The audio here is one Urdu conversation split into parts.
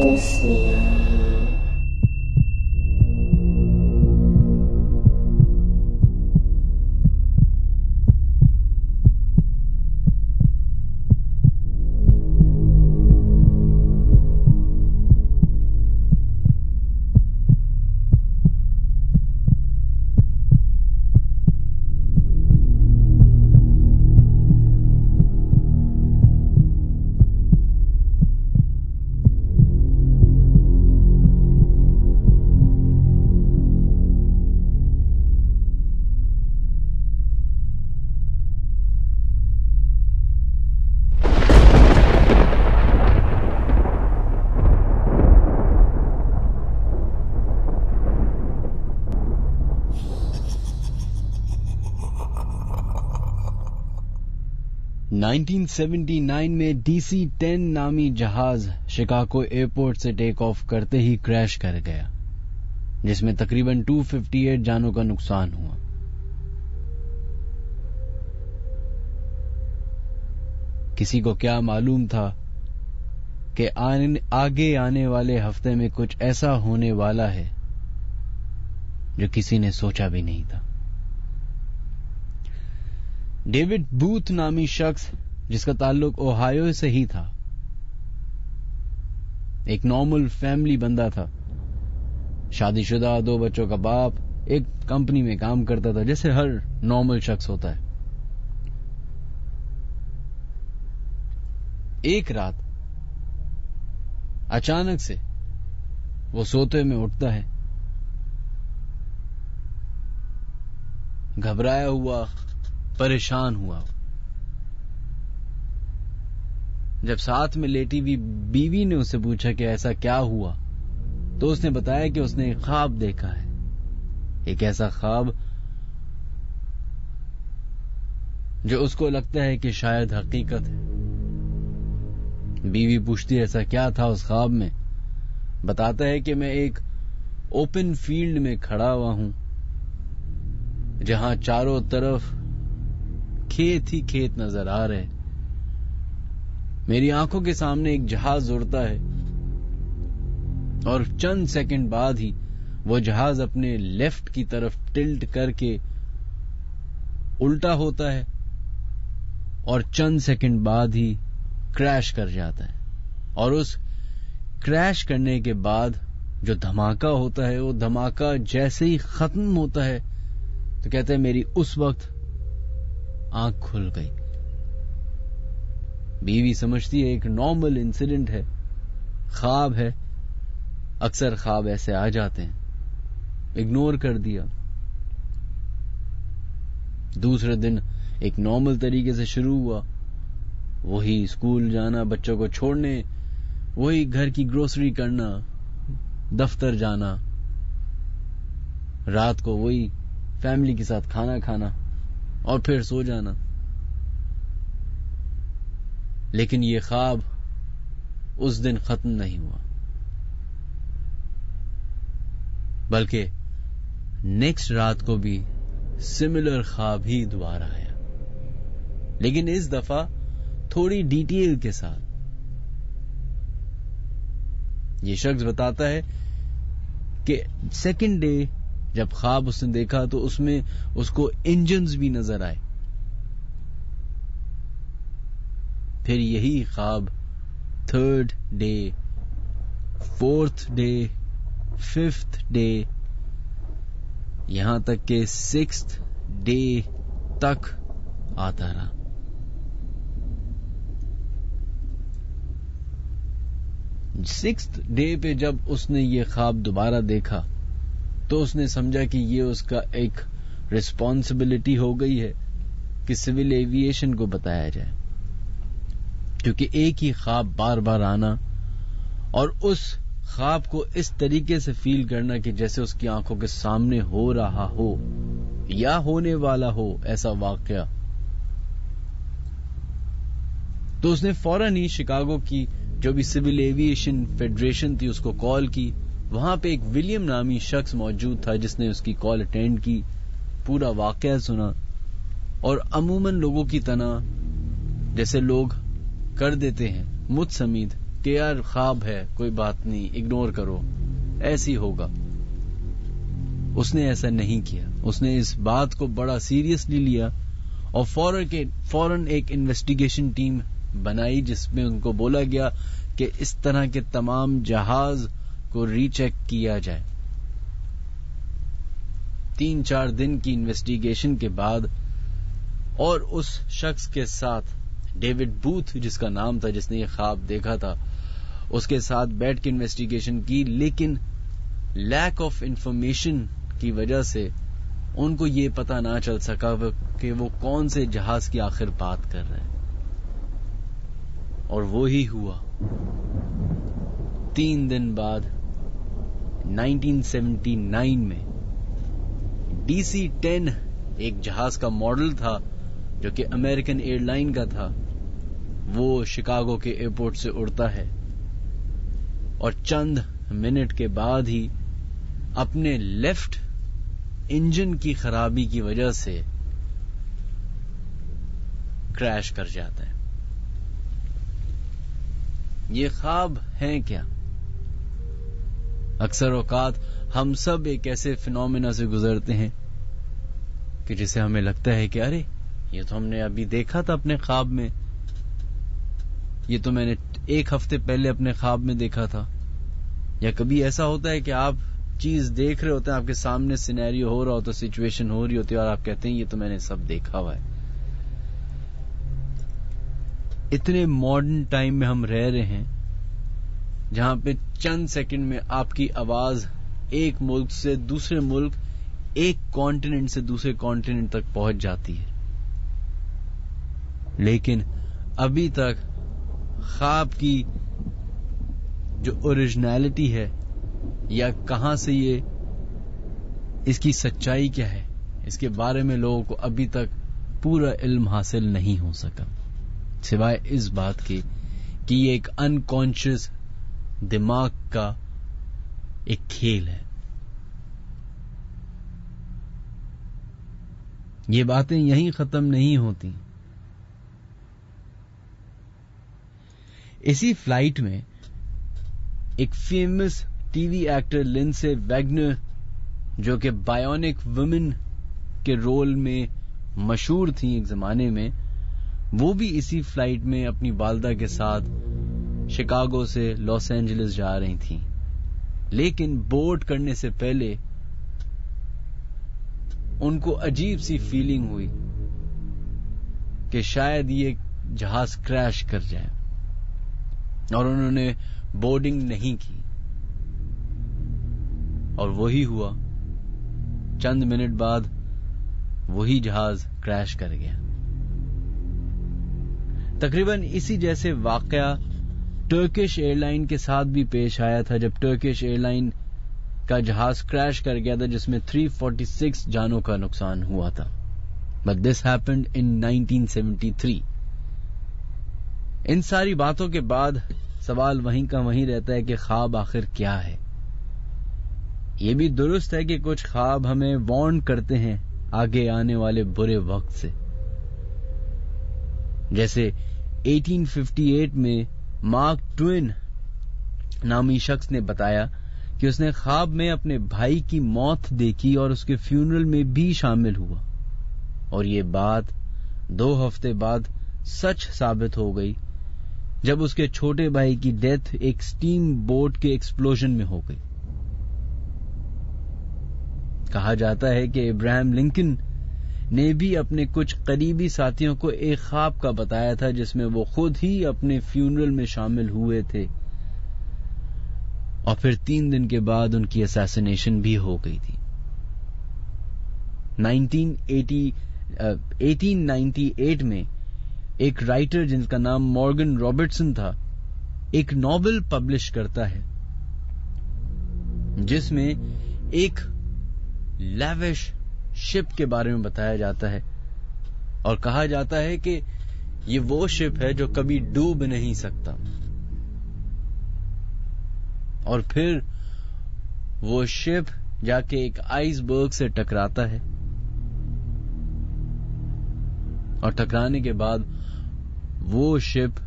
1979 میں DC-10 نامی جہاز شکاگو ایئرپورٹ سے ٹیک آف کرتے ہی کریش کر گیا، جس میں تقریباً 258 جانوں کا نقصان ہوا۔ کسی کو کیا معلوم تھا کہ آگے آنے والے ہفتے میں کچھ ایسا ہونے والا ہے جو کسی نے سوچا بھی نہیں تھا۔ ڈیوڈ بوتھ نامی شخص، جس کا تعلق اوہایو سے ہی تھا، ایک نارمل فیملی بندہ تھا، شادی شدہ، 2 بچوں کا باپ، ایک کمپنی میں کام کرتا تھا جیسے ہر نارمل شخص ہوتا ہے۔ ایک رات اچانک سے وہ سوتے میں اٹھتا ہے، گھبرایا ہوا، پریشان ہوا۔ جب ساتھ میں لیٹی ہوئی بیوی نے اس سے پوچھا کہ ایسا کیا ہوا، تو اس نے بتایا کہ اس نے ایک خواب دیکھا ہے، ایک ایسا خواب جو اس کو لگتا ہے کہ شاید حقیقت ہے۔ بیوی پوچھتی ایسا کیا تھا اس خواب میں؟ بتاتا ہے کہ میں ایک اوپن فیلڈ میں کھڑا ہوا ہوں جہاں چاروں طرف کھیت ہی کھیت نظر آ رہے، میری آنکھوں کے سامنے ایک جہاز اڑتا ہے اور چند سیکنڈ بعد ہی وہ جہاز اپنے لیفٹ کی طرف ٹلٹ کر کے الٹا ہوتا ہے اور چند سیکنڈ بعد ہی کریش کر جاتا ہے، اور اس کریش کرنے کے بعد جو دھماکہ ہوتا ہے، وہ دھماکہ جیسے ہی ختم ہوتا ہے تو کہتے ہیں میری اس وقت آنکھ کھل گئی۔ بیوی سمجھتی ہے ایک نارمل انسیڈنٹ ہے، خواب ہے، اکثر خواب ایسے آ جاتے ہیں، اگنور کر دیا۔ دوسرے دن ایک نارمل طریقے سے شروع ہوا، وہی اسکول جانا، بچوں کو چھوڑنے، وہی گھر کی گروسری کرنا، دفتر جانا، رات کو وہی فیملی کے ساتھ کھانا کھانا اور پھر سو جانا۔ لیکن یہ خواب اس دن ختم نہیں ہوا، بلکہ نیکسٹ رات کو بھی سملر خواب ہی دوبارہ آیا، لیکن اس دفعہ تھوڑی ڈیٹیل کے ساتھ۔ یہ شخص بتاتا ہے کہ سیکنڈ ڈے جب خواب اس نے دیکھا تو اس میں اس کو انجنز بھی نظر آئے۔ پھر یہی خواب 3rd day, 4th day, 5th day, یہاں تک کہ 6th ڈے تک آتا رہا۔ سکستھ ڈے پہ جب اس نے یہ خواب دوبارہ دیکھا تو اس نے سمجھا کہ یہ اس کا ایک رسپانسبلٹی ہو گئی ہے کہ سول ایویشن کو بتایا جائے، کیونکہ ایک ہی خواب بار بار آنا اور اس خواب کو اس طریقے سے فیل کرنا کہ جیسے اس کی آنکھوں کے سامنے ہو رہا ہو یا ہونے والا ہو ایسا واقعہ۔ تو اس نے فوراً ہی شکاگو کی جو بھی سول ایویشن فیڈریشن تھی اس کو کال کی۔ وہاں پہ ایک ولیم نامی شخص موجود تھا جس نے اس کی کال اٹینڈ کی، پورا واقعہ سنا، اور عموماً لوگوں کی طرح جیسے لوگ کر دیتے ہیں مجھ سمیت کہ یار خواب ہے, کوئی بات نہیں, اگنور کرو, ایسی ہوگا. اس نے ایسا نہیں کیا. اس نے اس بات کو بڑا سیریسلی لیا اور فوراً ایک انویسٹیگیشن ٹیم بنائی جس میں ان کو بولا گیا کہ اس طرح کے تمام جہاز کو ری چیک کیا جائے. 3-4 دن کی انویسٹیگیشن کے بعد اور اس شخص کے ساتھ ڈیوڈ بوتھ جس کا نام تھا, جس نے یہ خواب دیکھا تھا, اس کے ساتھ بیٹھ کے انویسٹیگیشن کی, لیکن لیک آف انفارمیشن کی وجہ سے ان کو یہ پتا نہ چل سکا کہ وہ کون سے جہاز کی آخر بات کر رہے ہیں. اور وہی ہوا. 3 دن بعد 1979 میں DC-10 ایک جہاز کا ماڈل تھا جو کہ امریکن ایئر لائن کا تھا, وہ شکاگو کے ایئرپورٹ سے اڑتا ہے اور چند منٹ کے بعد ہی اپنے لیفٹ انجن کی خرابی کی وجہ سے کریش کر جاتا ہے. یہ خواب ہیں کیا؟ اکثر اوقات ہم سب ایک ایسے فینومینا سے گزرتے ہیں کہ جسے ہمیں لگتا ہے کہ ارے یہ تو ہم نے ابھی دیکھا تھا اپنے خواب میں, یہ تو میں نے 1 ہفتے پہلے اپنے خواب میں دیکھا تھا. یا کبھی ایسا ہوتا ہے کہ آپ چیز دیکھ رہے ہوتے ہیں, آپ کے سامنے سینیریو ہو رہا ہوتا, سچویشن ہو رہی ہوتی ہے اور آپ کہتے ہیں یہ تو میں نے سب دیکھا ہوا ہے. اتنے ماڈرن ٹائم میں ہم رہ رہے ہیں جہاں پہ چند سیکنڈ میں آپ کی آواز ایک ملک سے دوسرے ملک, ایک کانٹیننٹ سے دوسرے کانٹیننٹ تک پہنچ جاتی ہے. لیکن ابھی تک خواب کی جو اوریجنلٹی ہے یا کہاں سے یہ, اس کی سچائی کیا ہے, اس کے بارے میں لوگوں کو ابھی تک پورا علم حاصل نہیں ہو سکا, سوائے اس بات کے کہ یہ ایک انکانشیس دماغ کا ایک کھیل ہے. یہ باتیں یہیں ختم نہیں ہوتی. اسی فلائٹ میں ایک famous T V actor لنسے Wagner جو کہ بایونک وومن کے رول میں مشہور تھیں ایک زمانے میں, وہ بھی اسی فلائٹ میں اپنی والدہ کے ساتھ شکاگو سے لاس اینجلس جا رہی تھیں. لیکن بورڈ کرنے سے پہلے ان کو عجیب سی فیلنگ ہوئی کہ شاید یہ جہاز کریش کر جائے اور انہوں نے بورڈنگ نہیں کی. اور وہی ہوا. چند منٹ بعد وہی جہاز کریش کر گیا. تقریباً اسی جیسے واقعہ ٹرکش ایئر لائن کے ساتھ بھی پیش آیا تھا جب ٹرکش ایئر لائن کا جہاز کریش کر گیا تھا جس میں 346 جانوں کا نقصان ہوا تھا. But this happened in 1973. ان ساری باتوں کے بعد سوال وہیں کا وہیں رہتا ہے کہ خواب آخر کیا ہے. یہ بھی درست ہے کہ کچھ خواب ہمیں وارن کرتے ہیں آگے آنے والے برے وقت سے. جیسے 1858 میں مارک ٹوین نامی شخص نے بتایا کہ اس نے خواب میں اپنے بھائی کی موت دیکھی اور اس کے فیونرل میں بھی شامل ہوا, اور یہ بات 2 ہفتے بعد سچ ثابت ہو گئی جب اس کے چھوٹے بھائی کی ڈیتھ ایک سٹیم بوٹ کے ایکسپلوژن میں ہو گئی. کہا جاتا ہے کہ ابراہم لنکن نے بھی اپنے کچھ قریبی ساتھیوں کو ایک خواب کا بتایا تھا جس میں وہ خود ہی اپنے فیونرل میں شامل ہوئے تھے, اور پھر 3 دن کے بعد ان کی اساسینیشن بھی ہو گئی تھی. 1898 میں ایک رائٹر جن کا نام مورگن رابرٹسن تھا ایک ناول پبلش کرتا ہے جس میں ایک لیوش شپ کے بارے میں بتایا جاتا ہے اور کہا جاتا ہے کہ یہ وہ شپ ہے جو کبھی ڈوب نہیں سکتا. اور پھر وہ شپ جا کے ایک آئس برگ سے ٹکراتا ہے اور ٹکرانے کے بعد وہ شپ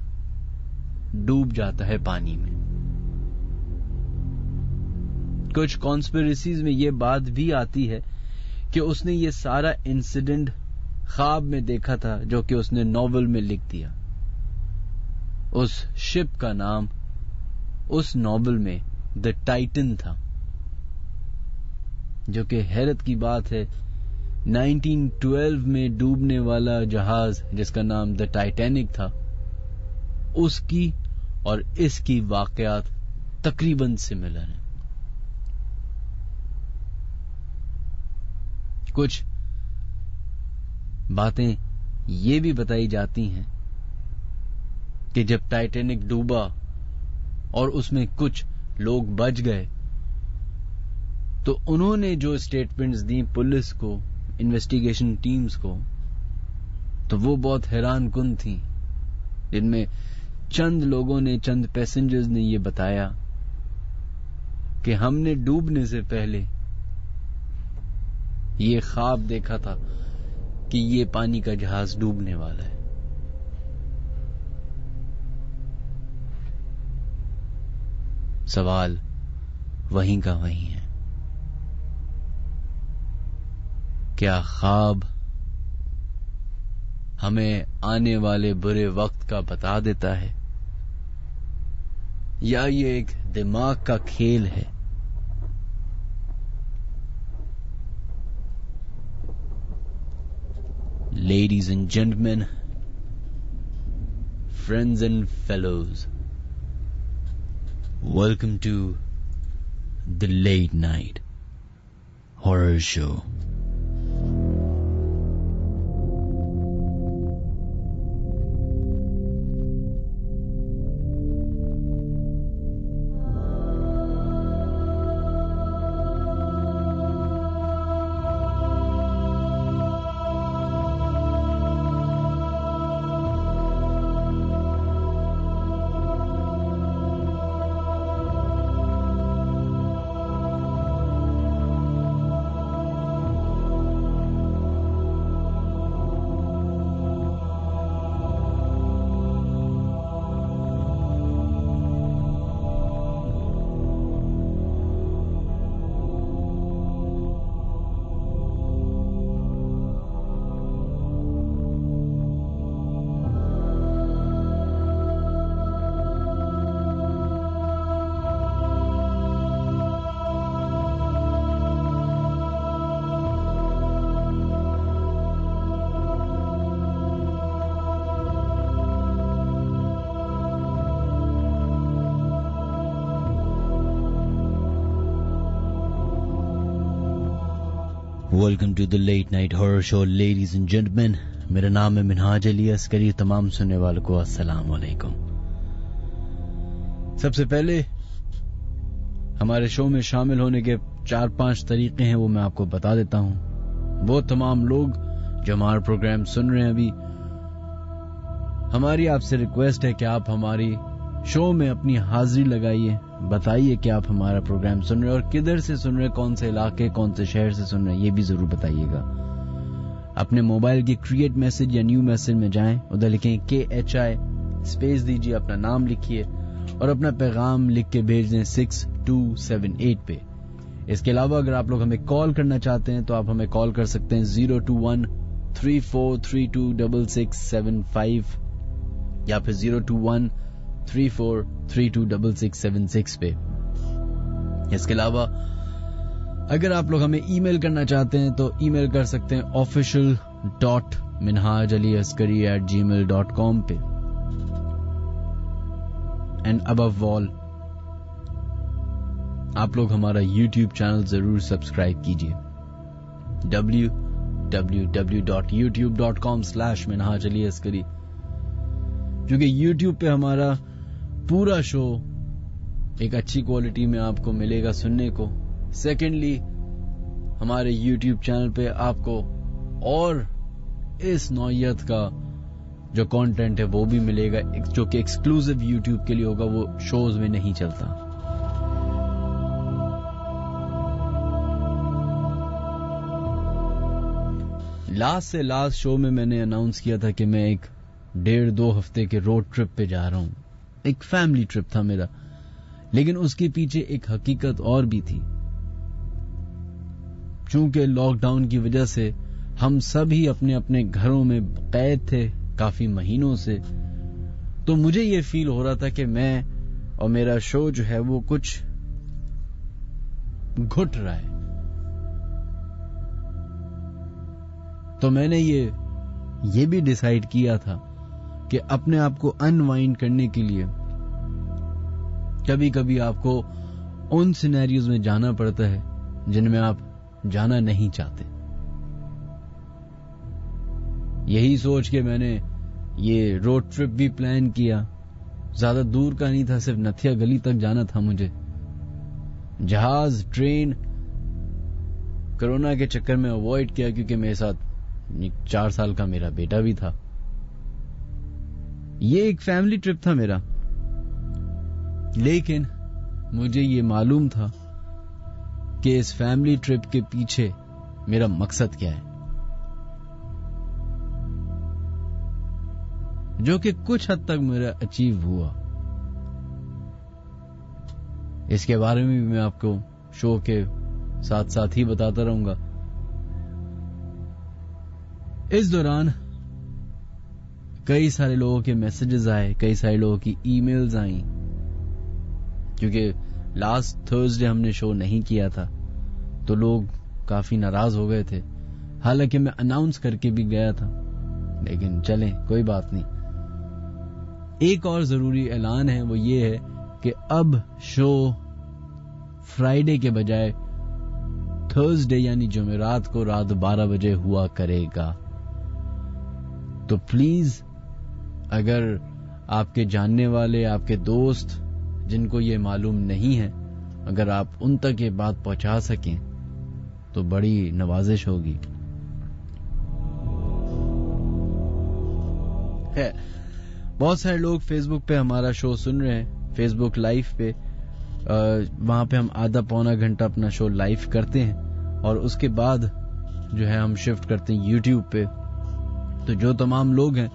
ڈوب جاتا ہے پانی میں. کچھ کانسپریسیز میں یہ بات بھی آتی ہے کہ اس نے یہ سارا انسیڈنٹ خواب میں دیکھا تھا جو کہ اس نے ناول میں لکھ دیا. اس شپ کا نام اس ناول میں دا ٹائٹن تھا، جو کہ حیرت کی بات ہے 1912 میں ڈوبنے والا جہاز جس کا نام دا ٹائٹینک تھا، اس کی اور اس کی واقعات تقریباً سملر ہیں. کچھ باتیں یہ بھی بتائی جاتی ہیں کہ جب ٹائٹینک ڈوبا اور اس میں کچھ لوگ بچ گئے تو انہوں نے جو اسٹیٹمنٹس دی پولیس کو، انویسٹیگیشن ٹیمز کو، تو وہ بہت حیران کن تھیں، جن میں چند لوگوں نے، چند پیسنجرز نے یہ بتایا کہ ہم نے ڈوبنے سے پہلے یہ خواب دیکھا تھا کہ یہ پانی کا جہاز ڈوبنے والا ہے. سوال وہیں کا وہیں ہے. کیا خواب ہمیں آنے والے برے وقت کا بتا دیتا ہے، یا یہ ایک دماغ کا کھیل ہے؟ Ladies and gentlemen, friends and fellows, welcome to the Late Night Horror Show. Welcome to the late night horror show ladies and gentlemen. میرا نام ہے منہاج علی عسکری. تمام سننے والوں کو السلام علیکم. سب سے پہلے ہمارے شو میں شامل ہونے کے 4-5 طریقے ہیں، وہ میں آپ کو بتا دیتا ہوں. وہ تمام لوگ جو ہمارا پروگرام سن رہے ہیں ابھی، ہماری آپ سے ریکویسٹ ہے کہ آپ ہماری شو میں اپنی حاضری لگائیے، بتائیے کہ آپ ہمارا پروگرام سن رہے ہیں اور کدھر سے سن رہے ہیں، کون سے علاقے، کون سے شہر سے سن رہے ہیں، یہ بھی ضرور بتائیے گا. اپنے موبائل کی کریٹ میسج یا نیو میسج میں جائیں، ادھر لکھیں KHI، اسپیس دیجیے، اپنا نام لکھیے اور اپنا پیغام لکھ کے بھیج دیں 6278 پہ. اس کے علاوہ اگر آپ لوگ ہمیں کال کرنا چاہتے ہیں تو آپ ہمیں کال کر سکتے ہیں 021-3432-6675 یا پھر 021-3432-6676 پہ. اس کے علاوہ اگر آپ لوگ ہمیں ای میل کرنا چاہتے ہیں تو ای میل کر سکتے ہیں official.minhajaliaskari@gmail.com پہ. اینڈ above all آپ لوگ ہمارا یوٹیوب چینل ضرور سبسکرائب کیجیے www.youtube.com/minhajaliaskari، کیونکہ یوٹیوب پہ ہمارا پورا شو ایک اچھی کوالٹی میں آپ کو ملے گا سننے کو. سیکنڈلی ہمارے یوٹیوب چینل پہ آپ کو اور اس نوعیت کا جو کانٹینٹ ہے وہ بھی ملے گا جو کہ ایکسکلوزیو یوٹیوب کے لیے ہوگا، وہ شوز میں نہیں چلتا. لاسٹ شو میں نے اناؤنس کیا تھا کہ میں ایک 1.5-2 ہفتے کے روڈ ٹرپ پہ جا رہا ہوں. ایک فیملی ٹرپ تھا میرا، لیکن اس کے پیچھے ایک حقیقت اور بھی تھی. چونکہ لاک ڈاؤن کی وجہ سے ہم سب ہی اپنے اپنے گھروں میں قید تھے کافی مہینوں سے، تو مجھے یہ فیل ہو رہا تھا کہ میں اور میرا شو جو ہے وہ کچھ گھٹ رہا ہے. تو میں نے یہ بھی ڈیسائیڈ کیا تھا کہ اپنے آپ کو انوائنڈ کرنے کے لیے کبھی کبھی آپ کو ان سینیریوز میں جانا پڑتا ہے جن میں آپ جانا نہیں چاہتے. یہی سوچ کے میں نے یہ روڈ ٹرپ بھی پلان کیا. زیادہ دور کا نہیں تھا، صرف نتھیا گلی تک جانا تھا مجھے. جہاز، ٹرین کرونا کے چکر میں اوائڈ کیا کیونکہ میرے ساتھ 4 سال کا میرا بیٹا بھی تھا. یہ ایک فیملی ٹرپ تھا میرا، لیکن مجھے یہ معلوم تھا کہ اس فیملی ٹرپ کے پیچھے میرا مقصد کیا ہے، جو کہ کچھ حد تک میرا اچیو ہوا. اس کے بارے میں بھی میں آپ کو شو کے ساتھ ساتھ ہی بتاتا رہوں گا. اس دوران کئی سارے لوگوں کے میسجز آئے، کئی سارے لوگوں کی ای میلز آئیں، کیونکہ لاسٹ تھرسڈے ہم نے شو نہیں کیا تھا تو لوگ کافی ناراض ہو گئے تھے. حالانکہ میں اناؤنس کر کے بھی گیا تھا، لیکن چلیں کوئی بات نہیں. ایک اور ضروری اعلان ہے، وہ یہ ہے کہ اب شو فرائیڈے کے بجائے تھرسڈے یعنی جمعرات کو رات 12 بجے ہوا کرے گا. تو پلیز اگر آپ کے جاننے والے، آپ کے دوست جن کو یہ معلوم نہیں ہے، اگر آپ ان تک یہ بات پہنچا سکیں تو بڑی نوازش ہوگی. بہت سارے لوگ فیس بک پہ ہمارا شو سن رہے ہیں، فیس بک لائیو پہ. وہاں پہ ہم آدھا پونا گھنٹہ اپنا شو لائیو کرتے ہیں اور اس کے بعد جو ہے ہم شفٹ کرتے ہیں یوٹیوب پہ. تو جو تمام لوگ ہیں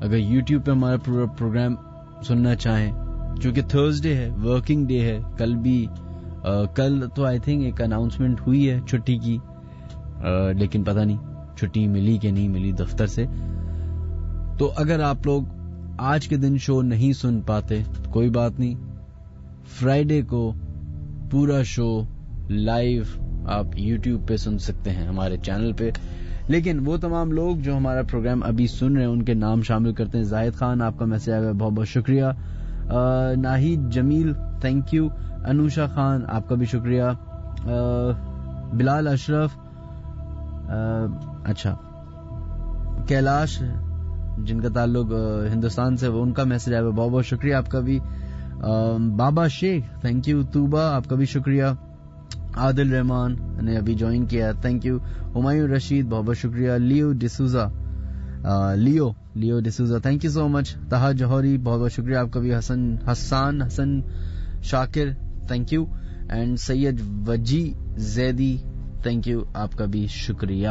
اگر یوٹیوب پہ ہمارا پورا پروگرام سننا چاہیں، چونکہ تھرسڈے ہے، ورکنگ ڈے ہے، کل تو آئی تھنک ایک اناؤنسمنٹ ہوئی ہے چھٹی کی، لیکن پتہ نہیں چھٹی ملی کہ نہیں ملی دفتر سے. تو اگر آپ لوگ آج کے دن شو نہیں سن پاتے تو کوئی بات نہیں، فرائیڈے کو پورا شو لائیو آپ یوٹیوب پہ سن سکتے ہیں ہمارے چینل پہ. لیکن وہ تمام لوگ جو ہمارا پروگرام ابھی سن رہے ہیں ان کے نام شامل کرتے ہیں. زاہد خان، آپ کا میسج آیا ہے، بہت بہت شکریہ. ناہید جمیل، تھینک یو. انوشا خان، آپ کا بھی شکریہ. بلال اشرف، اچھا کیلاش جن کا تعلق ہندوستان سے، ان کا میسج آیا، بہت بہت شکریہ آپ کا بھی. بابا شیخ، تھینک یو. توبہ، آپ کا بھی شکریہ. عادل رحمان نے ابھی جوائن کیا، تھینک یو. ہمایوں رشید، بہت بہت شکریہ. لیو ڈسوزا، تھینک یو سو مچ. طہا جوہری، بہت بہت شکریہ آپ کا بھی. Hasan Shakir, thank you. And Syed Waji Zaidi, thank you آپ کا بھی شکریہ.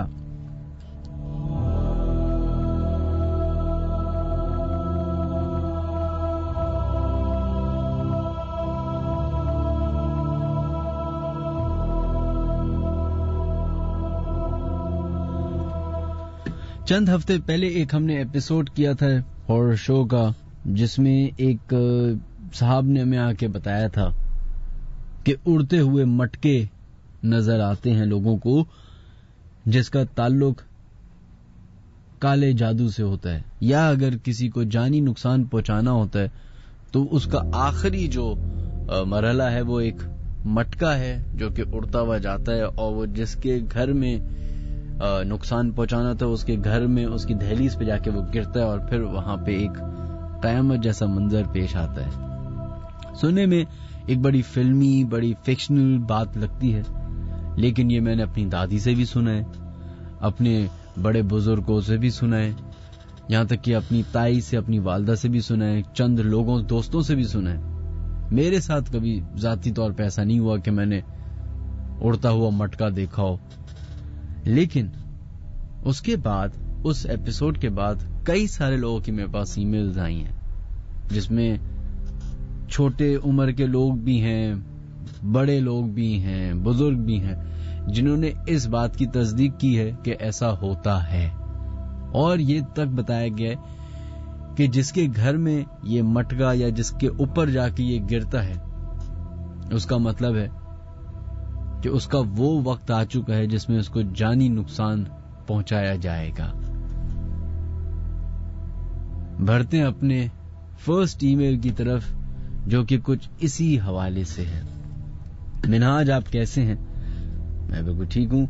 چند ہفتے پہلے ایک ہم نے ایپیسوڈ کیا تھا ہارر شو کا، جس میں ایک صاحب نے ہمیں آ کے بتایا تھا کہ اڑتے ہوئے مٹکے نظر آتے ہیں لوگوں کو، جس کا تعلق کالے جادو سے ہوتا ہے، یا اگر کسی کو جانی نقصان پہنچانا ہوتا ہے تو اس کا آخری جو مرحلہ ہے وہ ایک مٹکا ہے جو کہ اڑتا ہوا جاتا ہے، اور وہ جس کے گھر میں نقصان پہنچانا تھا اس کے گھر میں اس کی دہلیز پہ جا کے وہ گرتا ہے، اور پھر وہاں پہ ایک قیامت جیسا منظر پیش آتا ہے. سننے میں ایک بڑی فلمی، بڑی فکشنل بات لگتی ہے، لیکن یہ میں نے اپنی دادی سے بھی سنا ہے، اپنے بڑے بزرگوں سے بھی سنا ہے، یہاں تک کہ اپنی تائی سے، اپنی والدہ سے بھی سنا ہے، چند لوگوں دوستوں سے بھی سنا ہے. میرے ساتھ کبھی ذاتی طور پہ ایسا نہیں ہوا کہ میں نے اڑتا ہوا مٹکا دیکھا ہو. لیکن اس کے بعد، اس ایپیسوڈ کے بعد کئی سارے لوگوں کی میرے پاس ای میلز آئی ہیں جس میں چھوٹے عمر کے لوگ بھی ہیں، بڑے لوگ بھی ہیں، بزرگ بھی ہیں جنہوں نے اس بات کی تصدیق کی ہے کہ ایسا ہوتا ہے. اور یہ تک بتایا گیا ہے کہ جس کے گھر میں یہ مٹکا یا جس کے اوپر جا کے یہ گرتا ہے، اس کا مطلب ہے کہ اس کا وہ وقت آ چکا ہے جس میں اس کو جانی نقصان پہنچایا جائے گا. بڑھتے ہیں اپنے فرسٹ ای میل کی طرف، جو کہ کچھ اسی حوالے سے ہے. منہاج، آپ کیسے ہیں؟ میں بالکل ٹھیک ہوں.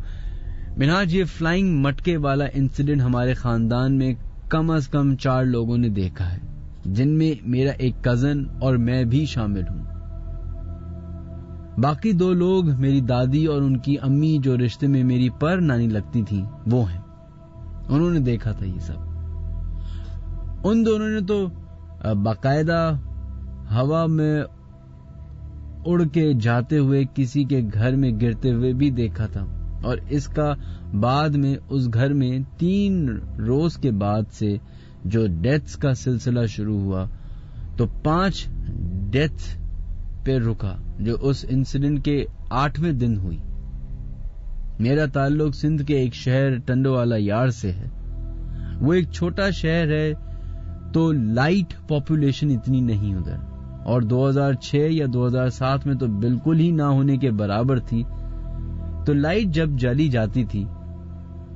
منہاج، یہ فلائنگ مٹکے والا انسیڈنٹ ہمارے خاندان میں کم از کم 4 لوگوں نے دیکھا ہے، جن میں میرا ایک کزن اور میں بھی شامل ہوں. باقی 2 لوگ میری دادی اور ان کی امی، جو رشتے میں میری پر نانی لگتی تھیں، وہ ہیں. انہوں نے دیکھا تھا یہ سب. ان دونوں نے تو باقاعدہ ہوا میں اڑ کے جاتے ہوئے کسی کے گھر میں گرتے ہوئے بھی دیکھا تھا، اور اس کا بعد میں اس گھر میں 3 روز کے بعد سے جو ڈیتھس کا سلسلہ شروع ہوا تو 5 ڈیتھ پہ رکا، جو اس انسیڈنٹ کے 8ویں دن ہوئی. میرا تعلق سندھ کے ایک شہر ٹنڈوالا یار سے ہے. وہ ایک چھوٹا شہر ہے تو لائٹ پاپولیشن اتنی نہیں ادھر، اور 2006 یا 2007 میں تو بالکل ہی نہ ہونے کے برابر تھی. تو لائٹ جب جلی جاتی تھی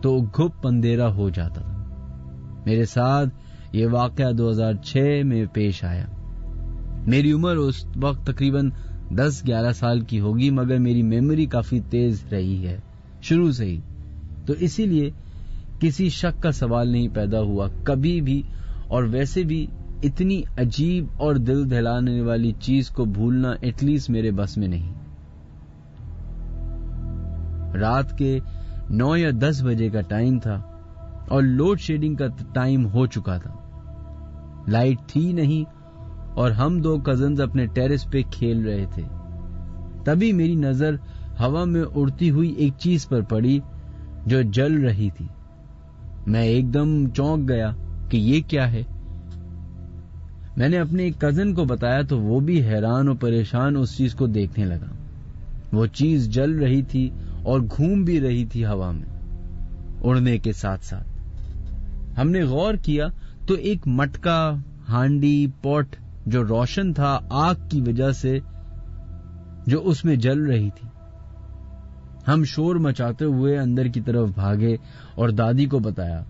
تو گھپ اندھیرا ہو جاتا تھا. میرے ساتھ یہ واقعہ 2006 میں پیش آیا. میری عمر اس وقت تقریباً 10-11 سال کی ہوگی، مگر میری میموری کافی تیز رہی ہے شروع سے ہی، تو اسی لیے کسی شک کا سوال نہیں پیدا ہوا کبھی بھی. اور ویسے بھی اتنی عجیب اور دل دہلانے والی چیز کو بھولنا ایٹ لیسٹ میرے بس میں نہیں. رات کے 9 یا 10 بجے کا ٹائم تھا اور لوڈ شیڈنگ کا ٹائم ہو چکا تھا. لائٹ تھی نہیں اور ہم 2 کزنز اپنے ٹیرس پہ کھیل رہے تھے. تبھی میری نظر ہوا میں اڑتی ہوئی ایک چیز پر پڑی جو جل رہی تھی. میں ایک دم چونک گیا کہ یہ کیا ہے. میں نے اپنے ایک کزن کو بتایا تو وہ بھی حیران اور پریشان اس چیز کو دیکھنے لگا. وہ چیز جل رہی تھی اور گھوم بھی رہی تھی ہوا میں اڑنے کے ساتھ ساتھ. ہم نے غور کیا تو ایک مٹکا، ہانڈی، پوٹ جو روشن تھا آگ کی وجہ سے، جو اس میں جل رہی تھی. ہم شور مچاتے ہوئے اندر کی طرف بھاگے اور دادی کو بتایا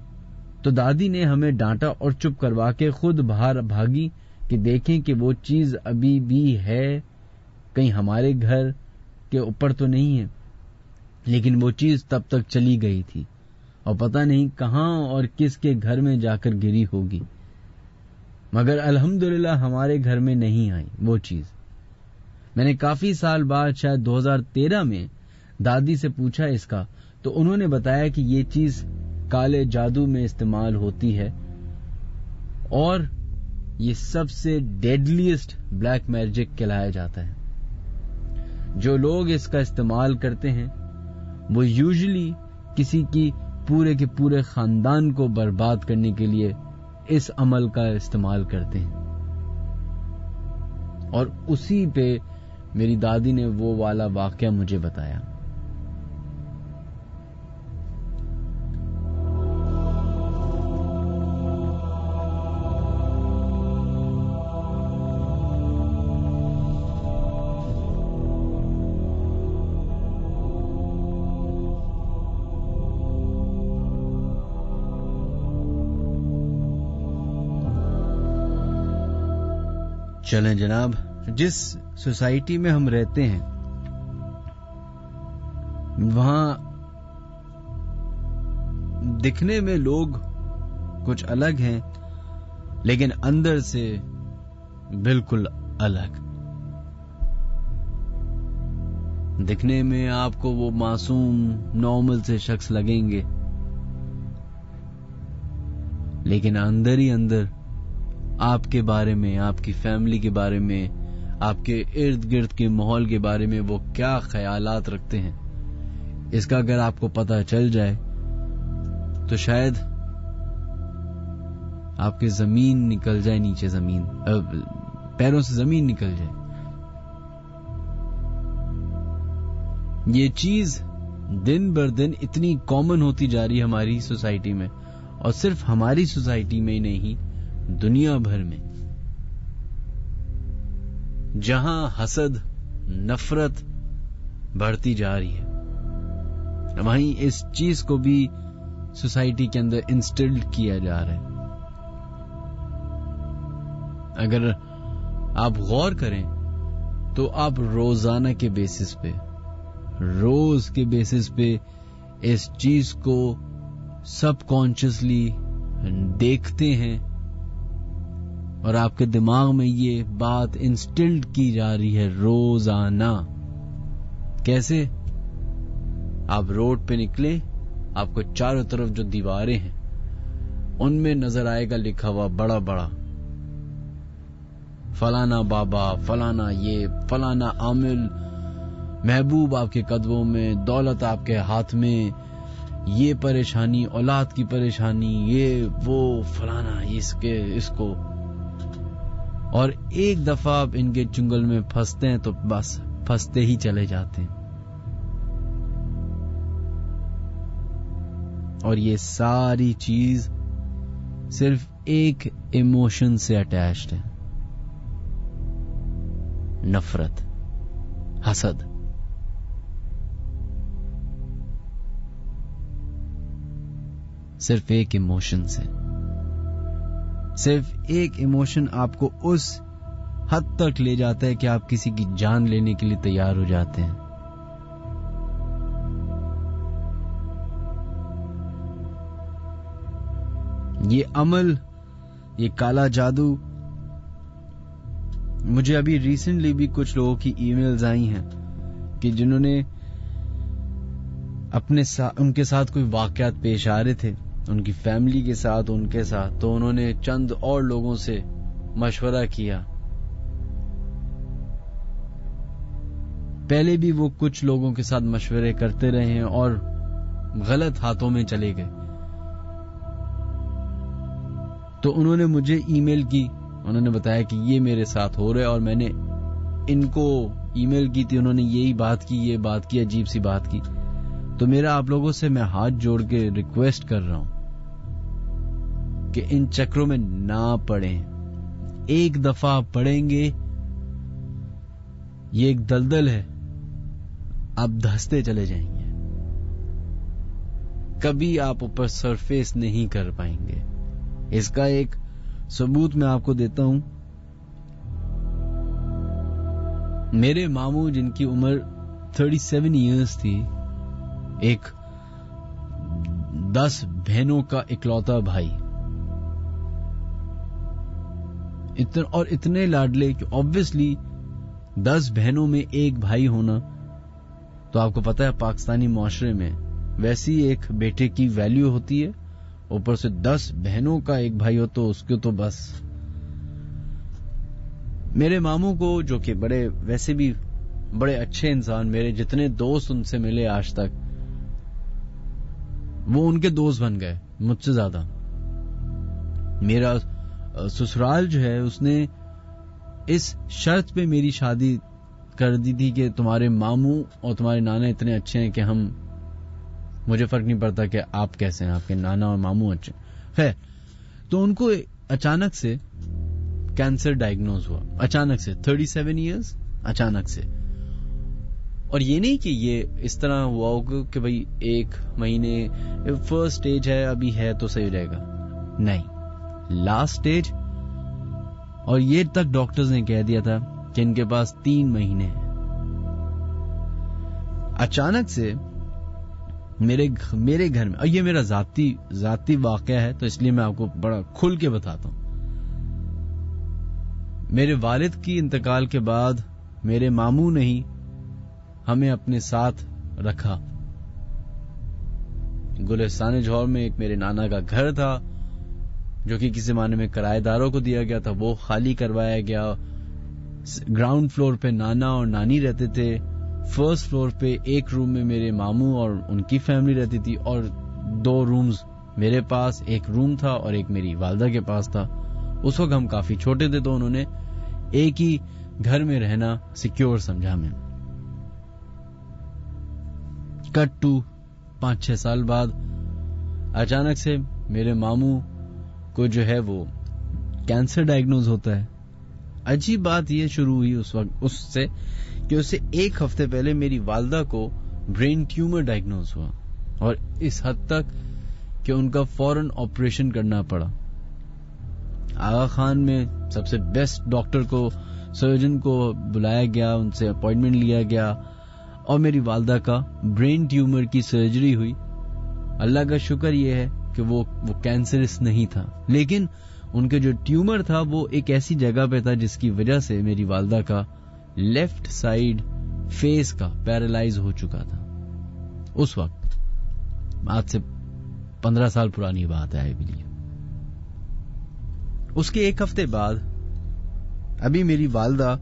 تو دادی نے ہمیں ڈانٹا اور چپ کروا کے خود باہر بھاگی کہ دیکھیں کہ وہ چیز ابھی بھی ہے، کہیں ہمارے گھر کے اوپر تو نہیں ہے. لیکن وہ چیز تب تک چلی گئی تھی اور پتہ نہیں کہاں اور کس کے گھر میں جا کر گری ہوگی، مگر الحمدللہ ہمارے گھر میں نہیں آئی وہ چیز. میں نے کافی سال بعد شاید 2013 میں دادی سے پوچھا اس کا تو انہوں نے بتایا کہ یہ چیز کالے جادو میں استعمال ہوتی ہے اور یہ سب سے ڈیڈلیسٹ بلیک میجک کہلایا جاتا ہے. جو لوگ اس کا استعمال کرتے ہیں وہ یوزلی کسی کی پورے کے پورے خاندان کو برباد کرنے کے لیے اس عمل کا استعمال کرتے ہیں. اور اسی پہ میری دادی نے وہ والا واقعہ مجھے بتایا. چلیں جناب، جس سوسائٹی میں ہم رہتے ہیں وہاں دکھنے میں لوگ کچھ الگ ہیں لیکن اندر سے بالکل الگ. دکھنے میں آپ کو وہ معصوم نارمل سے شخص لگیں گے، لیکن اندر ہی اندر آپ کے بارے میں، آپ کی فیملی کے بارے میں، آپ کے ارد گرد کے ماحول کے بارے میں وہ کیا خیالات رکھتے ہیں، اس کا اگر آپ کو پتہ چل جائے تو شاید آپ کی زمین نکل جائے نیچے، زمین پیروں سے زمین نکل جائے. یہ چیز دن بر دن اتنی کامن ہوتی جا رہی ہے ہماری سوسائٹی میں, اور صرف ہماری سوسائٹی میں ہی نہیں, دنیا بھر میں, جہاں حسد, نفرت بڑھتی جا رہی ہے, وہیں اس چیز کو بھی سوسائٹی کے اندر انسٹلڈ کیا جا رہا ہے. اگر آپ غور کریں تو آپ روزانہ کے بیسس پہ, روز کے بیسس پہ اس چیز کو سب کانشیسلی دیکھتے ہیں, اور آپ کے دماغ میں یہ بات انسٹلڈ کی جا رہی ہے روزانہ. کیسے؟ آپ روڈ پہ نکلیں, آپ کو چاروں طرف جو دیواریں ہیں ان میں نظر آئے گا لکھا ہوا بڑا بڑا, فلانا بابا, فلانا یہ, فلانا عامل, محبوب آپ کے قدموں میں, دولت آپ کے ہاتھ میں, یہ پریشانی, اولاد کی پریشانی, یہ وہ, فلانا اس کو. اور ایک دفعہ آپ ان کے چنگل میں پھنستے ہیں تو بس پھنستے ہی چلے جاتے ہیں. اور یہ ساری چیز صرف ایک ایموشن سے اٹیچڈ ہے, نفرت, حسد. صرف ایک ایموشن سے, صرف ایک ایموشن آپ کو اس حد تک لے جاتا ہے کہ آپ کسی کی جان لینے کے لیے تیار ہو جاتے ہیں. یہ عمل, یہ کالا جادو, مجھے ابھی ریسنٹلی بھی کچھ لوگوں کی ای میلز آئی ہیں کہ جنہوں نے ان کے ساتھ کوئی واقعات پیش آ رہے تھے, ان کی فیملی کے ساتھ, ان کے ساتھ, تو انہوں نے چند اور لوگوں سے مشورہ کیا. پہلے بھی وہ کچھ لوگوں کے ساتھ مشورے کرتے رہے ہیں اور غلط ہاتھوں میں چلے گئے. تو انہوں نے مجھے ای میل کی, انہوں نے بتایا کہ یہ میرے ساتھ ہو رہا ہے, اور میں نے ان کو ای میل کی تھی, انہوں نے یہی بات کی, یہ بات کی, عجیب سی بات کی. تو میرا آپ لوگوں سے میں ہاتھ جوڑ کے ریکویسٹ کر رہا ہوں کہ ان چکروں میں نہ پڑیں. ایک دفعہ پڑیں گے, یہ ایک دلدل ہے, آپ دھستے چلے جائیں گے, کبھی آپ اوپر سرفیس نہیں کر پائیں گے. اس کا ایک ثبوت میں آپ کو دیتا ہوں. میرے ماموں جن کی عمر 37 ایئرز تھی, ایک 10 بہنوں کا اکلوتا بھائی, اور اتنے لاڈلے کہ obviously 10 بہنوں میں ایک بھائی ہونا, تو آپ کو پتا ہے پاکستانی معاشرے میں ویسی ایک بیٹے کی ویلیو ہوتی ہے, اوپر سے 10 بہنوں کا ایک بھائی ہو تو اس کے تو بس. میرے ماموں کو, جو کہ ویسے بھی بڑے اچھے انسان, میرے جتنے دوست ان سے ملے آج تک, وہ ان کے دوست بن گئے مجھ سے زیادہ. میرا سسرال جو ہے اس نے اس شرط پہ میری شادی کر دی تھی کہ تمہارے ماموں اور تمہارے نانا اتنے اچھے ہیں کہ مجھے فرق نہیں پڑتا کہ آپ کیسے ہیں, آپ کے نانا اور ماموں اچھے. خیر, تو ان کو اچانک سے کینسر ڈائگنوز ہوا, اچانک سے, 37 ایئرز, اچانک سے. اور یہ نہیں کہ یہ اس طرح ہوا ہوگا کہ بھئی 1 مہینے فرسٹ سٹیج ہے, ابھی ہے تو صحیح رہے گا, نہیں, لاسٹ سٹیج. اور یہ تک ڈاکٹرز نے کہہ دیا تھا کہ ان کے پاس 3 مہینے ہیں. اچانک سے میرے گھر میں, اور یہ میرا ذاتی واقعہ ہے تو اس لیے میں آپ کو بڑا کھل کے بتاتا ہوں. میرے والد کی انتقال کے بعد میرے ماموں نے ہی ہمیں اپنے ساتھ رکھا. گلستان جوہر میں ایک میرے نانا کا گھر تھا جو کہ کسی زمانے میں کرایہ داروں کو دیا گیا تھا, وہ خالی کروایا گیا. گراؤنڈ فلور پہ نانا اور نانی رہتے تھے, فرسٹ فلور پہ ایک روم میں میرے ماموں اور ان کی فیملی رہتی تھی, اور 2 رومز میرے پاس, ایک روم تھا اور ایک میری والدہ کے پاس تھا. اس وقت ہم کافی چھوٹے تھے, تو انہوں نے ایک ہی گھر میں رہنا سیکیور سمجھا میں. کٹ ٹو 5-6 سال بعد اچانک سے میرے ماموں کو جو ہے وہ کینسر ڈائگنوز ہوتا ہے. عجیب بات یہ شروع ہوئی اس وقت اس سے کہ اسے 1 ہفتے پہلے میری والدہ کو برین ٹیومر ڈائگنوز ہوا, اور اس حد تک کہ ان کا فوراً آپریشن کرنا پڑا. آغا خان میں سب سے بیسٹ ڈاکٹر کو, سرجن کو بلایا گیا, ان سے اپوائنٹمنٹ لیا گیا, اور میری والدہ کا برین ٹیومر کی سرجری ہوئی. اللہ کا شکر یہ ہے کہ وہ کینسرس نہیں تھا, لیکن ان کے جو ٹیومر تھا وہ ایک ایسی جگہ پہ تھا جس کی وجہ سے میری والدہ کا لیفٹ سائیڈ فیس کا پیرالائز ہو چکا تھا. اس وقت آج سے 15 سال پرانی بات ہے آئی بلیو. اس کے 1 ہفتے بعد ابھی میری والدہ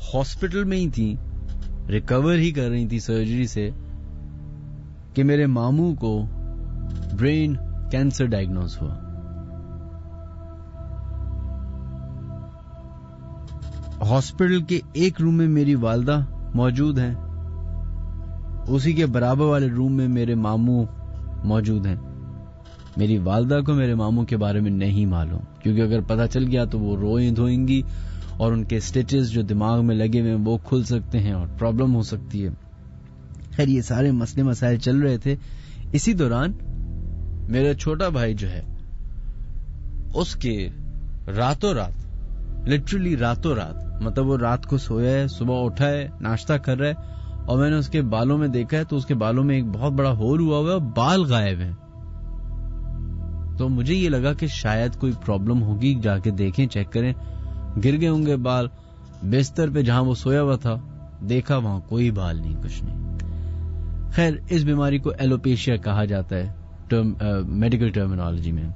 ہاسپٹل میں ہی تھی, ریکور ہی کر رہی تھی سرجری سے, کہ میرے ماموں کو برین کینسر ڈائگنوز ہوا. ہاسپٹل کے ایک روم میں میری والدہ موجود ہیں, اسی کے برابر والے روم میں میرے ماموں موجود ہیں. میری والدہ کو میرے ماموں کے بارے میں نہیں معلوم, کیونکہ اگر پتہ چل گیا تو وہ روئیں دھوئیں گی اور ان کے سٹیچز جو دماغ میں لگے ہوئے وہ کھل سکتے ہیں اور پرابلم ہو سکتی ہے. خیر یہ سارے مسئلے مسائل چل رہے تھے. اسی دوران میرا چھوٹا بھائی جو ہے اس کے راتوں رات, لٹرلی راتوں رات, مطلب وہ رات کو سویا ہے, صبح اٹھا ہے, ناشتہ کر رہا ہے, اور میں نے اس کے بالوں میں دیکھا ہے تو اس کے بالوں میں ایک بہت بڑا ہول ہوا ہوا ہے, بال غائب ہیں. تو مجھے یہ لگا کہ شاید کوئی پرابلم ہوگی, جا کے دیکھیں, چیک کریں. گر گئے ہوں گے بال. بستر پہ جہاں وہ سویا ہوا تھا دیکھا وہاں کوئی بال نہیں, کچھ نہیں. خیر اس بیماری کو ایلوپیشیا کہا جاتا ہے میڈیکل ٹرمینالوجی میں.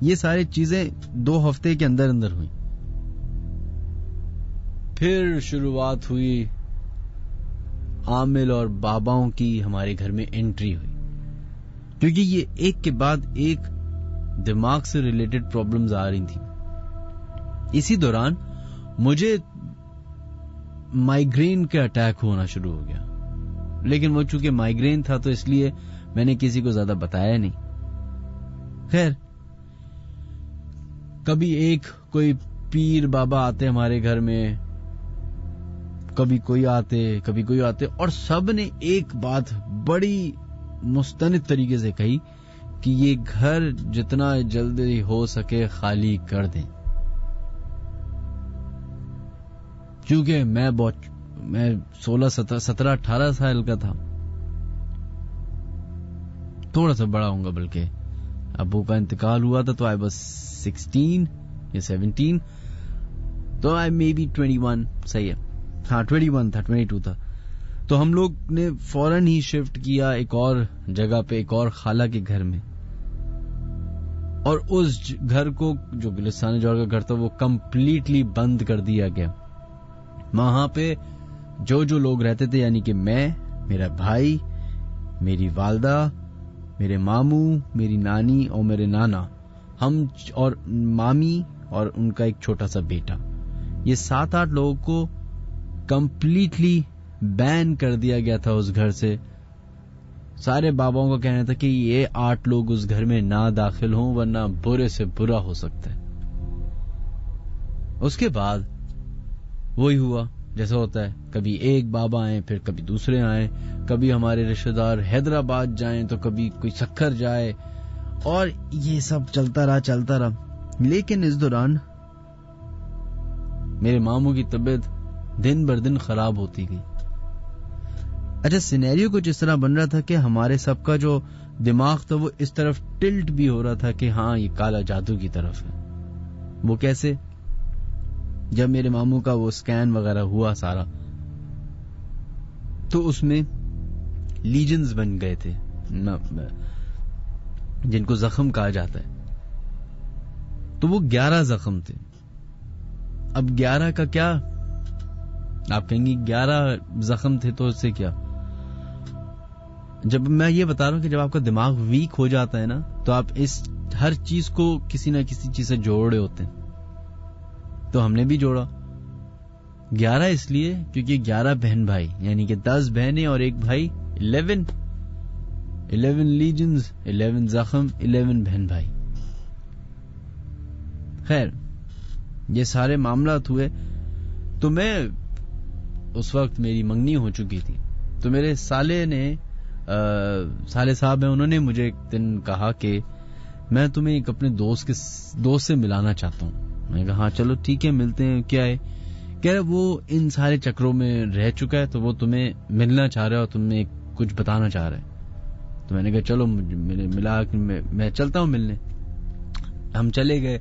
یہ ساری چیزیں 2 ہفتے کے اندر اندر ہوئی. پھر شروعات ہوئی عامل اور باباؤں کی ہمارے گھر میں انٹری ہوئی, کیونکہ یہ ایک کے بعد ایک دماغ سے ریلیٹڈ پرابلمز آ رہی تھیں. اسی دوران مجھے مائیگرین کا اٹیک ہونا شروع ہو گیا, لیکن وہ چونکہ مائیگرین تھا تو اس لیے میں نے کسی کو زیادہ بتایا نہیں. خیر کبھی ایک کوئی پیر بابا آتے ہمارے گھر میں, کبھی کوئی آتے, اور سب نے ایک بات بڑی مستند طریقے سے کہی کہ یہ گھر جتنا جلدی ہو سکے خالی کر دیں. کیونکہ میں 17-18 سال کا تھا, تھوڑا سا بڑا ہوں گا, بلکہ ابو کا انتقال ہوا تھا تو آئی واز 16 یا 17, تو آئی مے بی 21, صحیح ہے, ہاں 21 تھا, 22 تھا. تو ہم لوگ نے فوراً ہی شفٹ کیا ایک اور جگہ پہ, ایک اور خالہ کے گھر میں, اور اس گھر کو جو گلستان جوڑ کا گھر تھا وہ کمپلیٹلی بند کر دیا گیا. وہاں پہ جو لوگ رہتے تھے, یعنی کہ میں, میرا بھائی, میری والدہ, میرے ماموں, میری نانی اور میرے نانا, ہم اور مامی اور ان کا ایک چھوٹا سا بیٹا, یہ 7-8 لوگوں کو کمپلیٹلی بین کر دیا گیا تھا اس گھر سے. سارے باباؤں کا کہنا تھا کہ یہ 8 لوگ اس گھر میں نہ داخل ہوں ورنہ برے سے برا ہو سکتا ہے. اس کے بعد وہی ہوا جیسا ہوتا ہے, کبھی ایک بابا آئیں, پھر کبھی دوسرے آئیں, کبھی ہمارے رشتہ دار حیدرآباد جائیں تو کبھی کوئی سکھر جائے, اور یہ سب چلتا رہا. لیکن اس دوران میرے ماموں کی طبیعت دن بر دن خراب ہوتی گئی. اچھا سینیریو کچھ اس طرح بن رہا تھا کہ ہمارے سب کا جو دماغ تھا وہ اس طرف ٹلٹ بھی ہو رہا تھا کہ ہاں یہ کالا جادو کی طرف ہے. وہ کیسے؟ جب میرے ماموں کا وہ سکین وغیرہ ہوا سارا, تو اس میں لیجنز بن گئے تھے جن کو زخم کہا جاتا ہے. تو وہ 11 زخم تھے. اب 11 کا کیا آپ کہیں گے, 11 زخم تھے تو اس سے کیا. جب میں یہ بتا رہا ہوں کہ جب آپ کا دماغ ویک ہو جاتا ہے نا, تو آپ اس ہر چیز کو کسی نہ کسی چیز سے جوڑ رہے ہوتے ہیں. تو ہم نے بھی جوڑا, 11 اس لیے کیونکہ 11 بہن بھائی، یعنی کہ 10 بہنیں اور ایک بھائی، 11 لیجنز، 11 زخم، 11 بہن بھائی. خیر یہ سارے معاملات ہوئے تو میں اس وقت میری منگنی ہو چکی تھی. تو میرے سالے صاحب ہیں، انہوں نے مجھے ایک دن کہا کہ میں تمہیں ایک اپنے دوست سے ملانا چاہتا ہوں. میں نے کہا ہاں چلو ٹھیک ہے ملتے ہیں. کیا ہے؟ کہہ رہا وہ ان سارے چکروں میں رہ چکا ہے تو وہ تمہیں ملنا چاہ رہا ہے اور تمہیں کچھ بتانا چاہ رہا ہے. تو میں نے کہا چلو ملا، میں چلتا ہوں ملنے. ہم چلے گئے.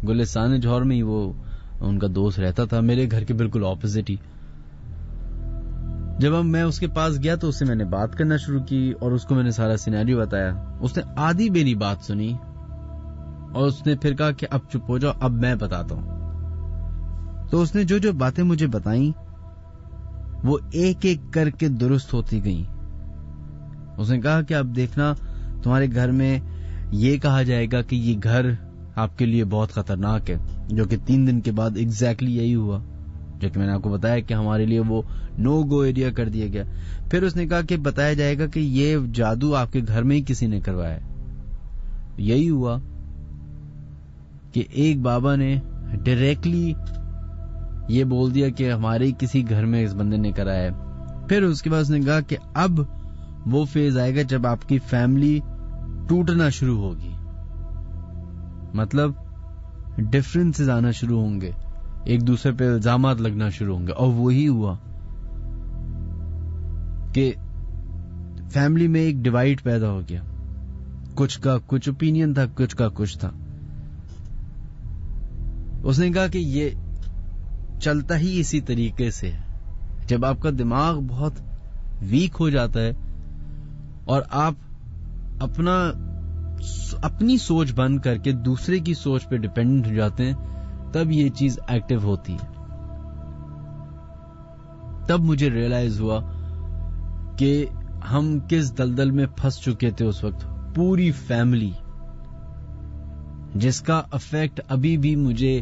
گلستان جوہر میں ہی وہ ان کا دوست رہتا تھا، میرے گھر کے بالکل اپوزٹ ہی. جب میں اس کے پاس گیا تو اس سے میں نے بات کرنا شروع کی اور اس کو میں نے سارا سینیریو بتایا. اس نے آدھی میری بات سنی اور اس نے پھر کہا کہ اب چپ ہو جاؤ، اب میں بتاتا ہوں. تو اس نے جو باتیں مجھے بتائیں وہ ایک ایک کر کے درست ہوتی گئیں. اس نے کہا کہ اب دیکھنا تمہارے گھر میں یہ کہا جائے گا کہ یہ گھر آپ کے لیے بہت خطرناک ہے، جو کہ 3 دن کے بعد ایگزیکٹلی یہی ہوا، جو کہ میں نے آپ کو بتایا کہ ہمارے لیے وہ نو گو ایریا کر دیا گیا. پھر اس نے کہا کہ بتایا جائے گا کہ یہ جادو آپ کے گھر میں ہی کسی نے کروایا. یہی ہوا کہ ایک بابا نے ڈائریکٹلی یہ بول دیا کہ ہمارے کسی گھر میں اس بندے نے کرایا ہے. پھر اس کے بعد اس نے کہا کہ اب وہ فیز آئے گا جب آپ کی فیملی ٹوٹنا شروع ہوگی، مطلب ڈفرینسز آنا شروع ہوں گے، ایک دوسرے پہ الزامات لگنا شروع ہوں گے. اور وہی ہوا کہ فیملی میں ایک ڈیوائڈ پیدا ہو گیا. کچھ کا کچھ اوپینین تھا، کچھ کا کچھ تھا. اس نے کہا کہ یہ چلتا ہی اسی طریقے سے ہے. جب آپ کا دماغ بہت ویک ہو جاتا ہے اور آپ اپنی سوچ بند کر کے دوسرے کی سوچ پہ ڈیپینڈنٹ ہو جاتے ہیں، تب یہ چیز ایکٹیو ہوتی ہے. تب مجھے ریئلائز ہوا کہ ہم کس دلدل میں پھنس چکے تھے اس وقت. پوری فیملی، جس کا افیکٹ ابھی بھی مجھے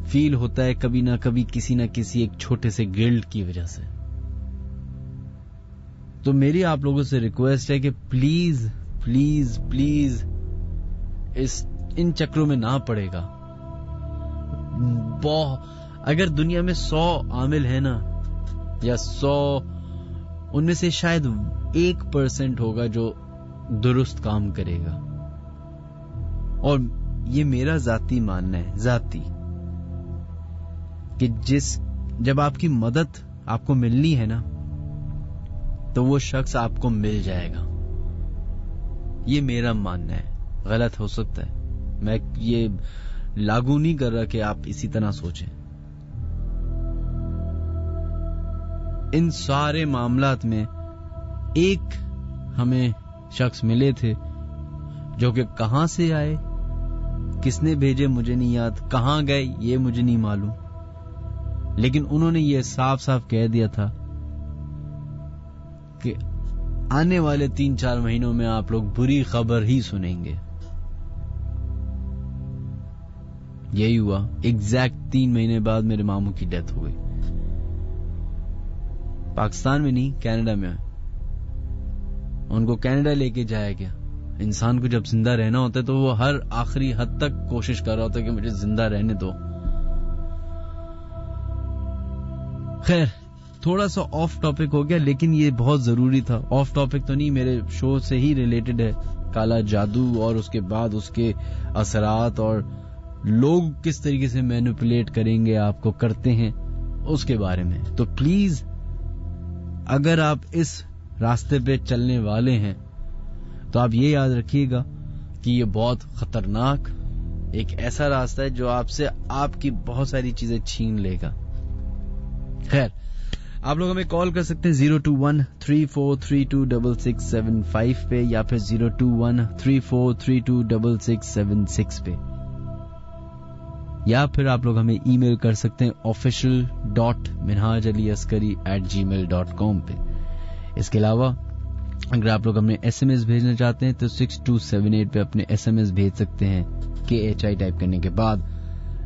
فیل ہوتا ہے کبھی نہ کبھی کسی نہ کسی ایک چھوٹے سے گلٹ کی وجہ سے. تو میری آپ لوگوں سے ریکویسٹ ہے کہ پلیز پلیز پلیز ان چکروں میں نہ پڑے گا. اگر دنیا میں 100 عامل ہیں نا، یا 100 ان میں سے شاید 1% ہوگا جو درست کام کرے گا. اور یہ میرا ذاتی ماننا ہے، ذاتی، کہ جب آپ کی مدد آپ کو ملنی ہے نا تو وہ شخص آپ کو مل جائے گا. یہ میرا ماننا ہے، غلط ہو سکتا ہے، میں یہ لاگو نہیں کر رہا کہ آپ اسی طرح سوچیں. ان سارے معاملات میں ایک ہمیں شخص ملے تھے جو کہ کہاں سے آئے، کس نے بھیجے مجھے نہیں یاد، کہاں گئے یہ مجھے نہیں معلوم، لیکن انہوں نے یہ صاف صاف کہہ دیا تھا کہ آنے والے 3-4 مہینوں میں آپ لوگ بری خبر ہی سنیں گے. یہی ہوا. ایگزیکٹ 3 مہینے بعد میرے ماموں کی ڈیتھ ہو گئی. پاکستان میں نہیں، کینیڈا میں. ان کو کینیڈا لے کے جایا گیا. انسان کو جب زندہ رہنا ہوتا ہے تو وہ ہر آخری حد تک کوشش کر رہا ہوتا ہے کہ مجھے زندہ رہنے دو. خیر تھوڑا سا آف ٹاپک ہو گیا، لیکن یہ بہت ضروری تھا. آف ٹاپک تو نہیں، میرے شو سے ہی ریلیٹڈ ہے. کالا جادو اور اس کے بعد اس کے اثرات اور لوگ کس طریقے سے مینیپولیٹ کریں گے آپ کو، کرتے ہیں، اس کے بارے میں. تو پلیز اگر آپ اس راستے پہ چلنے والے ہیں تو آپ یہ یاد رکھیے گا کہ یہ بہت خطرناک ایک ایسا راستہ ہے جو آپ سے آپ کی بہت ساری چیزیں چھین لے گا. خیر آپ لوگ ہمیں کال کر سکتے ہیں 021-3432-6675 پہ یا پھر 021-3432-6676 پہ، یا پھر آپ لوگ ہمیں ای میل کر سکتے ہیں official.minhajaliaskari@gmail.com پہ. اس کے علاوہ اگر آپ لوگ ہمیں SMS بھیجنا چاہتے ہیں تو 6278 پہ اپنے SMS بھیج سکتے ہیں KHI ٹائپ کرنے کے بعد.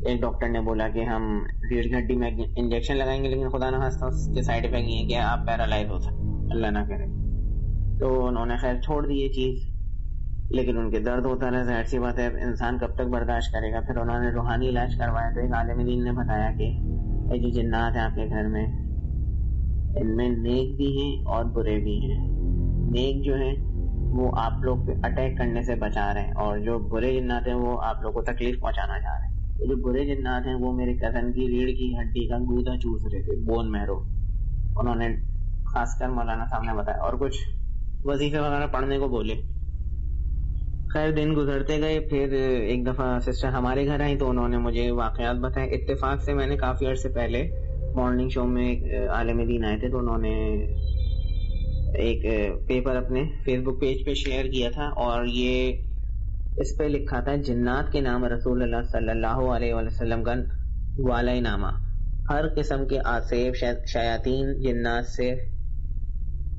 ایک ڈاکٹر نے بولا کہ ہم ریڑھ کی ہڈی میں انجیکشن لگائیں گے لیکن خدا نہ خواستہ اس کے سائڈ افیکٹ یہ ہے کہ آپ پیرالائز ہو سکتے، اللہ نہ کرے. تو انہوں نے خیر چھوڑ دی یہ چیز، لیکن ان کے درد ہوتا رہا، ظاہر سی بات ہے انسان کب تک برداشت کرے گا. پھر انہوں نے روحانی علاج کروایا تو ایک عالم دین نے بتایا کہ یہ جو جنات ہیں آپ کے گھر میں، ان میں نیک بھی ہیں اور برے بھی ہیں. نیک جو ہیں وہ آپ لوگ پہ اٹیک کرنے سے بچا رہے ہیں، اور جو برے جنات ہیں وہ آپ لوگ کو تکلیف پہنچانا چاہ رہے ہیں. جو برے جنات ہیں وہ میرے کزن کی ریڑھ کی ہڈی کا گودا چوس رہے تھے، بون میرو. انہوں نے خاص کر مولانا صاحب نے بتایا، اور کچھ وظیفے وغیرہ پڑھنے کو بولے. خیر دن گزرتے گئے، پھر ایک دفعہ سسٹر ہمارے گھر آئی تو انہوں نے مجھے واقعات بتائے. اتفاق سے میں نے کافی عرصے پہلے مارننگ شو میں ایک عالم دین آئے تھے تو انہوں نے ایک پیپر اپنے فیس بک پیج پہ شیئر کیا تھا، اور یہ اس پہ لکھا تھا جنات کے نام رسول اللہ صلی اللہ علیہ وسلم کا گوالۂ نامہ، ہر قسم کے آصف شیاطین جنات سے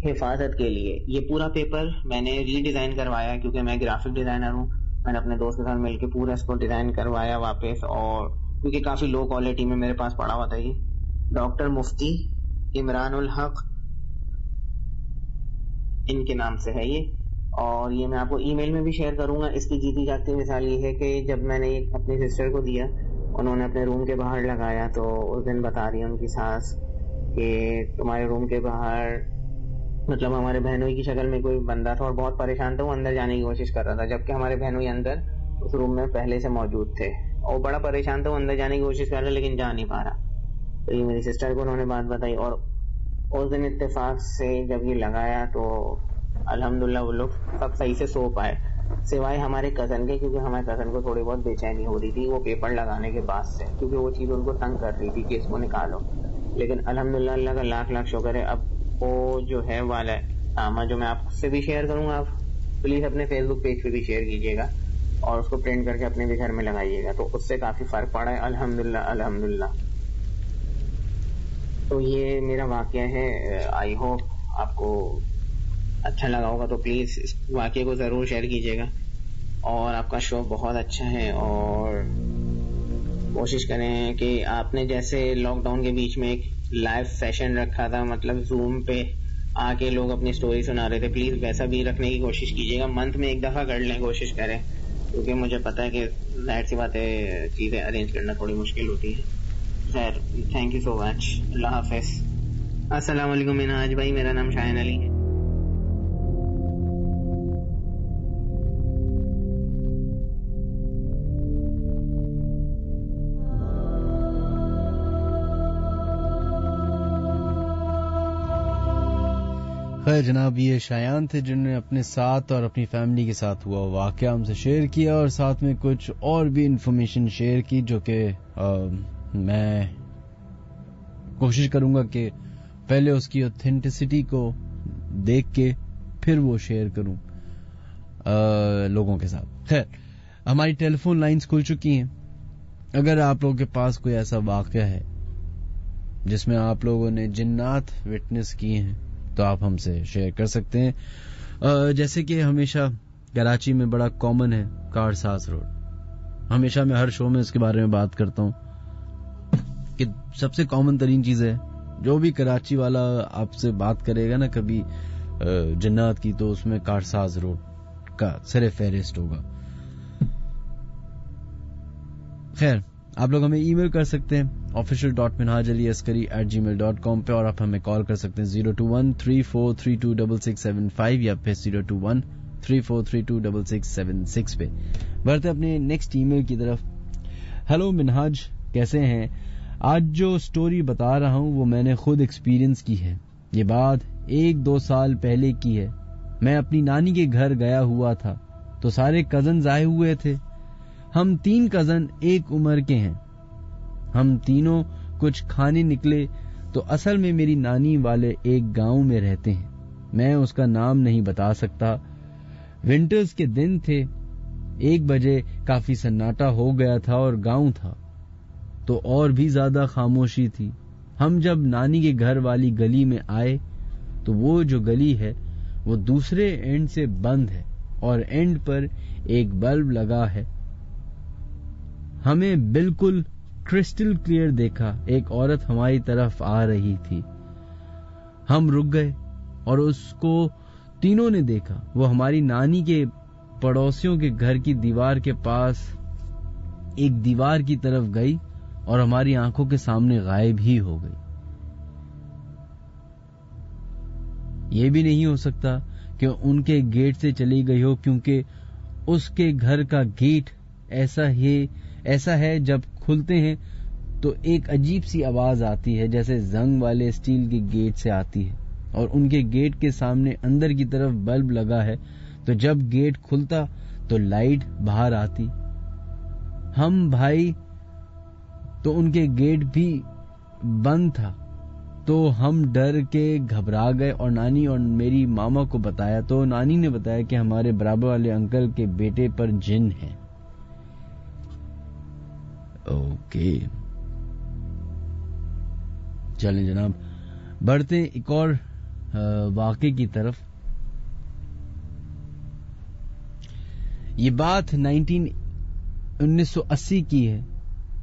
حفاظت کے لیے. یہ پورا پیپر میں نے ری ڈیزائن کروایا کیونکہ میں گرافک ڈیزائنر ہوں. میں نے اپنے دوست کے ساتھ مل کے پورا اس کو ڈیزائن کروایا واپس، اور کیونکہ کافی لو کوالٹی میں میرے پاس پڑا ہوا تھا. یہ ڈاکٹر مفتی عمران الحق ان کے نام سے ہے یہ، اور یہ میں آپ کو ای میل میں بھی شیئر کروں گا. اس کی جیتی جاگتی مثال یہ ہے کہ جب میں نے اپنی سسٹر کو دیا، انہوں نے اپنے روم کے باہر لگایا تو اس دن بتا رہی ہے ان کی ساس کہ تمہارے روم کے باہر، مطلب ہمارے بہنوئی کی شکل میں کوئی بندہ تھا اور بہت پریشان تھا، وہ اندر جانے کی کوشش کر رہا تھا، جبکہ ہمارے بہنوئی اندر اس روم میں پہلے سے موجود تھے، اور بڑا پریشان تھا، وہ اندر جانے کی کوشش کر رہا لیکن جا نہیں پا رہا. تو یہ میری سسٹر کو انہوں نے بات بتائی، اور اس دن اتفاق سے جب یہ لگایا تو الحمدللہ وہ لوگ سب صحیح سے سو پائے، سوائے ہمارے کزن کے، کیونکہ ہمارے کزن کو تھوڑی بہت بے چینی ہو رہی تھی وہ پیپر لگانے کے بعد سے، کیونکہ وہ چیز ان کو تنگ کر رہی تھی کہ اس کو نکالو. لیکن الحمدللہ اللہ کا لاکھ لاکھ شکر ہے. اب وہ جو ہے والا نامہ جو میں آپ سے بھی شیئر کروں گا، آپ پلیز اپنے فیس بک پیج پہ بھی شیئر کیجیے گا اور اس کو پرنٹ کر کے اپنے بھی گھر میں لگائیے گا، تو اس سے کافی فرق پڑا ہے الحمدللہ الحمدللہ. تو یہ میرا واقعہ ہے. آئی ہوپ آپ کو اچھا لگا ہوگا، تو پلیز اس واقعے کو ضرور شیئر کیجیے گا. اور آپ کا شو بہت اچھا ہے، اور کوشش کریں کہ آپ نے جیسے لاک ڈاؤن کے بیچ میں ایک لائیو سیشن رکھا تھا، مطلب زوم پہ آ کے لوگ اپنی سٹوری سنا رہے تھے، پلیز ویسا بھی رکھنے کی کوشش کیجیے گا. منتھ میں ایک دفعہ کر لیں، کوشش کریں، کیونکہ مجھے پتا ہے کہ ظاہر سی بات ہے چیزیں ارینج کرنا تھوڑی مشکل ہوتی ہے. خیر تھینک یو سو مچ، اللہ حافظ. السلام علیکم منہاج بھائی، میرا نام شاہین علی ہے. خیر جناب، یہ شایان تھے جنہوں نے اپنے ساتھ اور اپنی فیملی کے ساتھ ہوا واقعہ ہم سے شیئر کیا، اور ساتھ میں کچھ اور بھی انفارمیشن شیئر کی جو کہ میں کوشش کروں گا کہ پہلے اس کی اوتھینٹسٹی کو دیکھ کے پھر وہ شیئر کروں لوگوں کے ساتھ. خیر، ہماری ٹیلی فون لائنز کھل چکی ہیں. اگر آپ لوگوں کے پاس کوئی ایسا واقعہ ہے جس میں آپ لوگوں نے جنات وٹنس کیے ہیں تو آپ ہم سے شیئر کر سکتے ہیں. جیسے کہ ہمیشہ کراچی میں بڑا کامن ہے کارساز روڈ. ہمیشہ میں ہر شو میں اس کے بارے میں بات کرتا ہوں کہ سب سے کامن ترین چیز ہے، جو بھی کراچی والا آپ سے بات کرے گا نا کبھی جنات کی، تو اس میں کارساز روڈ کا سر فہرست ہوگا. خیر، آپ لوگ ہمیں ای میل کر سکتے ہیں official.minhajaliaskari@gmail.com پہ، اور آپ ہمیں کال کر سکتے ہیں 021-3432-6675 یا پھر 021-3432-6676 پہ. بڑھتے اپنے نیکسٹ ای میل کی طرف. ہیلو منہاج، کیسے ہیں؟ آج جو سٹوری بتا رہا ہوں وہ میں نے خود ایکسپیرینس کی ہے. یہ بات 1-2 سال پہلے کی ہے. میں اپنی نانی کے گھر گیا ہوا تھا تو سارے کزنز آئے ہوئے تھے. ہم 3 کزن ایک عمر کے ہیں. ہم تینوں کچھ کھانے نکلے تو اصل میں میری نانی والے ایک گاؤں میں رہتے ہیں. میں اس کا نام نہیں بتا سکتا. ونٹرز کے دن تھے. 1 بجے کافی سناٹا ہو گیا تھا اور گاؤں تھا تو اور بھی زیادہ خاموشی تھی. ہم جب نانی کے گھر والی گلی میں آئے تو وہ جو گلی ہے وہ دوسرے اینڈ سے بند ہے اور اینڈ پر ایک بلب لگا ہے. ہمیں بالکل کرسٹل کلیئر دیکھا ایک عورت ہماری طرف آ رہی تھی. ہم رک گئے اور اس کو تینوں نے دیکھا. وہ ہماری نانی کے پڑوسیوں کے گھر کی دیوار کے پاس ایک دیوار کی طرف گئی اور ہماری آنکھوں کے سامنے غائب ہی ہو گئی. یہ بھی نہیں ہو سکتا کہ ان کے گیٹ سے چلی گئی ہو, کیونکہ اس کے گھر کا گیٹ ایسا ہے جب کھلتے ہیں تو ایک عجیب سی آواز آتی ہے جیسے زنگ والے اسٹیل کے گیٹ سے آتی ہے, اور ان کے گیٹ کے سامنے اندر کی طرف بلب لگا ہے, تو جب گیٹ کھلتا تو لائٹ باہر آتی. ہم بھائی تو ان کے گیٹ بھی بند تھا, تو ہم ڈر کے گھبرا گئے اور نانی اور میری ماما کو بتایا, تو نانی نے بتایا کہ ہمارے برابر والے انکل کے بیٹے پر جن ہے. اوکے چلیں جناب, بڑھتے ایک اور واقعے کی طرف. یہ بات 1980 کی ہے.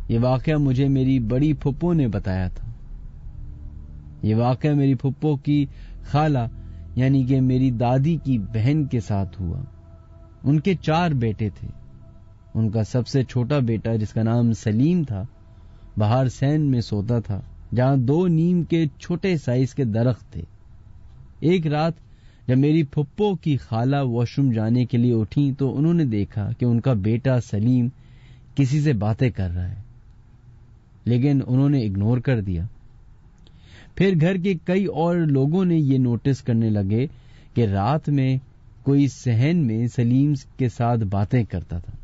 یہ واقعہ مجھے میری بڑی پھپھو نے بتایا تھا. یہ واقعہ میری پھپھو کی خالہ یعنی کہ میری دادی کی بہن کے ساتھ ہوا. ان کے 4 بیٹے تھے. ان کا سب سے چھوٹا بیٹا جس کا نام سلیم تھا باہر سین میں سوتا تھا, جہاں 2 نیم کے چھوٹے سائز کے درخت تھے. ایک رات جب میری پھپھو کی خالہ واش روم جانے کے لیے اٹھی تو انہوں نے دیکھا کہ ان کا بیٹا سلیم کسی سے باتیں کر رہا ہے, لیکن انہوں نے اگنور کر دیا. پھر گھر کے کئی اور لوگوں نے یہ نوٹس کرنے لگے کہ رات میں کوئی صحن میں سلیم کے ساتھ باتیں کرتا تھا.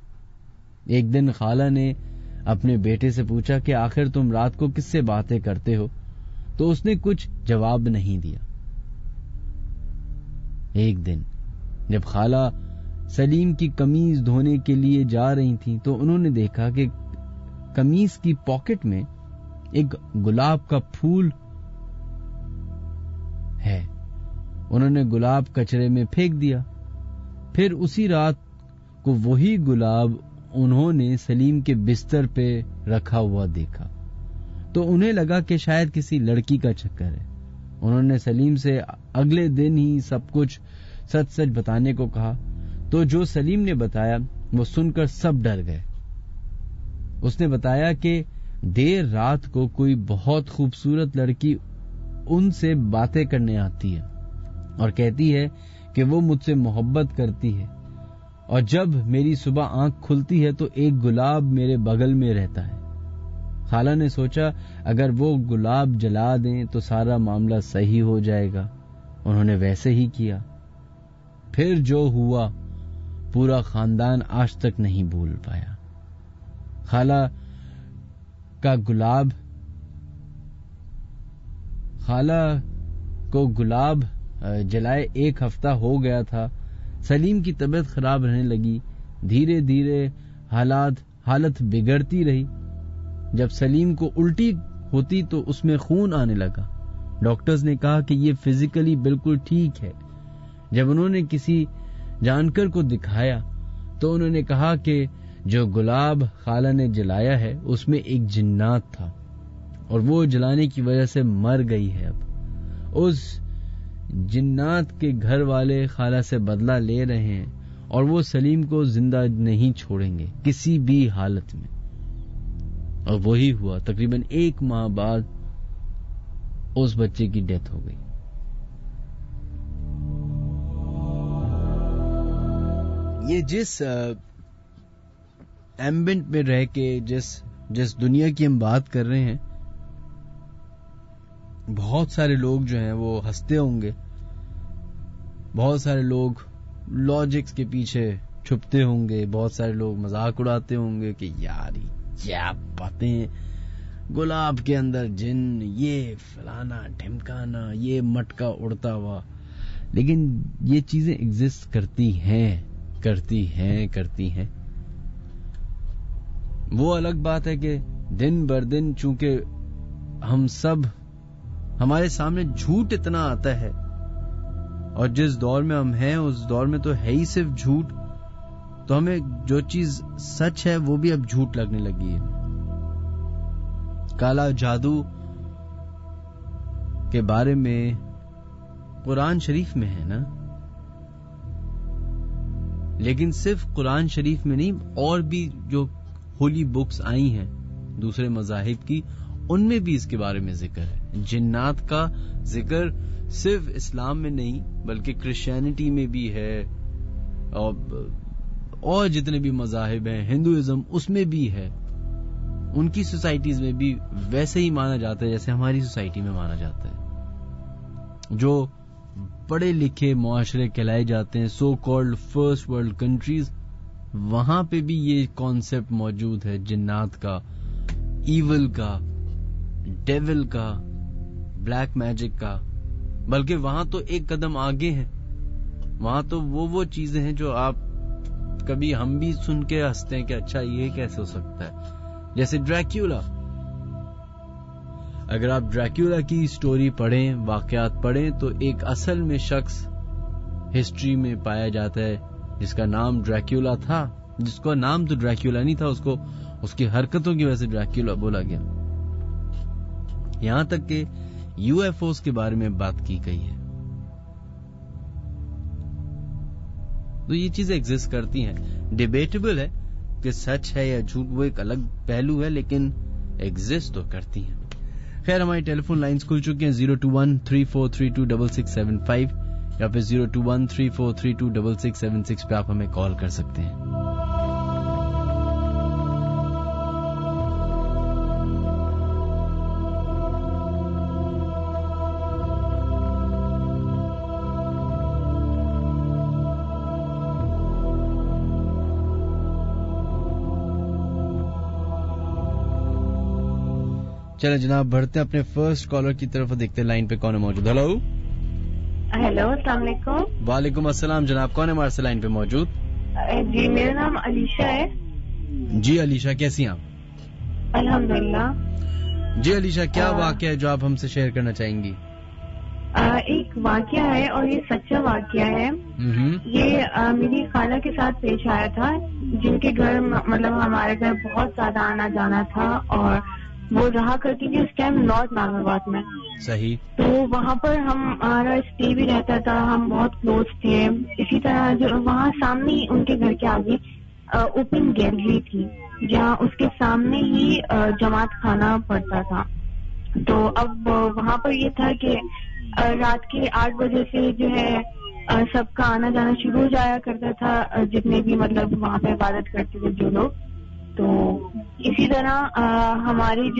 ایک دن خالہ نے اپنے بیٹے سے پوچھا کہ آخر تم رات کو کس سے باتیں کرتے ہو, تو اس نے کچھ جواب نہیں دیا. ایک دن جب خالہ سلیم کی قمیض دھونے کے لیے جا رہی تھی تو انہوں نے دیکھا کہ قمیض کی پاکٹ میں ایک گلاب کا پھول ہے. انہوں نے گلاب کچرے میں پھینک دیا. پھر اسی رات کو وہی گلاب انہوں نے سلیم کے بستر پہ رکھا ہوا دیکھا, تو انہیں لگا کہ شاید کسی لڑکی کا چکر ہے. انہوں نے سلیم سے اگلے دن ہی سب کچھ سچ بتانے کو کہا, تو جو سلیم نے بتایا وہ سن کر سب ڈر گئے. اس نے بتایا کہ دیر رات کو کوئی بہت خوبصورت لڑکی ان سے باتیں کرنے آتی ہے اور کہتی ہے کہ وہ مجھ سے محبت کرتی ہے, اور جب میری صبح آنکھ کھلتی ہے تو ایک گلاب میرے بغل میں رہتا ہے. خالہ نے سوچا اگر وہ گلاب جلا دیں تو سارا معاملہ صحیح ہو جائے گا. انہوں نے ویسے ہی کیا. پھر جو ہوا پورا خاندان آج تک نہیں بھول پایا. خالہ کو گلاب جلائے 1 ہفتہ ہو گیا تھا. سلیم کی طبیعت خراب رہنے لگی. دھیرے دھیرے حالت بگڑتی رہی. جب سلیم کو الٹی ہوتی تو اس میں خون آنے لگا. ڈاکٹرز نے کہا کہ یہ فزیکلی بالکل ٹھیک ہے. جب انہوں نے کسی جانکر کو دکھایا تو انہوں نے کہا کہ جو گلاب خالہ نے جلایا ہے اس میں ایک جنات تھا اور وہ جلانے کی وجہ سے مر گئی ہے. اب اس جنات کے گھر والے خالہ سے بدلہ لے رہے ہیں اور وہ سلیم کو زندہ نہیں چھوڑیں گے کسی بھی حالت میں. اور وہی ہوا. تقریباً 1 ماہ بعد اس بچے کی ڈیتھ ہو گئی. یہ جس ایمبینٹ میں رہ کے جس دنیا کی ہم بات کر رہے ہیں, بہت سارے لوگ جو ہیں وہ ہنستے ہوں گے, بہت سارے لوگ لاجکس کے پیچھے چھپتے ہوں گے, بہت سارے لوگ مذاق اڑاتے ہوں گے کہ یار کیا باتیں, گلاب کے اندر جن, یہ فلانا ڈھمکانا, یہ مٹکا اڑتا ہوا. لیکن یہ چیزیں ایگزسٹ کرتی ہیں. وہ الگ بات ہے کہ دن بر دن چونکہ ہمارے سامنے جھوٹ اتنا آتا ہے, اور جس دور میں ہم ہیں اس دور میں تو ہے ہی صرف جھوٹ, تو ہمیں جو چیز سچ ہے وہ بھی اب جھوٹ لگنے لگی ہے. کالا جادو کے بارے میں قرآن شریف میں ہے نا، لیکن صرف قرآن شریف میں نہیں، اور بھی جو ہولی بکس آئی ہیں دوسرے مذاہب کی، ان میں بھی اس کے بارے میں ذکر ہے. جنات کا ذکر صرف اسلام میں نہیں بلکہ کرسچینٹی میں بھی ہے، اور جتنے بھی مذاہب ہیں، ہندوازم اس میں بھی ہے. ان کی سوسائٹیز میں بھی ویسے ہی مانا جاتا ہے جیسے ہماری سوسائٹی میں مانا جاتا ہے. جو پڑھے لکھے معاشرے کہلائے جاتے ہیں، so called first world countries, وہاں پہ بھی یہ کانسیپٹ موجود ہے جنات کا، ایول کا، ڈیول کا، بلیک میجک کا. بلکہ وہاں تو ایک قدم آگے ہیں، وہاں تو وہ چیزیں ہیں جو آپ کبھی ہم بھی سن کے ہنستے ہیں کہ اچھا یہ کیسے ہو سکتا ہے. جیسے ڈریکیولا. اگر آپ ڈریکیولا کی سٹوری پڑھیں، واقعات پڑھیں، تو ایک اصل میں شخص ہسٹری میں پایا جاتا ہے جس کا نام ڈریکیولا تھا، جس کا نام تو ڈریکیولا نہیں تھا، اس کو اس کی حرکتوں کی وجہ سے ڈریکیولا بولا گیا. یہاں تک کہ یو ایف اوز کے بارے میں بات کی گئی ہے. تو یہ چیزیں ایگزسٹ کرتی ہیں. ڈیبیٹیبل ہے کہ سچ ہے یا جھوٹ، وہ ایک الگ پہلو ہے، لیکن ایگزسٹ تو کرتی ہیں. خیر، ہماری ٹیلی فون لائنز کھل چکی ہیں 02134326675 یا پھر 02134326676 پہ آپ ہمیں کال کر سکتے ہیں. چلے جناب، بڑھتے ہیں اپنے فرسٹ کالر کی طرف، دیکھتے ہیں لائن پہ کون ہے موجود. ہلو السلام علیکم. وعلیکم السلام. جناب کون ہے ہمارے سے لائن پہ موجود؟ جی میرا نام علیشا ہے. جی علیشا، کیسی ہیں آپ؟ الحمدللہ. جی علیشا، کیا واقعہ ہے جو آپ ہم سے شیئر کرنا چاہیں گی؟ ایک واقعہ ہے اور یہ سچا واقعہ ہے. یہ میری خالہ کے ساتھ پیش آیا تھا، جن کے گھر مطلب ہمارے گھر بہت زیادہ آنا جانا تھا، اور وہ رہا کرتی تھی اس ٹائم نارتھ نام آباد میں. صحیح. تو وہاں پر ہمارا اسٹے بھی رہتا تھا، ہم بہت کلوز تھے. اسی طرح جو وہاں سامنے ان کے گھر کے آگے اوپن گیلری تھی، جہاں اس کے سامنے ہی جماعت خانہ پڑتا تھا. تو اب وہاں پر یہ تھا کہ رات کے 8 بجے سے جو ہے سب کا آنا جانا شروع ہو جایا کرتا تھا، جتنے بھی مطلب وہاں پہ عبادت کرتے تھے جو لوگ. تو اسی طرح ہماری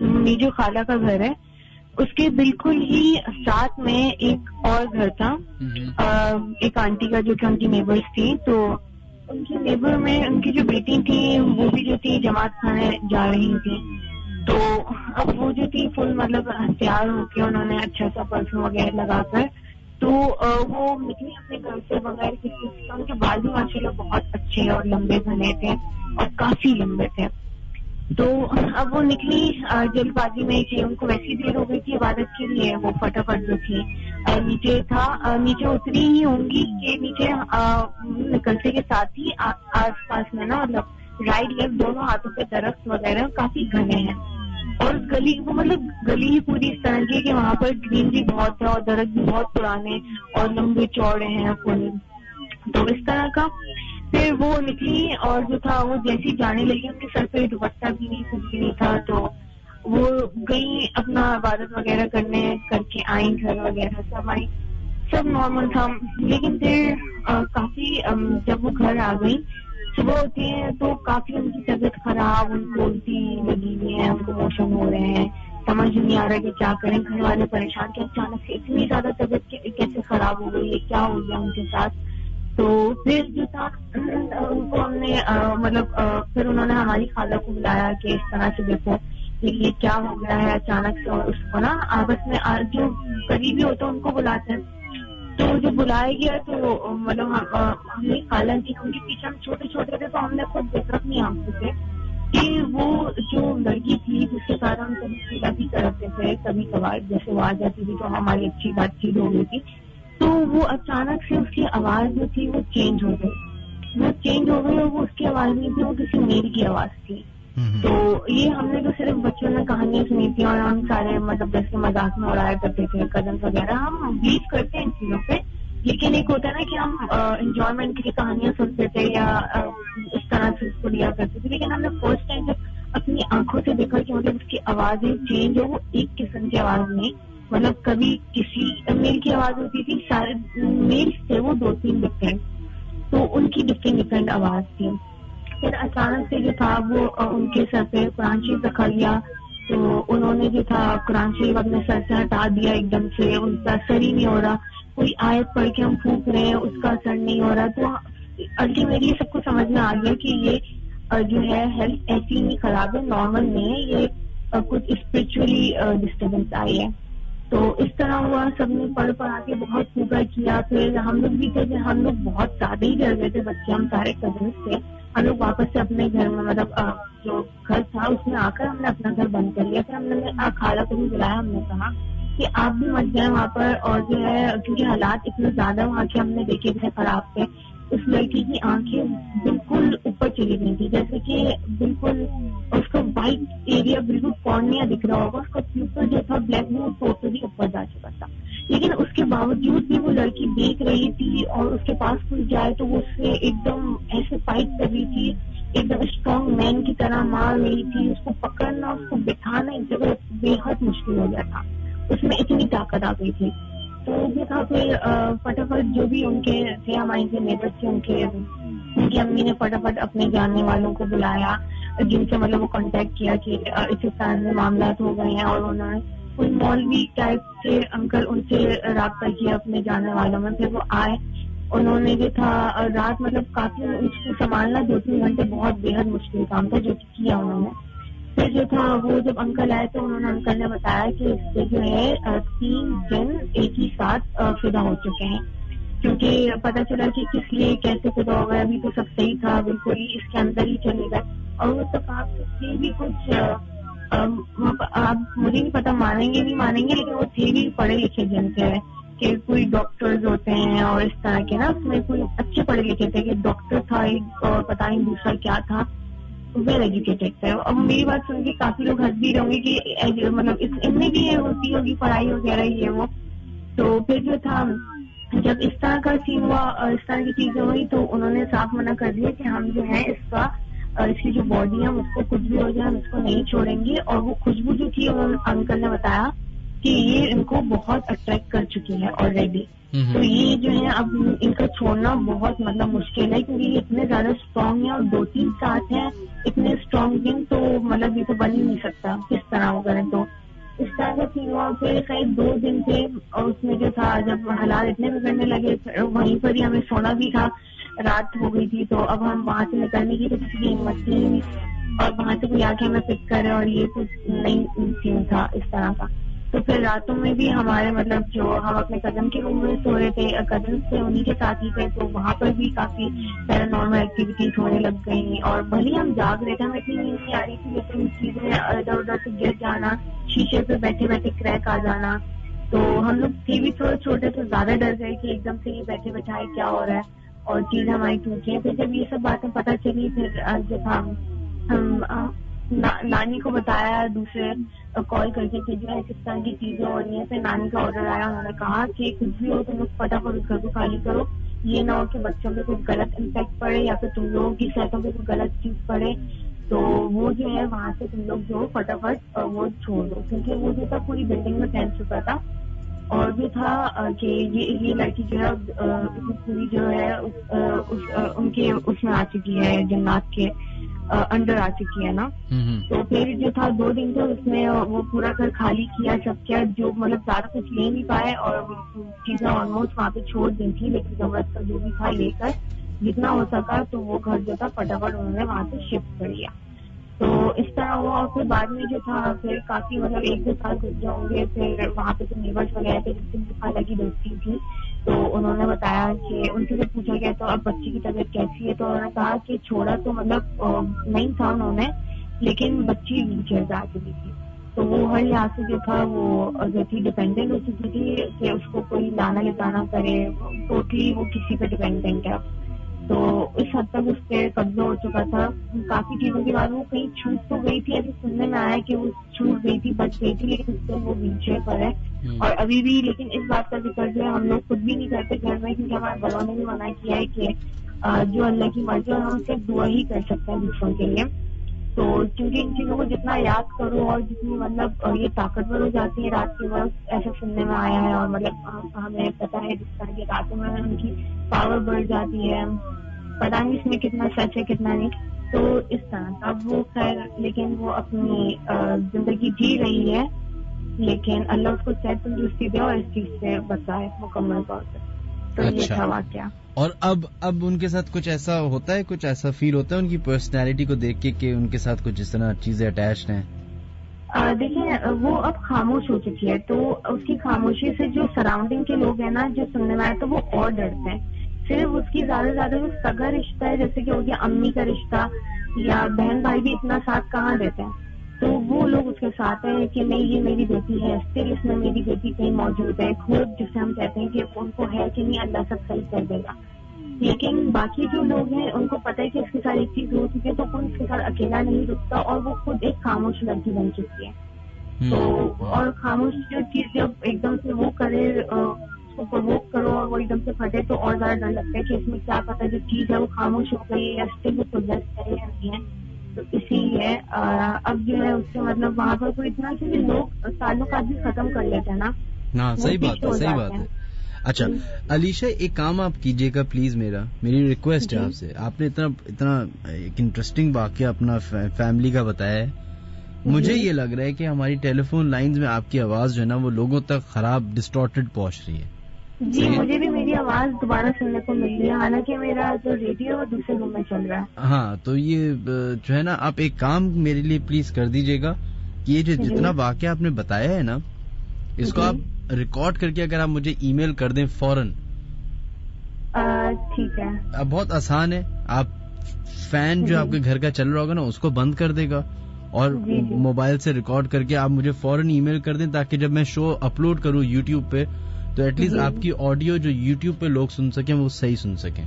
میری جو خالہ کا گھر ہے اس کے بالکل ہی ساتھ میں ایک اور گھر تھا، ایک آنٹی کا، جو کہ ان کی نیبرس تھی. تو ان کی نیبر میں ان کی جو بیٹی تھی وہ بھی جو تھی جماعت خانے جا رہی تھی. تو اب وہ جو تھی فل مطلب تیار ہو کے انہوں نے اچھا سا پرفیوم وغیرہ لگا کر تو وہ نکلی اپنے گھر سے بغیر کسی. ان کے بال بھی ماشاء اللہ بہت اچھے اور لمبے گھنے تھے اور کافی لمبے تھے. تو اب وہ نکلی جلد بازی میں کہ ان کو ویسی دیر ہو گئی تھی عبادت کے لیے. وہ فٹافٹ جو تھی نیچے اتری ہی ہوں گی کہ نیچے نکلتے کے ساتھ ہی آس پاس میں نا مطلب رائٹ لیفٹ دونوں ہاتھوں پہ درخت وغیرہ کافی گھنے ہیں، اور گلی وہ مطلب گلی ہی پوری اس طرح کی کہ وہاں پر گرینری بہت ہے اور درخت بھی بہت پرانے اور لمبے چوڑے ہیں پورے. تو اس طرح کا پھر وہ نکلی اور جو تھا وہ جیسی جانے لگی، ان کے سر پہ دوپٹہ بھی نہیں، کچھ بھی نہیں تھا. تو وہ گئی اپنا عبادت وغیرہ کر کے آئیں، گھر وغیرہ سب آئی، سب نارمل تھا. لیکن پھر کافی جب وہ گھر آ گئی، صبح ہوتی ہے تو کافی ان کی طبیعت خراب، ان کو الٹی لگی ہوئی ہے، ان کو موشن ہو رہے ہیں، سمجھ نہیں آ رہا کہ کیا کریں. گھر والے پریشان کہ اچانک سے اتنی زیادہ طبیعت کیسے خراب ہو گئی ہے، کیا ہو گیا ان کے ساتھ. تو پھر جو تھا ان کو ہم نے مطلب پھر انہوں نے ہماری خالہ کو بلایا کہ اس طرح سے دیکھو یہ کیا ہو گیا ہے اچانک سے. اور اس کو نا آپس میں جو قریبی ہوتا ہے ان کو بلاتے ہیں. تو جو بلایا گیا تو مطلب ہمیں خالہ کی ان کے پیچھے ہم چھوٹے چھوٹے تھے تو ہم نے خود دیکھا اپنی آنکھوں سے کہ وہ جو لڑکی تھی جس کے ساتھ ہم کبھی سیدھا بھی کرتے تھے، کبھی کبھار جیسے وہ آ جاتی تھی تو ہماری اچھی بات چیت ہو گئی تھی. تو وہ اچانک سے اس کی آواز جو تھی وہ چینج ہو گئی. وہ چینج ہو گئی اور وہ اس کی آواز نہیں تھی, وہ کسی میل کی آواز تھی. تو یہ ہم نے تو صرف بچوں میں کہانیاں سنی تھی اور ہم سارے مطلب جیسے مذاق میں اڑایا کرتے تھے کزنس وغیرہ. ہم بلیو کرتے ہیں ان چیزوں پہ, لیکن ایک ہوتا ہے نا کہ ہم انجوائمنٹ کی کہانیاں سنتے تھے یا اس طرح سے اس کو لیا کرتے تھے. لیکن ہم نے فرسٹ ٹائم جب اپنی آنکھوں سے دیکھا کہ مطلب اس کی آوازیں چینج ہو, وہ ایک قسم کی آواز نہیں, مطلب کبھی کسی میل کی آواز ہوتی تھی, سارے میلس تھے وہ 2-3 ڈفرینٹ, تو ان کی ڈفرینٹ آواز تھی. پھر اچانک سے جو تھا وہ ان کے سر پہ قرآن شریف رکھا گیا, تو انہوں نے جو تھا قرآن شریف اپنے سر سے ہٹا دیا ایک دم سے, ان کا اثر ہی نہیں ہو رہا. کوئی آیت پڑھ کے ہم پھونک رہے ہیں, اس کا اثر نہیں ہو رہا. تو الٹیمیٹلی سب کو سمجھ میں آ گیا کہ یہ جو ہے ہیلتھ ایسی نہیں خراب ہے, نارمل نہیں ہے, یہ کچھ اسپرچولی ڈسٹربنس آئی ہے. تو اس طرح ہوا, سب نے پڑھ پڑھا کے بہت پوجا کیا. پھر ہم لوگ بھی تھے کہ ہم لوگ بہت زیادہ ہی ڈر گئے تھے بچے, ہم سارے کزنس تھے. ہم لوگ واپس سے اپنے گھر میں مطلب جو گھر تھا اس میں آ کر ہم نے اپنا گھر بند کر لیا. پھر ہم نے خالہ کو بھی بلایا, ہم نے کہا کہ آپ بھی مت جائیں وہاں پر, اور جو ہے کیونکہ حالات اتنے زیادہ وہاں کے ہم نے دیکھے اتنے خراب تھے. اس لڑکی کی آنکھیں بالکل اوپر چلی گئی تھی, جیسے کہ بالکل اس کا وائٹ ایریا بالکل کارنیا دکھ رہا ہوگا, اس کا پیپر جو تھا بلیک میں ٹوٹلی اوپر جا چکا تھا. لیکن اس کے باوجود بھی وہ لڑکی دیکھ رہی تھی, اور اس کے پاس کوئی جائے تو وہ اس سے ایک دم ایسے فائٹ کر رہی تھی, ایک دم اسٹرانگ مین کی طرح مار رہی تھی. اس کو پکڑنا, اس کو بٹھانا ایک جگہ بے حد مشکل ہو گیا تھا, اس میں اتنی طاقت آ گئی تھی. تو یہ تھا پھر فٹافٹ جو بھی ان کے تھے, ہمارے جو نیبرس تھے, ان کی امی نے فٹافٹ اپنے جاننے والوں کو بلایا, جن سے مطلب وہ کانٹیکٹ کیا کہ اس طرح سے معاملات ہو گئے ہیں. اور انہوں نے کوئی مولوی ٹائپ کے انکل, ان سے رابطہ کیا اپنے جاننے والوں میں. پھر وہ آئے, انہوں نے جو تھا رات مطلب کافی اس کو سنبھالنا 2-3 گھنٹے بہت بے حد مشکل کام تھا جو کیا انہوں نے. پھر جو تھا وہ جب انکل آئے تو انہوں نے انکل نے بتایا کہ اس سے جو ہے 3 دن ایک ہی ساتھ فدا ہو چکے ہیں, کیونکہ پتا چلا کہ کس لیے کیسے فدا ہو گیا. ابھی تو سب صحیح تھا, بالکل ہی اس کے اندر ہی چلے گئے. اور وہ اتفاق سے بھی کچھ آپ مجھے نہیں پتا مانیں گے نہیں مانیں گے, لیکن وہ تھے بھی پڑھے لکھے جن تھے کہ کوئی ڈاکٹرز ہوتے ہیں اور اس طرح کے نا, اس میں کوئی اچھے پڑھے لکھے تھے, کہ ڈاکٹر تھا ایک اور پتا نہیں دوسرا کیا تھا, ویل ایجوکیٹڈ تھے. اب میری بات سن کے کافی لوگ ہنس بھی رہیں گے کہ مطلب ان میں بھی ہوتی ہوگی پڑھائی وغیرہ یہ وہ. تو پھر جو تھا جب اس طرح کا سین ہوا, اس طرح کی چیزیں ہوئی, تو انہوں نے صاف منع کر دیا کہ ہم جو ہے اس کی جو باڈی ہے اس کو کچھ بھی ہو جائے ہم اس کو نہیں چھوڑیں گے. اور وہ خوشبو جو تھی, انکل نے بتایا کہ یہ ان کو بہت اٹریکٹ کر چکی ہے آلریڈی. تو یہ جو ہے اب ان کا چھوڑنا بہت مطلب مشکل ہے, کیونکہ یہ اتنے زیادہ اسٹرانگ ہیں اور 2-3 ساتھ ہیں, اتنے اسٹرانگ دن تو مطلب یہ تو بن ہی نہیں سکتا کس طرح وہ کریں. تو اس طرح کا سین ہوا. پھر قریب 2 دن تھے, اور اس میں جو تھا جب حالات اتنے بگڑنے لگے, وہیں پر ہی ہمیں سونا بھی تھا, رات ہو گئی تھی. تو اب ہم وہاں سے نکلنے کی تو کسی کی ہمت نہیں, اور وہاں سے کوئی آ کے ہمیں پک کرے, اور یہ تو نہیں سین تھا اس طرح کا. تو پھر راتوں میں بھی ہمارے مطلب جو ہم اپنے کزن کے روم میں سو رہے تھے, کزن سے انہیں کے ساتھ ہی تھے, تو وہاں پر بھی کافی پیرانارمل ایکٹیویٹیز ہونے لگ گئی. اور بھلے ہم جاگ رہے تھے, ہمیں اتنی نیند نہیں آ رہی تھی, لیکن چیزیں ادھر ادھر سے گر جانا, شیشے پہ بیٹھے بیٹھے کریک آ جانا. تو ہم لوگ تھے بھی تھوڑے چھوٹے, تو زیادہ ڈر گئے کہ ایک دم سے یہ بیٹھے بیٹھائے کیا ہو رہا ہے, اور چیزیں ہماری ٹوٹی ہیں. پھر جب یہ سب باتیں پتہ چلی, پھر جو تھا ہم نانی کو بتایا دوسرے کال کر کے کہ جو ہے کس طرح کی چیزیں ہو رہی ہیں. پھر نانی کا آرڈر آیا, انہوں نے کہا کہ کچھ بھی ہو تم لوگ فٹافٹ اس گھر کو خالی کرو, یہ نہ ہو کہ بچوں پہ کوئی غلط امپیکٹ پڑے یا پھر تم لوگوں کی صحتوں پہ کوئی غلط چیز پڑے. تو وہ جو ہے وہاں سے تم لوگ جو فٹافٹ وہ چھوڑ دو, کیونکہ وہ جو تھا پوری بلڈنگ میں پھیل چکا تھا. اور جو تھا کہ یہ لڑکی جو ہے پوری جو ہے ان کے اس میں آ چکی ہے, جنات کے انڈر آ چکی ہے نا. تو پھر جو تھا 2 دن سے اس میں وہ پورا گھر خالی کیا, سب کیا, جو مطلب زیادہ کچھ لے نہیں پائے, اور چیزیں آلموسٹ وہاں پہ چھوڑ دی تھی, لیکن ضرورت کا جو بھی تھا لے کر جتنا ہو سکا تو وہ گھر جو تھا فٹافٹ انہوں نے وہاں سے شفٹ کر لیا. تو اس طرح ہوا. اور پھر بعد میں جو تھا پھر کافی مطلب 1-2 سال گزرے ہوں گے. پھر وہاں پہ تو نیبرس وغیرہ تھے جس کی خالہ کی دوستی تھی, تو انہوں نے بتایا کہ ان سے جب پوچھا گیا تو اب بچی کی طبیعت کیسی ہے, تو انہوں نے کہا کہ چھوڑا تو مطلب نہیں تھا انہوں نے, لیکن بچی ویل چیئر سے آ چکی تھی. تو وہ ہر لحاظ سے جو تھا وہ جو تھی ڈپینڈنٹ ہو چکی تھی کہ اس کو کوئی لانا لے جانا کرے, ٹوٹلی وہ کسی پہ ڈپینڈنٹ ہے. تو اس حد تک اس پہ قبضہ ہو چکا تھا. کافی چیزوں کے بعد وہ کہیں چھوٹ تو گئی تھی, ایسے سننے میں آیا کہ وہ چھوٹ گئی تھی, بچ گئی تھی, لیکن اس سے وہ ویل چیئر پر ہے اور ابھی بھی. لیکن اس بات کا ذکر جو ہے ہم لوگ خود بھی نہیں کرتے گھر میں, کیونکہ ہمارے بڑوں نے بھی منع کیا ہے کہ جو اللہ کی مرضی, اور ہم صرف دعا ہی کر سکتے ہیں دوسروں کے لیے. تو کیونکہ ان چیزوں کو جتنا یاد کرو اور جتنی مطلب یہ طاقتور ہو جاتی ہے رات کے وقت, ایسا سننے میں آیا ہے. اور مطلب ہمیں پتا ہے جس طرح کی راتوں میں ان کی پاور بڑھ جاتی ہے, پتا نہیں اس میں کتنا سچ ہے کتنا نہیں. تو اس طرح اب وہ خیر, لیکن وہ اپنی زندگی جی رہی ہے, لیکن اللہ اس کو صحت تندرستی دے اور اس چیز سے بچائے مکمل طور پہ. تو یہ تھا واقعہ. اور اب ان کے ساتھ کچھ ایسا ہوتا ہے, کچھ ایسا فیل ہوتا ہے ان کی پرسنالٹی کو دیکھ کے کہ ان کے ساتھ کچھ اس طرح چیزیں اٹیچڈ ہیں؟ دیکھیں وہ اب خاموش ہو چکی ہے, تو اس کی خاموشی سے جو سراؤنڈنگ کے لوگ ہیں نا, جو سننے میں آئے تو وہ اور ڈرتے ہیں. صرف اس کی زیادہ سے زیادہ جو سگا رشتہ ہے, جیسے کہ ہو گیا امی کا رشتہ یا بہن بھائی, بھی اتنا ساتھ کہاں دیتے ہیں. تو وہ لوگ اس کے ساتھ ہیں کہ نہیں یہ میری بیٹی ہے, اسٹل اس میں میری بیٹی کہیں موجود ہے. خوب جسے ہم کہتے ہیں کہ ان کو ہے کہ نہیں اللہ سب صحیح کر دے گا. لیکن باقی جو لوگ ہیں ان کو پتہ ہے کہ اس کے ساتھ ایک چیز ہو چکی ہے, تو کوئی اس کے ساتھ اکیلا نہیں رکتا, اور وہ خود ایک خاموش لڑکی بن چکی ہے. تو اور خاموش جو چیز جب ایک دم سے وہ کرے, اس کو پرووک کرو اور وہ ایک دم سے پھٹے, تو اور زیادہ ڈر لگتا ہے کہ اس میں کیا پتا جو چیز ہے وہ خاموش ہو گئی یا اسٹل وہ پروجیکٹ ہے یا نہیں ہے. تو اسی لیے اب جو ہے اس سے مطلب وہاں پر کوئی اتنا کہ لوگ تعلقات بھی ختم کر لیتے ہیں نا. ہاں صحیح بات ہے, صحیح بات ہے. اچھا علیشہ, ایک کام آپ کیجیے گا پلیز, میری ریکویسٹ ہے آپ سے. آپ نے اتنا ایک انٹرسٹنگ واقعہ اپنا فیملی کا بتایا ہے. مجھے یہ لگ رہا ہے کہ ہماری ٹیلی فون لائنز میں آپ کی آواز جو ہے نا وہ لوگوں تک خراب ڈسٹارٹڈ پہنچ رہی ہے. جی مجھے بھی میری آواز دوبارہ سننے کو مل رہی ہے, حالانکہ میرا جو ریڈیو وہ دوسرے روم میں چل رہا ہے. ہاں تو یہ جو ہے نا, آپ ایک کام میرے لیے پلیز کر دیجیے گا کہ یہ جو جتنا واقعہ آپ نے بتایا ہے نا, اس کو آپ ریکارڈ کر کے اگر آپ مجھے ای میل کر دیں فوراً. ٹھیک ہے. اب بہت آسان ہے, آپ فین جو آپ کے گھر کا چل رہا ہوگا نا اس کو بند کر دے گا, اور موبائل سے ریکارڈ کر کے آپ مجھے فوراً ای میل کر دیں, تاکہ جب میں شو اپلوڈ کروں یوٹیوب پہ تو ایٹ لیسٹ آپ کی آڈیو جو یوٹیوب پہ لوگ سن سکیں وہ صحیح سن سکیں.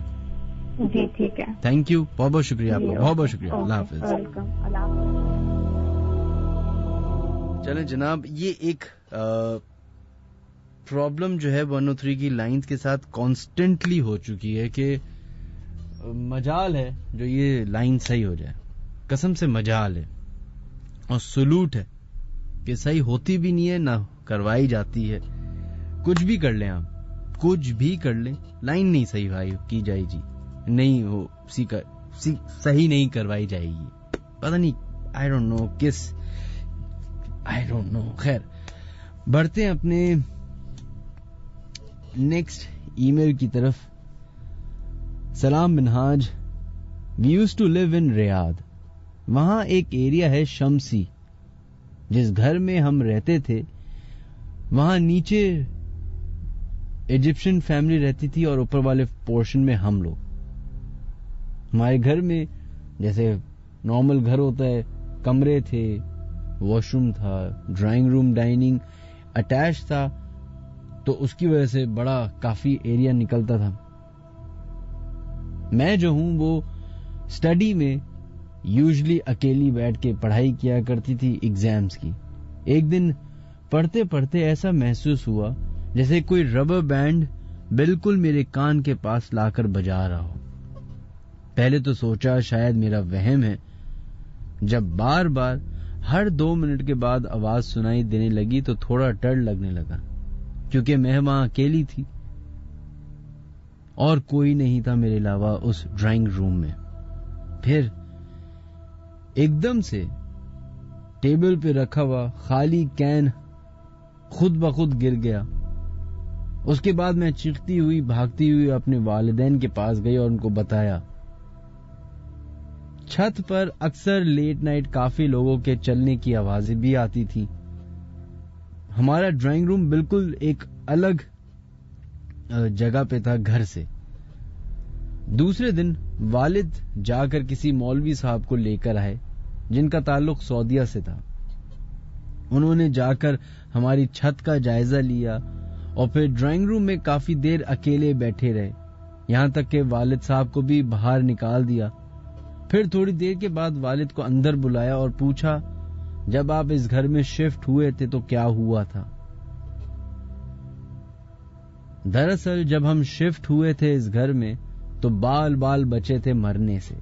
جی ٹھیک ہے. تھینک یو, بہت بہت شکریہ آپ کا, بہت بہت شکریہ. اللہ حافظ. چلیں جناب, یہ ایک پرابلم جو ہے 103 کی لائنز کے ساتھ کانسٹنٹلی ہو چکی ہے کہ مجال ہے جو یہ لائن صحیح ہو جائے, قسم سے مجال ہے, اور سلوٹ ہے کہ صحیح ہوتی بھی نہیں ہے نہ کروائی جاتی ہے. کچھ بھی کر لیں آپ, کچھ بھی کر لیں, لائن نہیں صحیح بھائی کی جائے گی, نہیں ہو صحیح نہیں کروائی جائے گی. پتہ نہیں, آئی ڈونٹ نو کس, آئی ڈونٹ نو. خیر بڑھتے ہیں اپنے نیکسٹ ای میل کی طرف. سلام منہاج, وی یوز ٹو لیو ان ریاض. وہاں ایک ایریا ہے شمسی, جس گھر میں ہم رہتے تھے وہاں نیچے ایجپشن فیملی رہتی تھی اور اوپر والے پورشن میں ہم لوگ. ہمارے گھر میں جیسے نارمل گھر ہوتا ہے, کمرے تھے, واش روم تھا, ڈرائنگ روم ڈائننگ اٹیچ تھا, تو اس کی وجہ سے بڑا کافی ایریا نکلتا تھا. میں جو ہوں وہ اسٹڈی میں یوزلی اکیلی بیٹھ کے پڑھائی کیا کرتی تھی ایگزامز کی. ایک دن پڑھتے پڑھتے ایسا محسوس ہوا جیسے کوئی ربر بینڈ بالکل میرے کان کے پاس لا کر بجا رہا ہو. پہلے تو سوچا شاید میرا وہم ہے. جب بار بار ہر 2 منٹ کے بعد آواز سنائی دینے لگی تو تھوڑا ڈر لگنے لگا, کیونکہ میں وہاں اکیلی تھی اور کوئی نہیں تھا میرے علاوہ اس ڈرائنگ روم میں. پھر ایک دم سے ٹیبل پہ رکھا ہوا خالی کین خود بخود گر گیا. اس کے بعد میں چیختی ہوئی بھاگتی ہوئی اپنے والدین کے پاس گئی اور ان کو بتایا. چھت پر اکثر لیٹ نائٹ کافی لوگوں کے چلنے کی آوازیں بھی آتی تھی. ہمارا ڈرائنگ روم بالکل ایک الگ جگہ پہ تھا گھر سے. دوسرے دن والد جا کر کسی مولوی صاحب کو لے کر آئے جن کا تعلق سعودیہ سے تھا. انہوں نے جا کر ہماری چھت کا جائزہ لیا اور پھر ڈرائنگ روم میں کافی دیر اکیلے بیٹھے رہے. یہاں تک کہ والد صاحب کو بھی باہر نکال دیا. پھر تھوڑی دیر کے بعد والد کو اندر بلایا اور پوچھا جب آپ اس گھر میں شفٹ ہوئے تھے تو کیا ہوا تھا. دراصل جب ہم شفٹ ہوئے تھے اس گھر میں تو بال بچے تھے مرنے سے,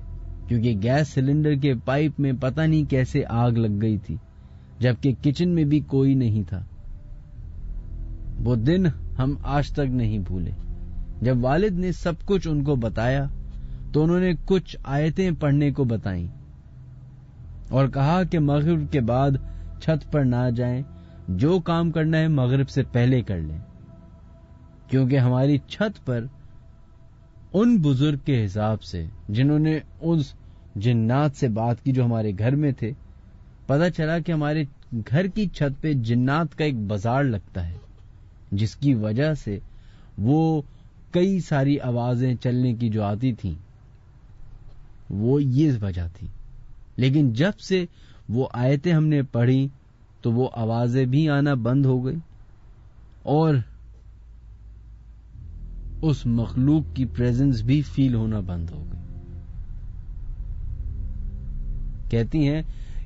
کیونکہ گیس سلنڈر کے پائپ میں پتہ نہیں کیسے آگ لگ گئی تھی, جبکہ کچن میں بھی کوئی نہیں تھا. وہ دن ہم آج تک نہیں بھولے. جب والد نے سب کچھ ان کو بتایا تو انہوں نے کچھ آیتیں پڑھنے کو بتائیں اور کہا کہ مغرب کے بعد چھت پر نہ جائیں, جو کام کرنا ہے مغرب سے پہلے کر لیں, کیونکہ ہماری چھت پر ان بزرگ کے حساب سے جنہوں نے اس جنات سے بات کی جو ہمارے گھر میں تھے, پتہ چلا کہ ہمارے گھر کی چھت پہ جنات کا ایک بازار لگتا ہے, جس کی وجہ سے وہ کئی ساری آوازیں چلنے کی جو آتی تھیں وہ یہ وجہ تھی. لیکن جب سے وہ آیتیں ہم نے پڑھی تو وہ آوازیں بھی آنا بند ہو گئی اور اس مخلوق کی پریزنس بھی فیل ہونا بند ہو گئی. کہتی ہیں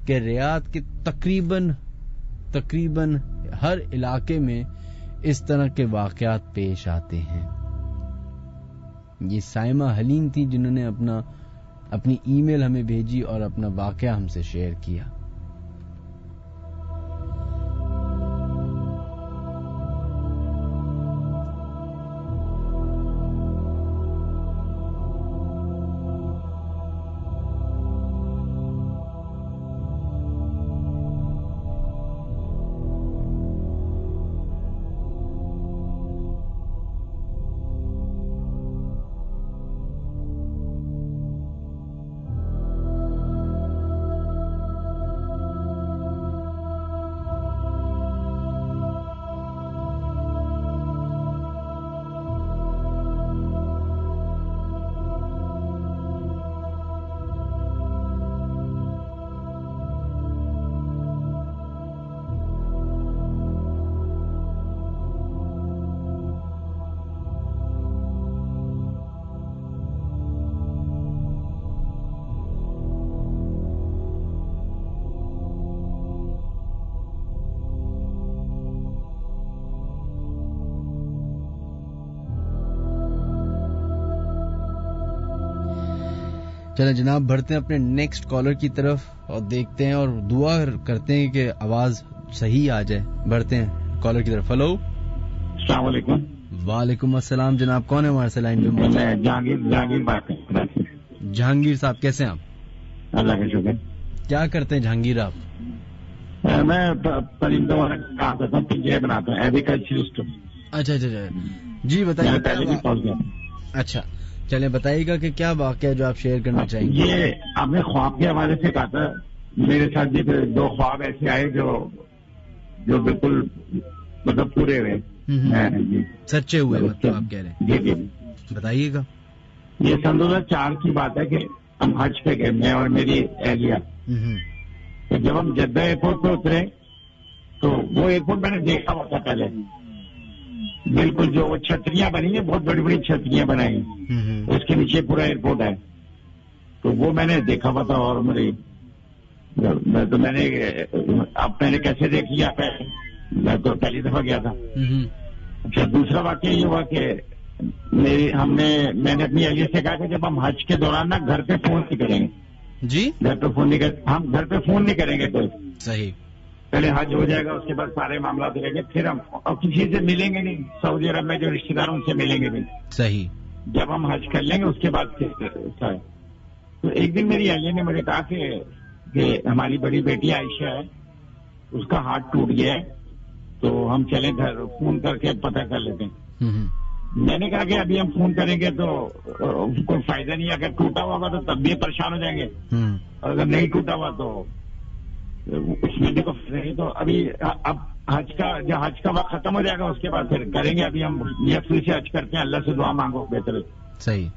کہ ریاض کے تقریباً ہر علاقے میں اس طرح کے واقعات پیش آتے ہیں. یہ سائمہ حلیم تھی جنہوں نے اپنی ای میل ہمیں بھیجی اور اپنا واقعہ ہم سے شیئر کیا. چلیں جناب بڑھتے ہیں اپنے نیکسٹ کالر کی طرف اور دیکھتے ہیں اور دعا کرتے ہیں کہ آواز صحیح آ جائے. بڑھتے ہیں کالر کی طرف. ہلو, السلام علیکم. وعلیکم السلام. جناب کون ہے ہمارے سے لائن پہ؟ جہانگیر بات کر رہا ہوں. جہانگیر صاحب کیسے ہیں آپ؟ اللہ کا شکر. کیا کرتے ہیں جہانگیر آپ؟ میں پرندوں والا کام کرتا ہوں, پنجرے بناتا ہوں, ایگریکلچرسٹ. اچھا جی بتائیے. پہلے بھی کال کیا. اچھا چلیں بتائیے گا کہ کیا واقعہ جو آپ شیئر کرنا چاہیں گے. یہ آپ نے خواب کے حوالے سے کہا تھا. میرے ساتھ یہ 2 خواب ایسے آئے جو بالکل مطلب پورے ہوئے, سچے ہوئے مطلب آپ کہہ رہے ہیں. جی بتائیے گا. یہ سن 2004 کی بات ہے کہ ہم حج پہ گئے, میں اور میری اہلیہ. تو جب ہم جدہ ایئرپورٹ پہ اترے تو وہ ایئرپورٹ میں نے دیکھا ہوا تھا پہلے, بالکل جو وہ چھتریاں بنی ہیں, بہت بڑی بڑی چھتریاں بنائی ہیں, اس کے نیچے پورا ایئرپورٹ ہے. تو وہ میں نے دیکھا ہوا تھا. اور میں نے کیسے دیکھ لیا, میں تو پہلی دفعہ گیا تھا. اچھا دوسرا واقعہ یہ ہوا کہ میں نے اپنی اہلیہ سے کہا کہ جب ہم حج کے دوران نا گھر پہ فون نہیں کریں گے. جی گھر پہ فون نہیں ہم گھر پہ فون نہیں کریں گے کوئی. صحیح. پہلے حج ہو جائے گا, اس کے بعد سارے معاملات رہیں گے, پھر ہم اور کسی سے ملیں گے نہیں. سعودی عرب میں جو رشتے دار ان سے ملیں گے نہیں. صحیح. جب ہم حج کر لیں گے اس کے بعد پھر. تو ایک دن میری اہلیہ نے مجھے کہا کہ ہماری بڑی بیٹی عائشہ ہے, اس کا ہاتھ ٹوٹ گیا ہے, تو ہم چلیں گھر فون کر کے پتہ کر لیتے ہیں. میں نے کہا کہ ابھی ہم فون کریں گے تو کوئی فائدہ نہیں. اگر ٹوٹا ہوا ہوگا تو تب بھی پریشان ہو جائیں گے, اور اگر نہیں ٹوٹا ہوا تو اس میں دیکھو. تو ابھی اب حج کا وقت ختم ہو جائے گا, اس کے بعد پھر کریں گے. ابھی ہم یکسوئی سے حج کرتے ہیں, اللہ سے دعا مانگو بہتر. صحیح.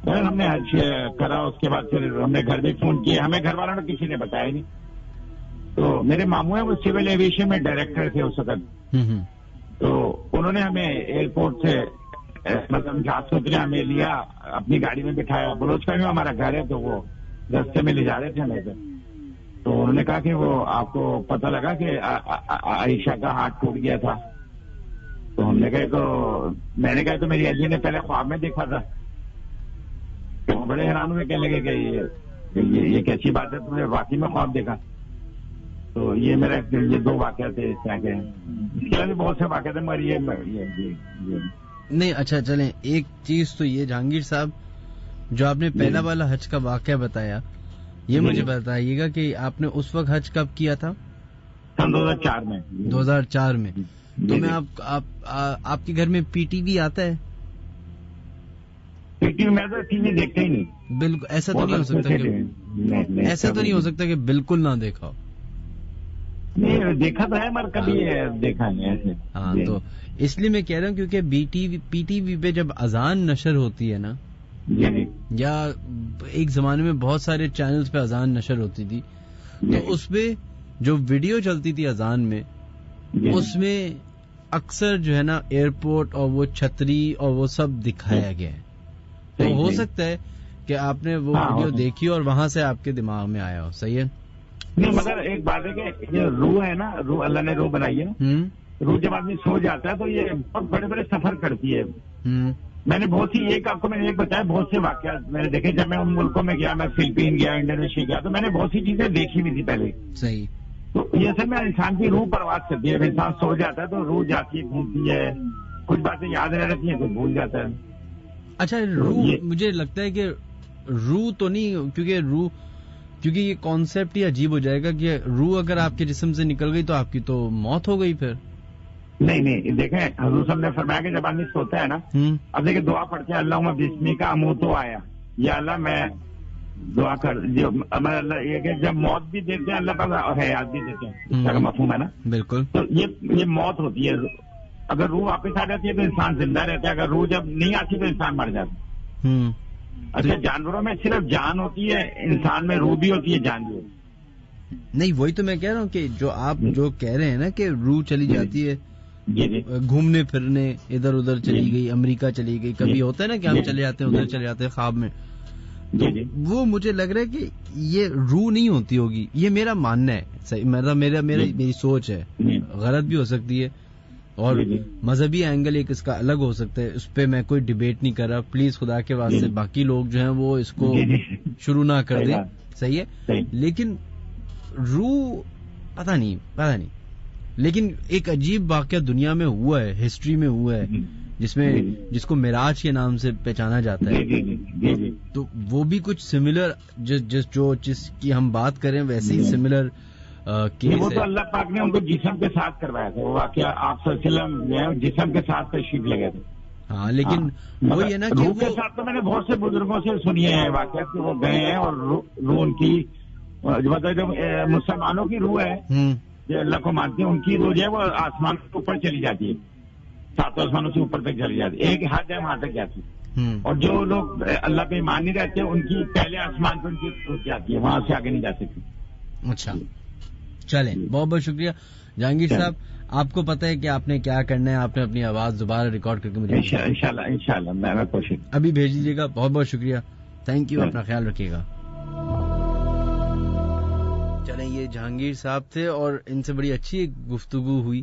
ہم نے حج کرا, اس کے بعد پھر ہم نے گھر بھی فون کیا. ہمیں گھر والوں نے کسی نے بتایا نہیں. تو میرے ماموں ہیں, وہ سول ایویشن میں ڈائریکٹر تھے اس وقت. تو انہوں نے ہمیں ایئرپورٹ سے مطلب جہاز سے اترے, ہمیں لیا اپنی گاڑی میں بٹھایا, بلوچ میں ہمارا گھر ہے, تو وہ رستے میں لے جا رہے تھے ہمیں سے. تو انہوں نے کہا کہ وہ آپ کو پتہ لگا کہ عائشہ کا ہاتھ ٹوٹ گیا تھا. تو ہم نے کہا تو میں نے کہا تو میری اہلیہ نے پہلے خواب میں دیکھا تھا. تو بڑے حیران ہوئے, کہنے لگے کہ یہ کیسی بات ہے, تم نے واقعی میں خواب دیکھا. تو یہ میرا یہ 2 واقعات تھے اس طرح کے. اس کے علاوہ بہت سے واقعات ہیں, مگر یہ نہیں. اچھا چلیں, ایک چیز تو یہ جہانگیر صاحب, جو آپ نے پہلا والا حج کا واقعہ بتایا, یہ مجھے بتائیے گا کہ آپ نے اس وقت حج کب کیا تھا؟ 2004 میں. 2004 میں. تو میں آپ کے گھر میں پی ٹی وی آتا ہے؟ پی ٹی وی میں تو ٹی وی دیکھتے ہی نہیں. بالکل ایسا تو نہیں ہو سکتا کہ ایسا تو نہیں ہو سکتا کہ بالکل نہ دیکھا ہو. نہیں, دیکھا تو ہے مگر کبھی دیکھا نہیں ایسے. ہاں, تو اس لیے میں کہہ رہا ہوں کیونکہ پی ٹی وی پہ جب اذان نشر ہوتی ہے نا, یا ایک زمانے میں بہت سارے چینلز پہ اذان نشر ہوتی تھی, تو اس پہ جو ویڈیو چلتی تھی اذان میں, اس میں اکثر جو ہے نا ایئرپورٹ اور وہ چھتری اور وہ سب دکھایا گیا ہے. تو ہو سکتا ہے کہ آپ نے وہ ویڈیو دیکھی اور وہاں سے آپ کے دماغ میں آیا ہو. صحیح ہے. نہیں, مگر ایک بات ہے کہ یہ روح ہے نا, روح اللہ نے روح بنائی ہے. روح جب آدمی سو جاتا ہے تو یہ بہت بڑے بڑے سفر کرتی ہے. میں نے بہت سی میں نے ایک بتایا, بہت سے واقعات میں نے دیکھے. جب میں ان ملکوں میں گیا, میں فلپین گیا, انڈونیشیا گیا, تو میں نے بہت سی چیزیں دیکھی بھی تھی پہلے. صحیح. تو یہ سب میں انسان کی روح پرواز کرتی ہے. انسان سو جاتا ہے تو روح جاتی ہے, گھومتی ہے, کچھ باتیں یاد رہ رہتی ہیں, کچھ بھول جاتا ہے. اچھا, روح مجھے لگتا ہے کہ روح تو نہیں, کیونکہ یہ کانسیپٹ ہی عجیب ہو جائے گا کہ روح اگر آپ کے جسم سے نکل گئی تو آپ کی تو موت ہو گئی پھر. نہیں, دیکھیں حضور صاحب نے فرمایا کہ جب آدمی سوتا ہے نا, اب دیکھیں دعا پڑھتے ہیں, اللہم بسمی کا اموت تو آیا, یا اللہ میں دعا کر, اللہ یہ کہ جب موت بھی دیتے ہیں اللہ پاک اور حیات بھی دیتے ہیں, اس کا مفہوم ہے نا. بالکل. تو یہ موت ہوتی ہے. اگر روح واپس آ جاتی ہے تو انسان زندہ رہتا ہے, اگر روح جب نہیں آتی تو انسان مر جاتا ہے. اچھا, جانوروں میں صرف جان ہوتی ہے, انسان میں روح بھی ہوتی ہے, جان بھی ہوتی ہے. نہیں, وہی تو میں کہہ رہا ہوں کہ جو آپ جو کہہ رہے ہیں نا کہ روح چلی جاتی ہے گھومنے پھرنے, ادھر ادھر چلی گئی, امریکہ چلی گئی, کبھی ہوتا ہے نا کہ ہم چلے جاتے ہیں ادھر چلے جاتے ہیں خواب میں, تو وہ مجھے لگ رہا ہے کہ یہ روح نہیں ہوتی ہوگی. یہ میرا ماننا ہے, میری سوچ ہے, غلط بھی ہو سکتی ہے, اور مذہبی اینگل ایک اس کا الگ ہو سکتا ہے, اس پہ میں کوئی ڈیبیٹ نہیں کر رہا. پلیز خدا کے واسطے باقی لوگ جو ہیں وہ اس کو شروع نہ کر دیں. صحیح ہے. لیکن روح پتہ نہیں, لیکن ایک عجیب واقعہ دنیا میں ہوا ہے, ہسٹری میں ہوا ہے, جس کو معراج کے نام سے پہچانا جاتا ہے. تو وہ بھی کچھ سملر جس کی ہم بات کریں ویسے ہی سملر کیس وہ تو اللہ پاک نے ان کو جسم کے ساتھ کروایا تھا. وہ واقعہ آپ صلی اللہ علیہ وسلم جسم کے ساتھ تشریف لے گئے تھے. ہاں, لیکن وہی ہے نا کہ روح کے ساتھ تو میں نے بہت سے بزرگوں سے سنیے ہیں واقعات کہ وہ گئے ہیں اور روح ان کی, مطلب جو مسلمانوں کی روح ہے جو اللہ کو مانتے ہیں, ان کی روح جو ہے وہ آسمان کے اوپر چلی جاتی ہے, 7 آسمانوں سے اوپر تک چلی جاتی ہے. ایک حد ہے وہاں تک جاتی ہے. اور جو لوگ اللہ پہ ایمان نہیں رہتے ان کی پہلے آسمان پہ ان کی روح جاتی ہے, وہاں سے آگے نہیں جا سکتی. اچھا, چلیں, بہت بہت شکریہ جہانگیر صاحب. آپ کو پتہ ہے کہ آپ نے کیا کرنا ہے, آپ نے اپنی آواز دوبارہ ریکارڈ کر کے مجھے انشاءاللہ میں کوشش ابھی بھیج دیجیے گا. بہت بہت شکریہ, تھینک یو, اپنا خیال رکھیے گا. چلیں, یہ جہانگیر صاحب تھے اور ان سے بڑی اچھی گفتگو ہوئی,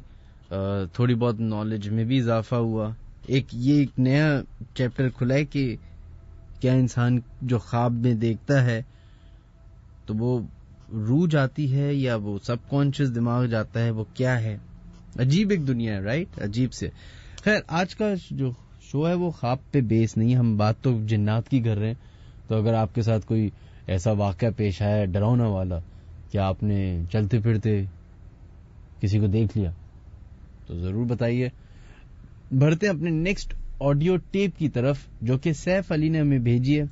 تھوڑی بہت نالج میں بھی اضافہ ہوا. یہ ایک نیا چیپٹر کھلا ہے کہ کیا انسان جو خواب میں دیکھتا ہے تو وہ روح جاتی ہے یا وہ سب کانشیس دماغ جاتا ہے, وہ کیا ہے. عجیب ایک دنیا ہے, رائٹ, عجیب سے. خیر, آج کا جو شو ہے وہ خواب پہ بیس نہیں, ہم بات تو جنات کی کر رہے ہیں. تو اگر آپ کے ساتھ کوئی ایسا واقعہ پیش آیا ڈراؤنا والا کہ آپ نے چلتے پھرتے کسی کو دیکھ لیا تو ضرور بتائیے. بڑھتے اپنے نیکسٹ آڈیو ٹیپ کی طرف جو کہ سیف علی نے ہمیں بھیجی ہے.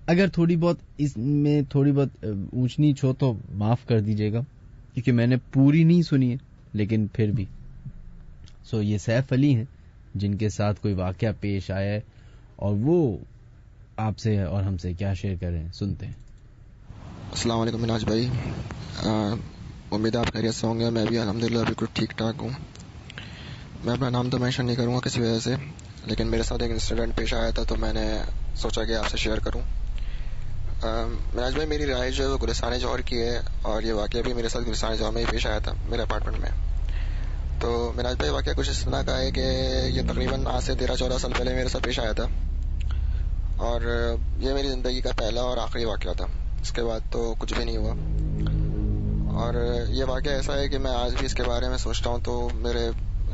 اگر تھوڑی بہت اس میں تھوڑی بہت اونچ نیچ ہو تو معاف کر دیجیے گا کیونکہ میں نے پوری نہیں سنی ہے, لیکن پھر بھی. یہ سیف علی ہیں جن کے ساتھ کوئی واقعہ پیش آیا ہے اور وہ آپ سے اور ہم سے کیا شیئر کر رہے ہیں, سنتے ہیں. السلام علیکم مناج بھائی, امید آپ خیریت سے ہوں گے. میں بھی الحمدللہ بالکل ٹھیک ٹھاک ہوں. میں اپنا نام تو مینشن نہیں کروں گا کسی وجہ سے، لیکن میرے ساتھ ایک انسیڈنٹ پیش آیا تھا تو میں نے سوچا کہ آپ سے شیئر کروں. مناج بھائی، میری رہائش جو ہے وہ گلستان جوہر کی ہے، اور یہ واقعہ بھی میرے ساتھ گلستان جوہر میں ہی پیش آیا تھا، میرے اپارٹمنٹ میں. تو مناج بھائی، واقعہ کچھ اس طرح کا ہے کہ یہ تقریباً آج سے 13-14 سال پہلے میرے ساتھ پیش آیا تھا، اور یہ میری زندگی کا پہلا اور آخری واقعہ تھا. اس کے بعد تو کچھ بھی نہیں ہوا. اور یہ واقعہ ایسا ہے کہ میں آج بھی اس کے بارے میں سوچتا ہوں تو میرے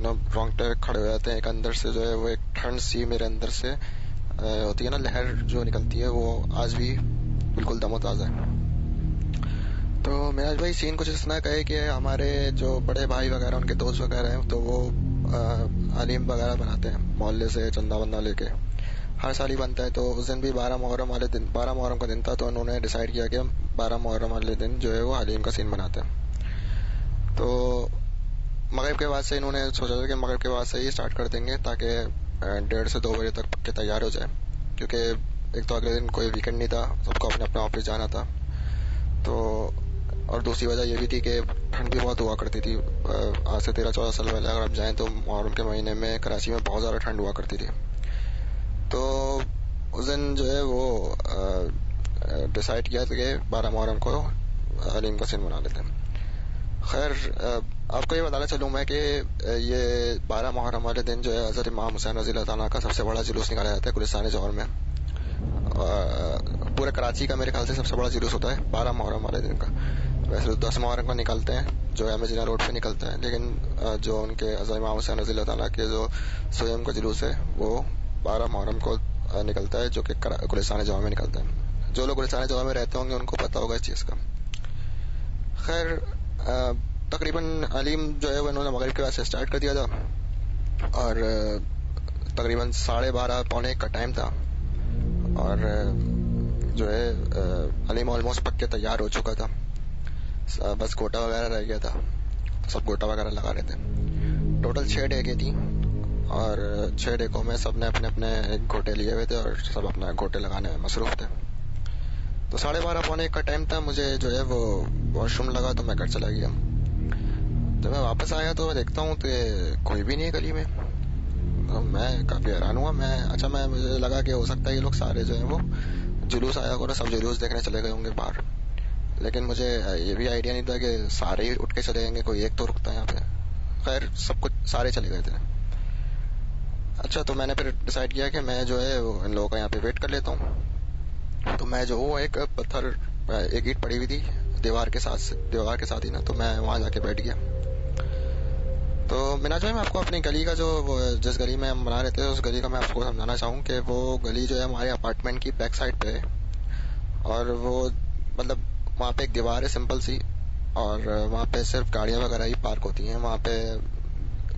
رونگٹے کھڑے ہو جاتے ہیں. ایک اندر سے جو ہے وہ ایک ٹھنڈ سی میرے اندر سے ہوتی ہے نا، لہر جو نکلتی ہے، وہ آج بھی بالکل دم و تازہ ہے. تو مناج بھائی، سین کچھ اس طرح کا ہے کہ ہمارے جو بڑے بھائی وغیرہ، ان کے دوست وغیرہ ہیں، تو وہ حلیم وغیرہ بناتے ہیں محلے سے چندہ بندہ لے کے. ہر سال ہی بنتا ہے. تو اس دن بھی 12 محرم کا دن تھا، تو انہوں نے ڈیسائیڈ کیا کہ ہم 12 محرم والے دن جو ہے وہ حلیم کا سین بناتے ہیں. تو مغرب کے بعد سے انہوں نے سوچا تھا کہ مغرب کے بعد سے ہی اسٹارٹ کر دیں گے، تاکہ 1:30 سے 2 بجے تک پکے تیار ہو جائے. کیونکہ ایک تو اگلے دن کوئی ویکنڈ نہیں تھا، سب کو اپنے اپنے آفس جانا تھا. تو اور دوسری وجہ یہ بھی تھی کہ ٹھنڈ بھی بہت ہوا کرتی تھی. آج سے 13-14 سال پہلے اگر آپ جائیں تو محرم کے مہینے میں کراچی میں بہت زیادہ ٹھنڈ ہوا کرتی تھی. تو اس دن جو ہے وہ ڈیسائیڈ کیا تھا کہ 12 محرم کو حلیم کا سین بنا لیتے ہیں. خیر، آپ کو یہ بتانا چلوں میں کہ یہ 12 محرم والے دن جو ہے حضرت امام حسین رضی اللہ تعالیٰ کا سب سے بڑا جلوس نکالا جاتا ہے گلستان جوہر میں. پورے کراچی کا میرے خیال سے سب سے بڑا جلوس ہوتا ہے 12 محرم والے دن کا. ویسے تو 10 محرم کا نکالتے ہیں جو امیجنا روڈ پہ نکلتا ہے، لیکن جو ان کے حضرت امام حسین رضی اللہ تعالیٰ کے جو سویم کا جلوس ہے وہ 12 محرم کو نکلتا ہے، جو کہ گلستان جوہر میں نکلتا ہے. جو لوگ گلستان جوہر میں رہتے ہوں گے ان کو پتہ ہوگا اس چیز کا. خیر، تقریباً حلیم جو ہے وہ انہوں نے مغرب کے بعد سے اسٹارٹ کر دیا تھا، اور تقریباً 12:30 پونے 1 کا ٹائم تھا، اور جو ہے حلیم آلموسٹ پک کے تیار ہو چکا تھا. بس گوٹا وغیرہ رہ گیا تھا، سب گوٹا وغیرہ لگا رہے تھے. ٹوٹل 6 ڈیگیں تھیں، اور 6 ڈیگوں میں سب نے اپنے اپنے گھوٹے لیے ہوئے تھے، اور سب اپنا گھوٹے لگانے میں مصروف تھے. تو 12:30 پونے 1 کا ٹائم تھا. مجھے جو ہے وہ واش روم لگا تو میں گھر چلا گیا. جب میں واپس آیا تو میں دیکھتا ہوں کہ کوئی بھی نہیں ہے گلی میں. میں کافی حیران ہوا. مجھے لگا کہ ہو سکتا ہے یہ لوگ سارے جو ہیں وہ جلوس آیا ہوگا، سب جلوس دیکھنے چلے گئے ہوں گے باہر. لیکن مجھے یہ بھی آئیڈیا نہیں تھا کہ سارے ہی اٹھ کے چلے جائیں گے، کوئی ایک تو رکتا ہے یہاں پہ. خیر، سب کچھ سارے چلے گئے تھے. اچھا، تو میں نے پھر ڈیسائیڈ کیا کہ میں جو ہے ان لوگوں کا یہاں پہ ویٹ کر لیتا ہوں. تو میں جو وہ ایک پتھر، ایک اینٹ پڑی ہوئی تھی دیوار کے ساتھ ہی نا، تو میں وہاں جا کے بیٹھ گیا. تو مناج بھائی، میں آپ کو اپنی گلی کا جس گلی میں ہم بنا رہے تھے اس گلی کا میں آپ کو سمجھانا چاہوں کہ وہ گلی جو ہے ہمارے اپارٹمنٹ کی بیک سائڈ پہ ہے، اور وہ مطلب وہاں پہ ایک دیوار ہے سمپل سی، اور وہاں پہ صرف گاڑیاں وغیرہ ہی پارک ہوتی ہیں. وہاں پہ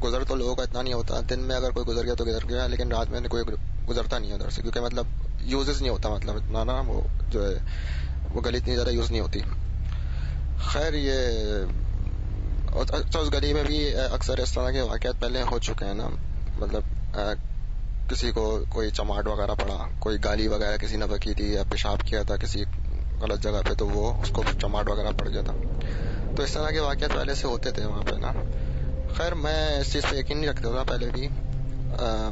گزر تو لوگوں کا اتنا نہیں ہوتا، دن میں اگر کوئی گزر گیا تو گزر گیا، لیکن رات میں کوئی گزرتا نہیں ہے ادھر سے، کیونکہ مطلب یوزز نہیں ہوتا، مطلب اتنا نا وہ جو ہے وہ گلی اتنی زیادہ یوز نہیں ہوتی. خیر، اس گلی میں بھی اکثر اس طرح کے واقعات پہلے ہو چکے ہیں نا، مطلب کسی کو کوئی چماٹ وغیرہ پڑا، کوئی گالی وغیرہ کسی نے بکی تھی، یا پیشاب کیا تھا کسی غلط جگہ پہ تو وہ اس کو چماٹ وغیرہ پڑ گیا تھا. تو اس طرح کے واقعات پہلے سے ہوتے تھے وہاں پہ نا. خیر، میں اس چیز پہ یقین نہیں رکھتا تھا پہلے بھی،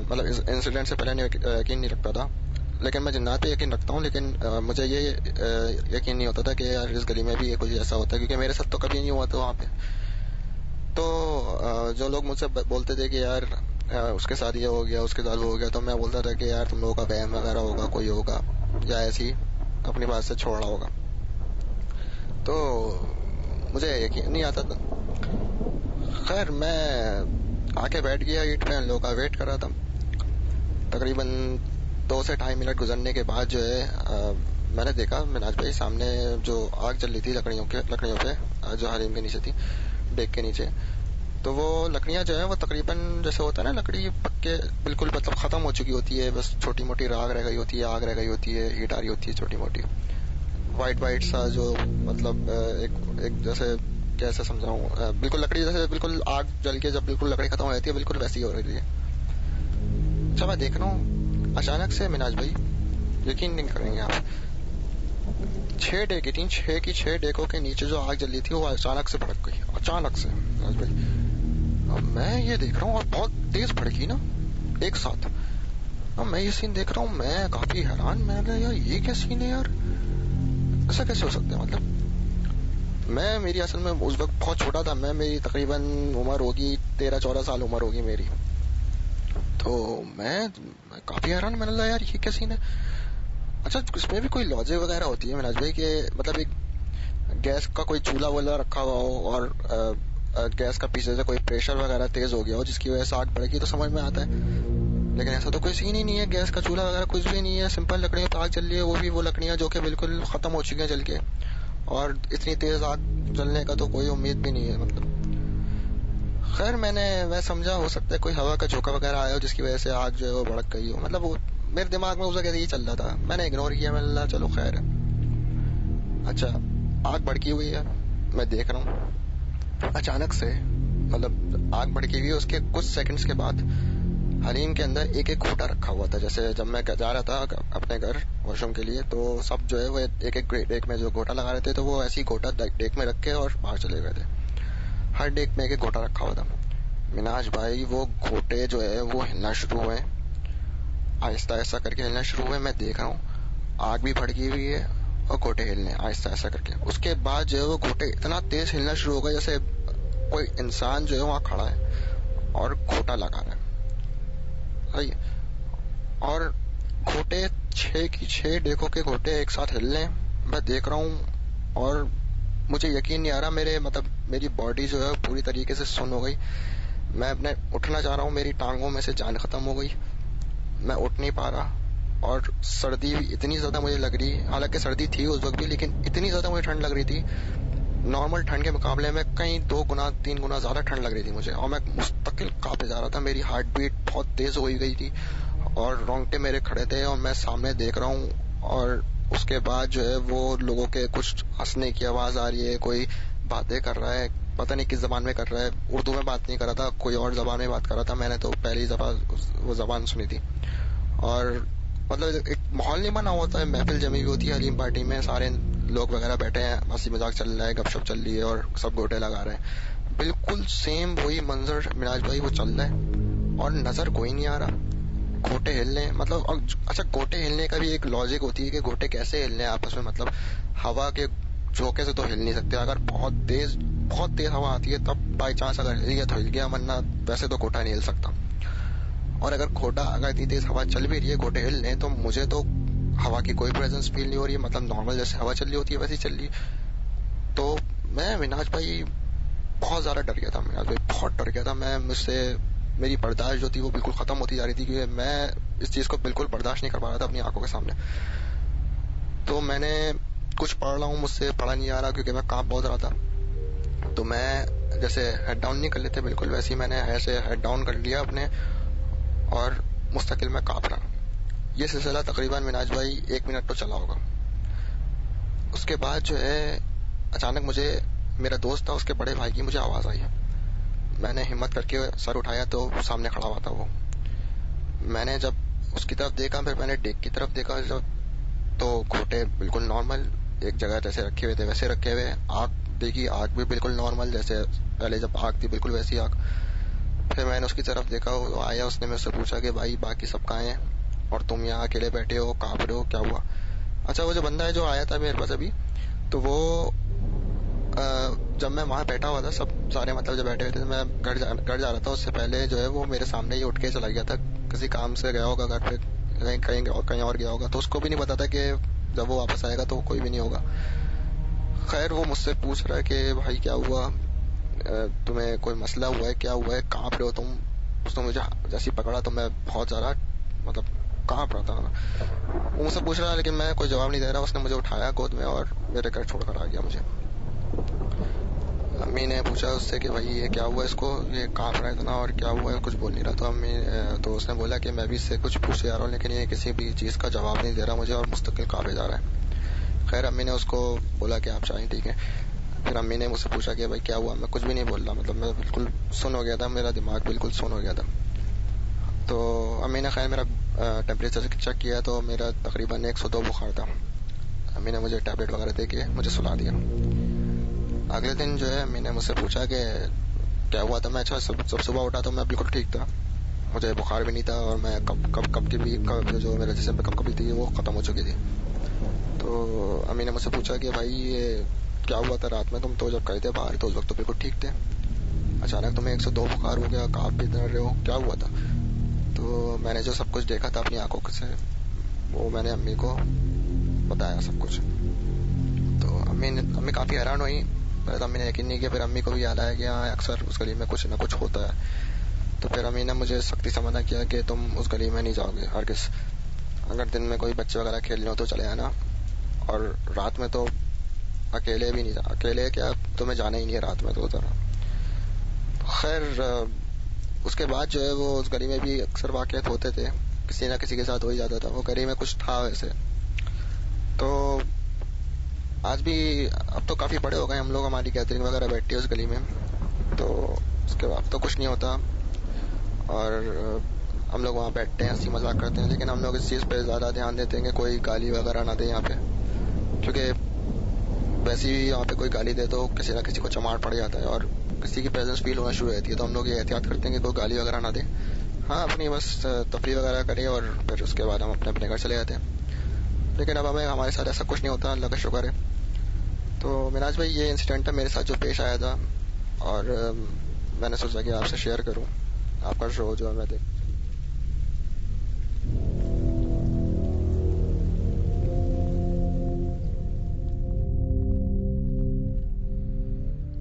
مطلب انسیڈنٹ سے پہلے یقین نہیں رکھتا تھا، لیکن میں جنات پہ یقین رکھتا ہوں. لیکن مجھے یہ یقین نہیں ہوتا تھا کہ یار اس گلی میں بھی کچھ ایسا ہوتا ہے، کیونکہ میرے ساتھ تو کبھی نہیں ہوا تھا وہاں پہ. تو جو لوگ مجھ سے بولتے تھے کہ یار اس کے ساتھ یہ ہو گیا، اس کے ساتھ وہ ہو گیا، تو میں بولتا تھا کہ یار تم لوگوں کا وہم وغیرہ ہوگا، کوئی ہوگا، یا ایسی اپنی بات سے چھوڑا ہوگا. تو مجھے یقین نہیں آتا تھا. خیر، میں آ کے بیٹھ گیا اینٹ پہ، ان لوگوں کا ویٹ کر رہا تھا. تقریباً 2 سے 2.5 منٹ گزرنے کے بعد جو ہے میں نے دیکھا مناج بھائی سامنے جو آگ جل رہی تھی لکڑیوں پہ جو حلیم کے نیچے تھی، ڈیک کے نیچے. تو وہ لکڑیاں جو ہیں وہ تقریباً جیسے ہوتا ہے نا، لکڑی پک کے بالکل مطلب ختم ہو چکی ہوتی ہے، بس چھوٹی موٹی راگ رہ گئی ہوتی ہے، آگ رہ گئی ہوتی ہے، ہیٹ آ رہی ہوتی ہے چھوٹی موٹی، وائٹ سا، جو مطلب ایک جیسے کیسے سمجھاؤں، بالکل لکڑی جیسے بالکل آگ جل کے جب بالکل لکڑی ختم ہو جاتی ہے بالکل ویسی ہی ہو رہی ہے. اچھا، میں دیکھ رہا ہوں اچانک سے مناج بھائی، یقین نہیں کریں گے آپ، 6 ڈیگیں تھیں، 6 کی 6 ڈیگوں کے نیچے جو آگ جل رہی تھی وہ اچانک سے بھڑک گئی، اچانک سے مناج بھائی. میں یہ دیکھ رہا ہوں اور بہت تیز بھڑکی نا ایک ساتھ. میں یہ سین دیکھ رہا ہوں, میں کافی حیران. میں نے یار یہ کیا سین ہے یار, ایسا کیسے ہو سکتا ہے. مطلب میری اصل میں اس وقت بہت چھوٹا تھا میں, میری تقریباً عمر ہوگی 13-14 سال عمر ہوگی میری. تو میں کافی حیران. میں نے کہا یار یہ کیا سین ہے. اچھا اس میں بھی کوئی لاجک وغیرہ ہوتی ہے مناج بھائی, کہ مطلب ایک گیس کا کوئی چولہا وغیرہ رکھا ہوا ہو اور گیس کا پیچھے سے کوئی پریشر وغیرہ تیز ہو گیا ہو جس کی وجہ سے آگ بڑھے گی تو سمجھ میں آتا ہے. لیکن ایسا تو کوئی سین ہی نہیں ہے, گیس کا چولہا وغیرہ کچھ بھی نہیں ہے, سمپل لکڑیوں پہ آگ چل رہی ہے, وہ بھی وہ لکڑیاں جو کہ بالکل ختم ہو چکی ہیں جل کے, اور اتنی تیز آگ جلنے کا تو کوئی امید بھی نہیں ہے. مطلب خیر میں سمجھا ہو سکتا ہے کوئی ہوا کا جھونکا وغیرہ آیا ہو جس کی وجہ سے آگ جو ہے وہ بھڑک گئی ہو. مطلب وہ میرے دماغ میں اس وقت یہی چل رہا تھا, میں نے اگنور کیا. میں نے کہا چلو خیر ہے. اچھا آگ بھڑکی ہوئی ہے, میں دیکھ رہا ہوں اچانک سے, مطلب آگ بھڑکی ہوئی ہے, اس کے کچھ سیکنڈز کے بعد حلیم کے اندر ایک گھوٹا رکھا ہوا تھا. جیسے جب میں جا رہا تھا اپنے گھر واش روم کے لیے تو سب جو ہے وہ ایک ڈیک میں جو گھوٹا لگا رہے تھے, تو وہ ایسی گھوٹا ڈیک میں رکھ کے اور باہر چلے گئے تھے. ہر ڈیک میں ایک گھوٹا رکھا ہوا تھا. مناج بھائی وہ گھوٹے جو ہے وہ ہلنا شروع ہوئے, آہستہ آہستہ کر کے ہلنا شروع ہوئے. میں دیکھ رہا ہوں آگ بھی بھڑکی ہوئی ہے اور گھوٹے ہلنے آہستہ آہستہ کر کے. اس کے بعد جو ہے وہ گھوٹے اتنا تیز ہلنا شروع ہو گئے جیسے کوئی انسان جو ہے وہاں کھڑا ہے اور گھوٹا لگا رہا ہے. اور گھوٹے 6 ڈیکوں کے گھوٹے ایک ساتھ ہلنے میں دیکھ رہا ہوں, اور مجھے یقین نہیں آ رہا. میری باڈی جو ہے پوری طریقے سے سن ہو گئی. میں اپنے اٹھنا چاہ رہا ہوں, میری ٹانگوں میں سے جان ختم ہو گئی, میں اٹھ نہیں پا رہا. اور سردی بھی اتنی زیادہ مجھے لگ رہی, حالانکہ سردی تھی اس وقت بھی, لیکن اتنی زیادہ مجھے ٹھنڈ لگ رہی تھی نارمل ٹھنڈ کے مقابلے میں کئی 2 گنا 3 گنا زیادہ ٹھنڈ لگ رہی تھی مجھے. اور میں مستقل کانپے جا رہا تھا, میری ہارٹ بیٹ بہت تیز ہو گئی تھی اور رونگٹے میرے کھڑے تھے, اور میں سامنے دیکھ رہا ہوں. اور اس کے بعد جو ہے وہ لوگوں کے کچھ ہنسنے کی آواز آ رہی ہے, کوئی باتیں کر رہا ہے, پتہ نہیں کس زبان میں کر رہا ہے. اردو میں بات نہیں کر رہا تھا, کوئی اور زبان میں بات کر رہا تھا. میں نے تو پہلی وہ زبان سنی تھی. اور مطلب ایک ماحول نہیں بنا ہوتا ہے, محفل جمی ہوئی ہوتی ہے حلیم پارٹی میں, سارے لوگ وغیرہ بیٹھے ہیں, ہنسی مذاق چل رہا ہے, گپ شپ چل رہی ہے اور سب گھوٹے لگا رہے ہیں. بالکل سیم وہی منظر مناج بھائی وہ چل رہا ہے اور نظر کوئی نہیں آ رہا. گھوٹے ہلنے مطلب, اچھا گھوٹے ہلنے کا بھی ایک لاجک ہوتی ہے کہ گھوٹے کیسے ہلنے آپس میں. مطلب ہوا کے جھونکے سے تو ہل نہیں سکتے, اگر بہت تیز ہوا آتی ہے تب بائی چانس اگر ہل گیا تو ہل گیا, ورنہ ویسے تو گھوٹا نہیں ہل سکتا. اور اگر اتنی تیز ہوا چل بھی رہی ہے, گھوٹے ہل لیں, تو مجھے تو ہوا کی کوئی پریزنس فیل نہیں ہو رہی ہے. مطلب نارمل جیسے ہوا چل رہی ہوتی ہے ویسے چل رہی. تو میں مناج بھائی بہت زیادہ ڈر گیا تھا. مناج بھائی بہت ڈر گیا تھا. مجھ سے میری برداشت جو تھی وہ بالکل ختم ہوتی جا رہی تھی, کیونکہ میں اس چیز کو بالکل برداشت نہیں کر پا رہا تھا اپنی آنکھوں کے سامنے. تو میں نے کچھ پڑھ رہا ہوں, مجھ سے پڑھا نہیں آ رہا کیونکہ میں کانپ بہت رہا تھا. تو میں جیسے ہیڈ ڈاؤن نہیں کر لیتے بالکل, ویسے ہی میں نے ایسے ہیڈ ڈاؤن کر لیا اپنے, اور مستقل میں کانپ رہا. یہ سلسلہ تقریباً مناج بھائی 1 منٹ تو چلا ہوگا. اس کے بعد جو ہے اچانک مجھے, میرا دوست تھا, اس کے بڑے بھائی کی مجھے آواز آئی. میں نے ہمت کر کے سر اٹھایا تو سامنے کھڑا ہوا تھا وہ. میں نے جب اس کی طرف دیکھا, پھر میں نے ڈیک کی طرف دیکھا, تو گھوٹے بالکل نارمل ایک جگہ جیسے رکھے ہوئے تھے ویسے رکھے ہوئے. آگ دیکھی, آگ بھی بالکل نارمل جیسے پہلے جب آگ تھی بالکل ویسی آگ. پھر میں نے اس کی طرف دیکھا, وہ آیا, اس نے مجھ سے پوچھا کہ بھائی باقی سب کہاں ہیں اور تم یہاں اکیلے بیٹھے ہو, کانپ رہے ہو, کیا ہوا. اچھا وہ جو بندہ ہے جو آیا تھا میرے پاس ابھی, تو وہ جب میں وہاں بیٹھا ہوا تھا, سب سارے مطلب جب بیٹھے ہوئے تھے, میں گھر جا رہا تھا, اس سے پہلے جو ہے وہ میرے سامنے ہی اٹھ کے چلا گیا تھا. کسی کام سے گیا ہوگا گھر پہ, کہیں اور گیا ہوگا, تو اس کو بھی نہیں پتا تھا کہ جب وہ واپس آئے گا تو کوئی بھی نہیں ہوگا. خیر وہ مجھ سے پوچھ رہا ہے کہ بھائی کیا ہوا, تمہیں کوئی مسئلہ ہوا ہے, کیا ہوا ہے, کانپ رہے ہو تم. اس نے مجھے جیسے پکڑا تو میں بہت زیادہ مطلب کانپ رہا تھا. وہ مجھ سے پوچھ رہا ہے لیکن میں کوئی جواب نہیں دے رہا. اس نے مجھے اٹھایا گود میں اور میرے گھر چھوڑ کر آ گیا مجھے. امی نے پوچھا اس سے کہ بھائی یہ کیا ہوا اس کو, یہ کانپ رہا ہے اتنا اور کیا ہوا ہے, کچھ بول نہیں رہا. تو اس نے بولا کہ میں بھی اس سے کچھ پوچھے جا رہا ہوں لیکن یہ کسی بھی چیز کا جواب نہیں دے رہا مجھے اور مستقل کانپے جا رہا ہے. خیر امی نے اس کو بولا کہ آپ چاہیں, ٹھیک ہے. پھر امی نے مجھ سے پوچھا کہ بھائی کیا ہوا. میں کچھ بھی نہیں بول رہا, مطلب میں بالکل سن ہو گیا تھا, میرا دماغ بالکل سن ہو گیا تھا. تو امی نے خیر میرا ٹیمپریچر چیک کیا تو میرا تقریباً 102 بخار تھا. امی نے مجھے ٹیبلٹ وغیرہ دے کے مجھے سلا دیا. اگلے دن جو ہے امی نے مجھ سے پوچھا کہ کیا ہوا تھا. میں جب صبح اٹھا تو میں بالکل ٹھیک تھا, مجھے بخار بھی نہیں تھا, اور میں کب کی بھی جو میرے جسم پہ کب تھی وہ ختم ہو چکی تھی. تو امی نے مجھ سے پوچھا کہ بھائی یہ کیا ہوا تھا رات میں, تم تو جب گئے تھے باہر تو اس وقت تو بالکل ٹھیک تھے, اچانک تمہیں 102 بخار ہو گیا, کہاں بھی رہے ہو, کیا ہوا تھا. تو میں نے جو سب کچھ دیکھا تھا اپنی آنکھوں سے وہ میں نے امی کو بتایا سب کچھ. تو امی کافی حیران ہوئی. پہلے تو امی نے یقین نہیں کیا, پھر امی کو بھی یاد آیا کہ ہاں اکثر اس گلی میں کچھ نہ کچھ ہوتا ہے. تو پھر امی نے مجھے سختی سے منع کیا کہ تم اس گلی میں نہیں جاؤ گے ہرگز, اگر دن میں کوئی بچے وغیرہ کھیل رہے ہو تو چلے آنا, اور رات میں تو اکیلے بھی نہیں اکیلے کیا تمہیں جانا ہی نہیں ہے رات میں تو ادھر. خیر اس کے بعد جو ہے وہ اس گلی میں بھی اکثر واقعات ہوتے تھے, کسی نہ کسی کے ساتھ ہو ہی جاتا تھا. وہ گلی میں کچھ تھا ویسے. تو آج بھی اب تو کافی بڑے ہو گئے ہم لوگ, ہماری گیدرنگ وغیرہ بیٹھتی ہے اس گلی میں, تو اس کے بعد تو کچھ نہیں ہوتا, اور ہم لوگ وہاں بیٹھتے ہیں, ہنسی مذاق کرتے ہیں. لیکن ہم لوگ اس چیز پہ زیادہ دھیان دیتے ہیں کہ کوئی گالی وغیرہ نہ دے یہاں پہ, کیونکہ ویسے ہی یہاں پہ کوئی گالی دے تو کسی نہ کسی کو چماٹ پڑ جاتا ہے, اور کسی کی پریزنس فیل ہونا شروع ہو جاتی ہے. تو ہم لوگ یہ احتیاط کرتے ہیں کہ کوئی گالی وغیرہ نہ دے, ہاں اپنی بس تفریح وغیرہ کریں, اور پھر اس کے بعد ہم اپنے گھر چلے جاتے ہیں. لیکن اب ہمارے ساتھ ایسا کچھ نہیں ہوتا, اللہ کا شکر ہے. تو مناج بھائی یہ انسیڈنٹ میرے ساتھ جو پیش آیا تھا, اور میں نے سوچا کہ آپ سے شیئر کروں. آپ کا شو جو ہے میں دیکھ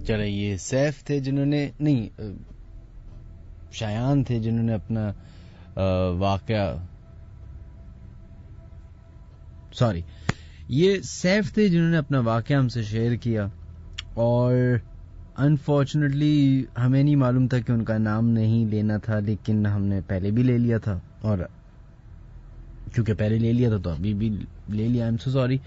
چلے یہ سیف تھے جنہوں نے نہیں شایان تھے جنہوں نے اپنا واقعہ یہ سیف تھے جنہوں نے اپنا واقعہ ہم سے شیئر کیا, اور انفارچونیٹلی ہمیں نہیں معلوم تھا کہ ان کا نام نہیں لینا تھا, لیکن ہم نے پہلے بھی لے لیا تھا, اور چونکہ پہلے لے لیا تھا تو ابھی بھی لے لیا. I am so sorry.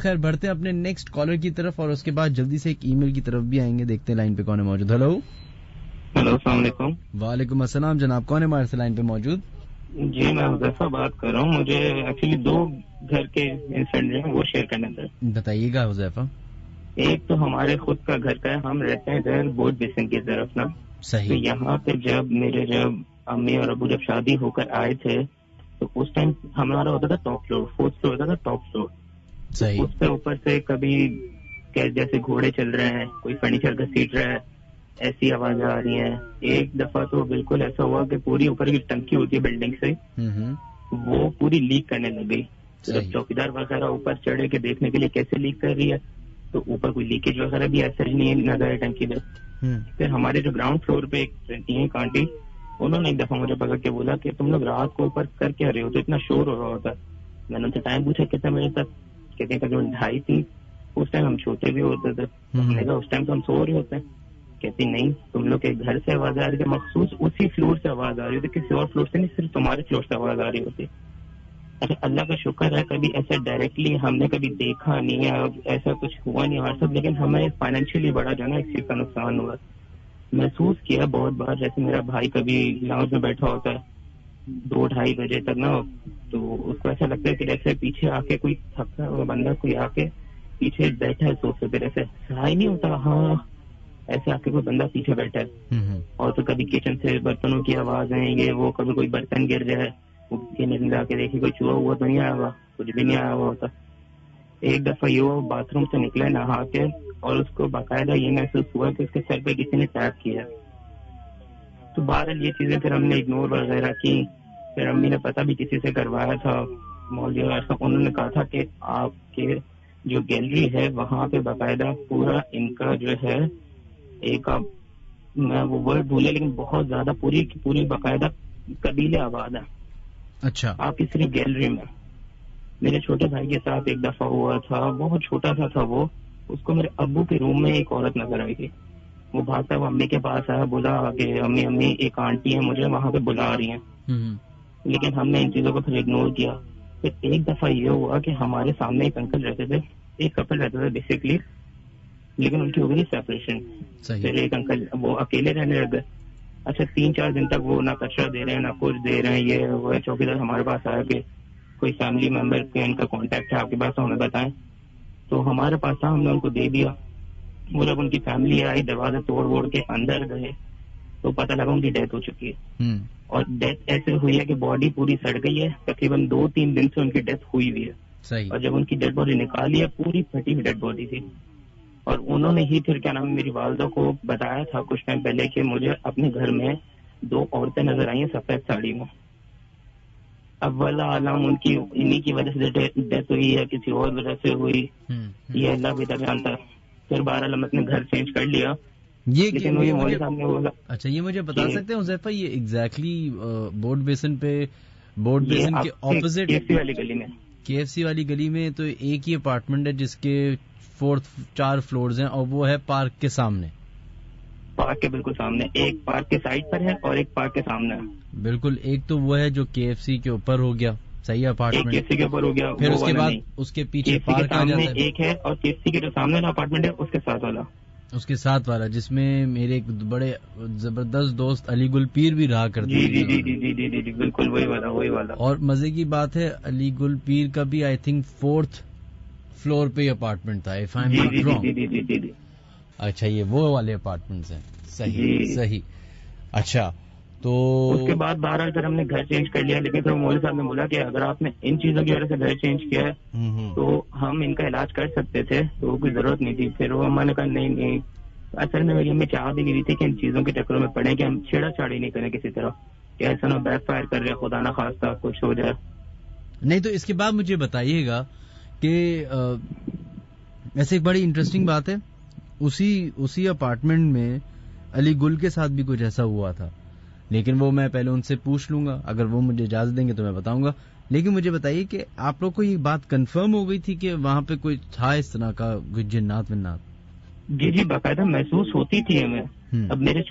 خیر بڑھتے ہیں اپنے نیکسٹ کالر کی طرف, اور اس کے بعد جلدی سے ایک ای میل کی طرف بھی آئیں گے. دیکھتے ہیں لائن پہ کون ہے موجود. ہلو السلام علیکم. وعلیکم السلام جناب, کون ہے ہمارے سے لائن پہ موجود؟ جی میں حذیفہ بات کر رہا ہوں. مجھے ایکچولی 2 گھر کے انسیڈنٹ ہیں وہ شیئر کرنا تھا. بتائیے گا حذیفہ. ایک تو ہمارے خود کا گھر کا ہے, ہم رہتے ہیں ادھر بوٹ بیسن کی طرف نا. صحیح. تو یہاں پہ جب امی اور ابو جب شادی ہو کر آئے تھے تو اس ٹائم ہمارا ہوتا تھا ٹاپ فلور, 4th فلور ہوتا تھا ٹاپ فلور. صحیح. اس پہ اوپر سے کبھی جیسے گھوڑے چل رہے ہیں, کوئی فرنیچر گھسیٹ رہا ہے, ایسی آوازیں آ رہی ہیں. ایک دفعہ تو بالکل ایسا ہوا کہ پوری اوپر کی ٹنکی ہوتی ہے بلڈنگ سے وہ پوری لیک کرنے لگ گئی. جب چوکیدار وغیرہ اوپر چڑھے کے دیکھنے کے لیے کیسے لیک کر رہی ہے تو اوپر کوئی لیکیج وغیرہ بھی ایسا ہی نہیں نظر ہے ٹنکی میں. پھر ہمارے جو گراؤنڈ فلور پہ ایک رہتی ہیں آنٹی, انہوں نے ایک دفعہ مجھے پکڑ کے بولا کہ تم لوگ رات کو اوپر کر کیا رہے ہو, تو اتنا شور ہو رہا ہوتا. میں نے ان سے ٹائم پوچھا کتنے بجے تک, کہتے ہیں کہ 2:30 تھی. اس ٹائم ہم چھوٹے بھی ہوتے تھے. ہم نے کہا اس ٹائم تو ہم سو رہے ہوتے ہیں. کہتی نہیں, تم لوگ کے گھر سے آواز آ رہی ہے, مخصوص اسی فلور سے آواز آ رہی ہوتی, کسی اور فلور سے نہیں, صرف تمہارے فلور سے آواز آ رہی ہوتی. اچھا اللہ کا شکر ہے کبھی ایسا ڈائریکٹلی ہم نے کبھی دیکھا نہیں ہے, ایسا کچھ ہوا نہیں ہمارے ساتھ. لیکن ہمیں فائنینشیلی بڑا جو ہے نا اس چیز کا نقصان ہوا, محسوس کیا بہت بار. جیسے میرا بھائی کبھی لاؤنج میں بیٹھا ہوتا ہے 2-2:30 بجے تک نا, تو اس کو ایسا لگتا ہے کہ جیسے پیچھے آ کے کوئی تھکا ہوا بندہ کوئی آ کے پیچھے بیٹھا ہے سوفے پہ, جیسے سہائی نہیں ہوتا, ہاں ایسے آ کے کوئی بندہ پیچھے بیٹھا ہے. اور تو کبھی کچن سے برتنوں کی آواز ہے, یہ وہ, کبھی کوئی برتن گر جائے, جا کے دیکھے کوئی چوہا ہوا تو نہیں آیا ہوا, کچھ بھی نہیں آیا ہوا ہوتا. ایک دفعہ یہ باتھ روم سے نکلا نہا کے, اور اس کو باقاعدہ یہ محسوس ہوا کہ اس کے سر پہ کسی نے ٹیپ کیا. تو بہرحال یہ چیزیں پھر ہم نے اگنور وغیرہ کی. پھر امی نے پتہ بھی کسی سے کروایا تھا, مولوی وغیرہ, انہوں نے کہا تھا کہ آپ کے جو گیلری ہے وہاں پہ باقاعدہ پورا ان کا جو ہے ایک, میں وہ ورڈ بھولے لیکن بہت زیادہ پوری کی پوری باقاعدہ قبیلے آباد ہے. اچھا. آپ کی صرف گیلری میں. میرے چھوٹے بھائی کے ساتھ ایک دفعہ ہوا تھا, بہت چھوٹا سا تھا وہ, اس کو میرے ابو کے روم میں ایک عورت نظر آئی تھی. وہ بھاگتا ہے, وہ امی کے پاس آیا, بولا کہ امی ایک آنٹی ہے مجھے وہاں پہ بلا رہی ہیں. لیکن ہم نے ان چیزوں کو پھر اگنور کیا. پھر ایک دفعہ یہ ہوا کہ ہمارے سامنے ایک انکل رہتے تھے, ایک کپل رہتا تھا بیسکلی, لیکن ان کی ہو گئی سیپریشن. پھر ایک انکل وہ اکیلے رہنے لگ گئے. اچھا 3-4 دن تک وہ نہ کچرا دے رہے ہیں نہ کچھ دے رہے ہیں. یہ وہ چوکیدار ہمارے پاس آیا کہ کوئی فیملی ممبر کے ان کا کانٹیکٹ ہے آپ کے پاس تو ہمیں بتائیں. تو ہمارے پاس تھا, ہم نے ان کو دے دیا. وہ جب ان کی فیملی آئی دروازہ توڑ ووڑ کے اندر گئے تو پتہ لگا ان کی ڈیتھ ہو چکی ہے. اور ڈیتھ ایسے ہوئی ہے کہ باڈی پوری سڑ گئی ہے, تقریباً 2-3 دن سے ان کی ڈیتھ ہوئی ہوئی ہے. صحیح. اور جب ان کی ڈیڈ باڈی نکالی ہے پوری پھٹی ہوئی ڈیڈ باڈی تھی. اور انہوں نے ہی پھر کیا نام میری والدہ کو بتایا تھا کچھ ٹائم پہلے کہ مجھے اپنے گھر میں 2 عورتیں نظر آئی ہیں سفید ساڑی میں. اب واللہ عالم ان کی انہی کی وجہ سے ڈیتھ ہوئی ہے کسی اور وجہ سے ہوئی, یہ اللہ بھی تک جانتا. پھر بہرحال ہم اپنے گھر چینج کر لیا. یہ مولوی صاحب نے بولا. اچھا, یہ مجھے بتا سکتے ہیں حذیفہ یہ ایگزیکٹلی بورڈ بیسن کے اپوزٹ KFC والی گلی میں تو ایک ہی اپارٹمنٹ ہے جس کے 4 فلورز ہیں اور وہ ہے پارک کے سامنے. پارک کے بالکل سامنے, ایک پارک کے سائڈ پر ہے اور ایک پارک کے سامنے ہے. بالکل, ایک تو وہ ہے جو KFC کے اوپر ہو گیا, صحیح اپارٹمنٹ KFC کے اوپر ہو گیا. پھر اس کے بعد اس کے پیچھے پارک آ جاتا ہے ایک ہے, اور KFC کے جو سامنے والا اپارٹمنٹ ہے اس کے ساتھ والا جس میں میرے ایک بڑے زبردست دوست علی گل پیر بھی رہا کرتے ہیں. جی بالکل وہی والا. اور مزے کی بات ہے علی گل پیر کا بھی آئی تھنک 4th فلور پہ اپارٹمنٹ تھا. جی. اچھا, یہ وہ والے اپارٹمنٹس ہیں. صحیح. اچھا, تو اس کے بعد بہرحال پھر ہم نے گھر چینج کر لیا. لیکن پھر مولوی صاحب نے بولا کہ اگر آپ نے ان چیزوں کی وجہ سے گھر چینج کیا ہے تو ہم ان کا علاج کر سکتے تھے, تو کوئی ضرورت نہیں تھی. پھر وہ ہم نے کہا نہیں, اصل میں میری امی چاہ بھی نہیں رہی تھی کہ ان چیزوں کے چکروں میں پڑیں کہ ہم چھیڑا چھاڑی نہیں کریں کسی طرح, کہ ایسا نہ بیک فائر کر رہے خدا نہ خواستہ کچھ ہو جائے. نہیں تو اس کے بعد مجھے بتائیے گا کہ ایسے ایک بڑی انٹرسٹنگ بات ہے, اسی اپارٹمنٹ میں علی گل کے ساتھ بھی کچھ ایسا ہوا تھا, لیکن وہ میں پہلے ان سے پوچھ لوں گا, اگر وہ مجھے اجازت دیں گے تو میں بتاؤں گا. لیکن مجھے بتائیے کہ آپ لوگ کو یہ بات کنفرم ہو گئی تھی کہ وہاں پہ کوئی تھا اس طرح کا کوئی جنات ونات؟ جی باقاعدہ محسوس ہوتی تھی ہمیں. اب میرے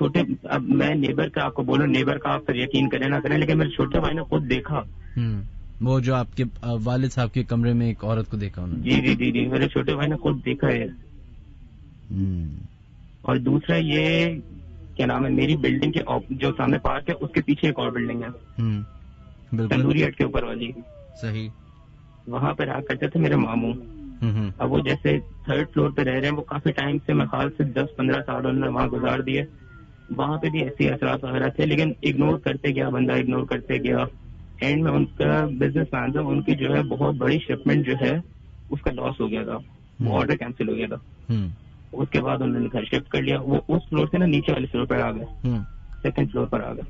اب میں نیبر کا آپ کو بولوں, نیبر کا آپ پر یقین کریں نہ کریں, لیکن میرے چھوٹے بھائی نے خود دیکھا. وہ جو آپ کے والد صاحب کے کمرے میں ایک عورت کو دیکھا انہوں نے. جی میرے چھوٹے بھائی نے خود دیکھا ہے. اور دوسرا یہ کیا نام ہے, میری بلڈنگ کے جو سامنے پارک ہے اس کے پیچھے ایک اور بلڈنگ ہے, تندوری ہٹ کے اوپر والی. صحیح. وہاں پہ رہا کرتے تھے میرے ماموں. اب وہ جیسے 3rd فلور پہ رہ رہے ہیں, وہ کافی ٹائم سے میں خیال سے 10-15 سال انہوں نے وہاں گزار دیے. وہاں پہ بھی ایسے اثرات وغیرہ تھے, لیکن اگنور کرتے گیا. اینڈ میں ان کا بزنس مین تھا, ان کی جو ہے بہت بڑی شپمنٹ جو ہے اس کا لاس ہو گیا تھا, وہ آرڈر کینسل ہو گیا تھا. اس کے بعد انہوں نے گھر شفٹ کر لیا. وہ اس فلور سے نا نیچے والے فلور پر آ گئے, 2nd فلور پر آ گئے.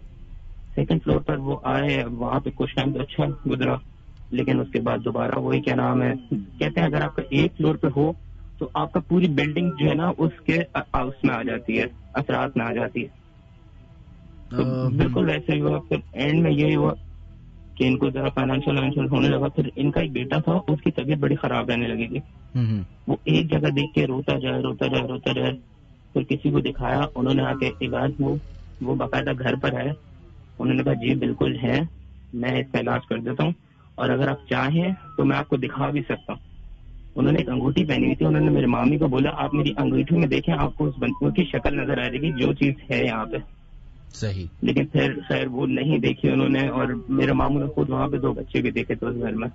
2nd فلور پر وہ آئے, وہاں پہ کچھ ٹائم تو اچھا گزرا, لیکن اس کے بعد دوبارہ وہی کیا نام ہے, کہتے ہیں اگر آپ کا 1 فلور پہ ہو تو آپ کا پوری بلڈنگ جو ہے نا اس کے ہاؤس میں آ جاتی ہے, اثرات میں آ جاتی ہے. تو بالکل ویسے ہی ہوا. پھر اینڈ میں یہی ہوا کہ ان کو ذرا فائنینشیل ہونے لگا. پھر ان کا ایک بیٹا تھا, اس کی طبیعت بڑی خراب رہنے لگی تھی. وہ ایک جگہ دیکھ کے روتا جائے. پھر کسی کو دکھایا, انہوں نے آ کے علاج وہ باقاعدہ گھر پر ہے. انہوں نے کہا جی بالکل ہے, میں اس کا علاج کر دیتا ہوں, اور اگر آپ چاہیں تو میں آپ کو دکھا بھی سکتا ہوں. انہوں نے ایک انگوٹھی پہنی ہوئی تھی. انہوں نے میرے مامی کو بولا آپ میری انگوٹھی میں دیکھیں, آپ کو اس بندوں کی شکل نظر آ جائے گی جو چیز ہے یہاں پہ. صحیح. لیکن پھر خیر وہ نہیں دیکھی انہوں نے, اور میرے ماموں نے خود وہاں پہ 2 بچے بھی دیکھے تھے اس گھر میں.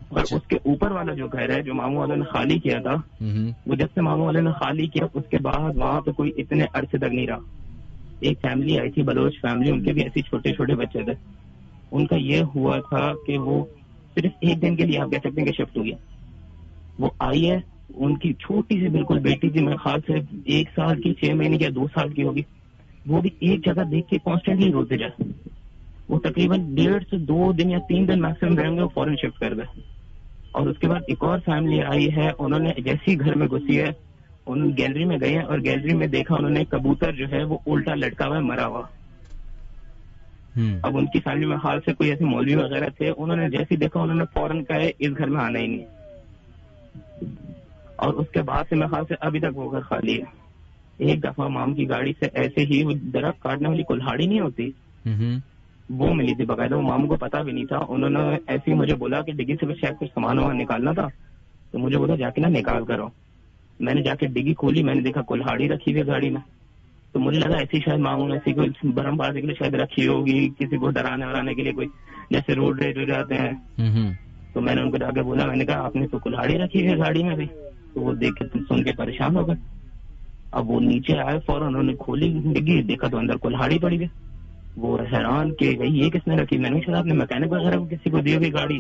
اور اس کے اوپر والا جو گھر ہے جو ماموں والوں نے خالی کیا تھا, وہ جب سے ماموں والے نے خالی کیا اس کے بعد وہاں پہ کوئی اتنے عرصے تک نہیں رہا. ایک فیملی آئی تھی, بلوچ فیملی, ان کے بھی ایسے چھوٹے بچے تھے. ان کا یہ ہوا تھا کہ وہ صرف 1 دن کے لیے آپ کہہ سکتے ہیں کہ شفٹ ہو گیا. وہ آئی ہے, ان کی چھوٹی سی بالکل بیٹی تھی, میرے خیال سے 1 سال کی 6 مہینے یا 2 سال کی ہوگی. وہ بھی ایک جگہ دیکھ کے کانسٹینٹلی روتے جائے. وہ تقریباً 1.5 سے 2 دن یا 3 دن میکسیمم رہیں گے, وہ فوراً شفٹ کر گئے. اور اس کے بعد ایک اور فیملی آئی ہے, انہوں نے جیسی گھر میں گھسی ہے, انہوں گیلری میں گئے ہیں اور گیلری میں دیکھا انہوں نے کبوتر جو ہے وہ الٹا لٹکا ہوا ہے, مرا ہوا. اب ان کی فیملی میں حال سے کوئی ایسے مولوی وغیرہ تھے, انہوں نے جیسے دیکھا انہوں نے فوراً کہا اس گھر میں آنا ہی نہیں. اور اس کے بعد سے میں خیال سے ابھی تک وہ گھر خالی ہے. ایک دفعہ مام کی گاڑی سے ایسے ہی وہ درخت کاٹنے والی کلہاڑی نہیں ہوتی, وہ ملی تھی باقاعدہ. وہ مام کو پتا بھی نہیں تھا. انہوں نے ایسے ہی مجھے بولا کہ ڈگی سے شاید کچھ سامان وامان نکالنا تھا, تو مجھے بولا جا کے نا نکال کرو. میں نے جا کے ڈگی کھولی, میں نے دیکھا کلہاڑی رکھی ہوئی گاڑی میں. تو مجھے لگا ایسی شاید ماموں ایسی کوئی برم بازی کے لیے شاید رکھی ہوگی, کسی کو ڈرانے ورانے کے لیے, کوئی جیسے روڈ ریج ہو جاتے ہیں. تو میں نے ان کو جا کے بولا, میں نے کہا آپ نے تو کلہاڑی رکھی ہوئی گاڑی میں بھی. تو وہ دیکھ کے سن کے پریشان ہو گئے. اب وہ نیچے آئے, فوراً انہوں نے کھولی ڈگی, دیکھا تو اندر کلہاڑی پڑی گئی. وہ حیران کہ بھائی یہ کس نے رکھی. میں نے شاید آپ نے میکینک وغیرہ کو کسی کو دی ہوگی گاڑی,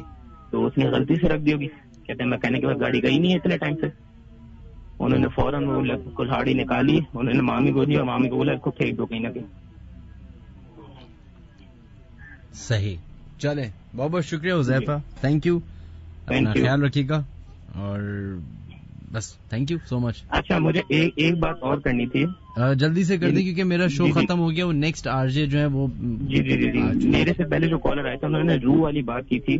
تو اس نے غلطی سے رکھ دی ہوگی. کہتے ہیں میکینک کے پاس گاڑی گئی نہیں ہے اتنے ٹائم سے. انہوں نے فوراً وہ کلہاڑی نکالی, انہوں نے مامی کو دی اور مامی کو بولا اس کو پھینک دو کہیں نہ کہیں. صحیح, چلے بہت بہت شکریہ حذیفہ, تھینک یو, اپنا خیال رکھیے گا, اور بس تھینک یو سو مچ. اچھا مجھے ایک بات اور کرنی تھی, جلدی سے کر دیں کیونکہ میرا شو ختم ہو گیا. وہ نیکسٹ آر جے جو ہے وہ جی میرے سے پہلے جو کالر آیا تھا انہوں نے روح والی بات کی تھی.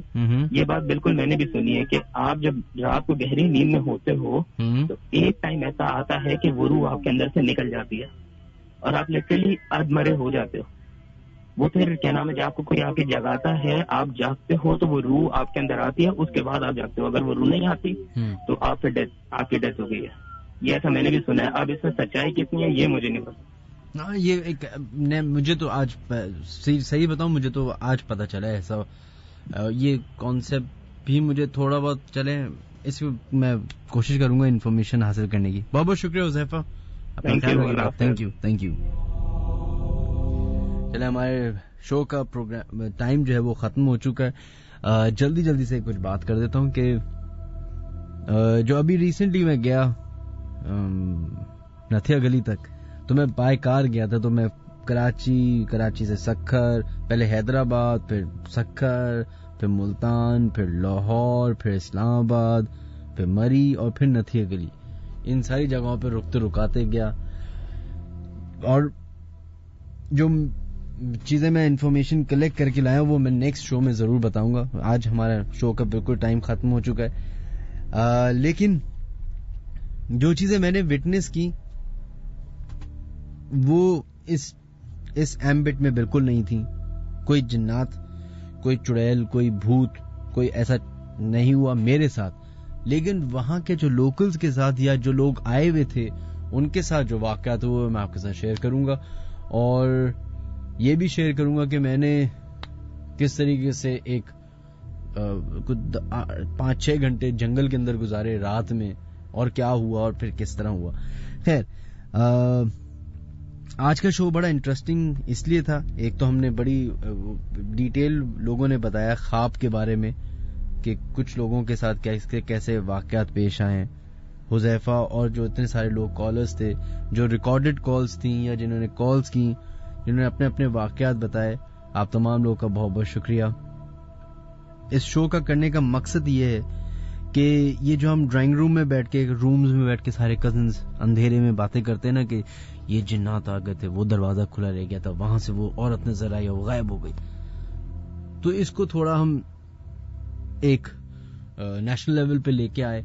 یہ بات بالکل میں نے بھی سنی ہے کہ آپ جب رات کو گہری نیند میں ہوتے ہو تو ایک ٹائم ایسا آتا ہے کہ وہ روح آپ کے اندر سے نکل جاتی ہے اور آپ لٹرلی ادمرے ہو جاتے ہو. وہ پھر کیا نام ہے, جب آپ کو کوئی آ کے جگاتا ہے, آپ جاگتے ہو تو وہ روح آپ کے اندر آتی ہے, اس کے بعد آپ جاگتے ہو. اگر وہ روح نہیں آتی تو آپ کی ڈیتھ ہو گئی ہے. یہ ایسا میں نے بھی سنا ہے. اب اس میں سچائی کتنی ہے یہ مجھے نہیں پتا. یہ ایک مجھے تو آج صحیح بتاؤں, مجھے تو آج پتا چلا ہے ایسا. یہ کانسیپٹ بھی مجھے تھوڑا بہت چلے, اس کو میں کوشش کروں گا انفارمیشن حاصل کرنے کی. بہت بہت شکریہ حذیفہ, تھینک یو. چلے ہمارے شو کا پروگرام ٹائم جو ہے وہ ختم ہو چکا ہے. جلدی سے کچھ بات کر دیتا ہوں کہ جو ابھی ریسنٹلی میں گیا نتھیا گلی تک, تو میں بائی کار گیا تھا. تو میں کراچی سے سکھر, پہلے حیدرآباد, پھر سکھر, پھر ملتان, پھر لاہور, پھر اسلام آباد, پھر مری, اور پھر نتھیا گلی. ان ساری جگہوں پہ رکاتے گیا. اور جو چیزیں میں انفارمیشن کلیکٹ کر کے لایا وہ میں نیکسٹ شو میں ضرور بتاؤں گا. آج ہمارا شو کا بالکل ٹائم ختم ہو چکا ہے, لیکن جو چیزیں میں نے وٹنس کی وہ اس ایمبٹ میں بالکل نہیں تھی. کوئی جنات, کوئی چڑیل, کوئی بھوت, کوئی ایسا نہیں ہوا میرے ساتھ. لیکن وہاں کے جو لوکلز کے ساتھ یا جو لوگ آئے ہوئے تھے ان کے ساتھ جو واقعات ہوئے میں آپ کے ساتھ شیئر کروں گا, اور یہ بھی شیئر کروں گا کہ میں نے کس طریقے سے ایک 5-6 گھنٹے جنگل کے اندر گزارے رات میں, اور کیا ہوا اور پھر کس طرح ہوا. خیر, آج کا شو بڑا انٹرسٹنگ اس لیے تھا, ایک تو ہم نے بڑی ڈیٹیل لوگوں نے بتایا خواب کے بارے میں کہ کچھ لوگوں کے ساتھ کیسے واقعات پیش آئے. حذیفہ اور جو اتنے سارے لوگ کالرز تھے, جو ریکارڈڈ کالز تھیں یا جنہوں نے کالز کی, جنہوں نے اپنے اپنے واقعات بتائے, آپ تمام لوگوں کا بہت بہت شکریہ. اس شو کا کرنے کا مقصد یہ ہے کہ یہ جو ہم ڈرائنگ روم میں بیٹھ کے, رومز میں بیٹھ کے سارے کزنز اندھیرے میں باتیں کرتے ہیں نا کہ یہ جنات آ گئے تھے, وہ دروازہ کھلا رہ گیا تھا, وہاں سے وہ عورت نظر آئی, وہ غائب ہو گئی, تو اس کو تھوڑا ہم ایک نیشنل لیول پہ لے کے آئے.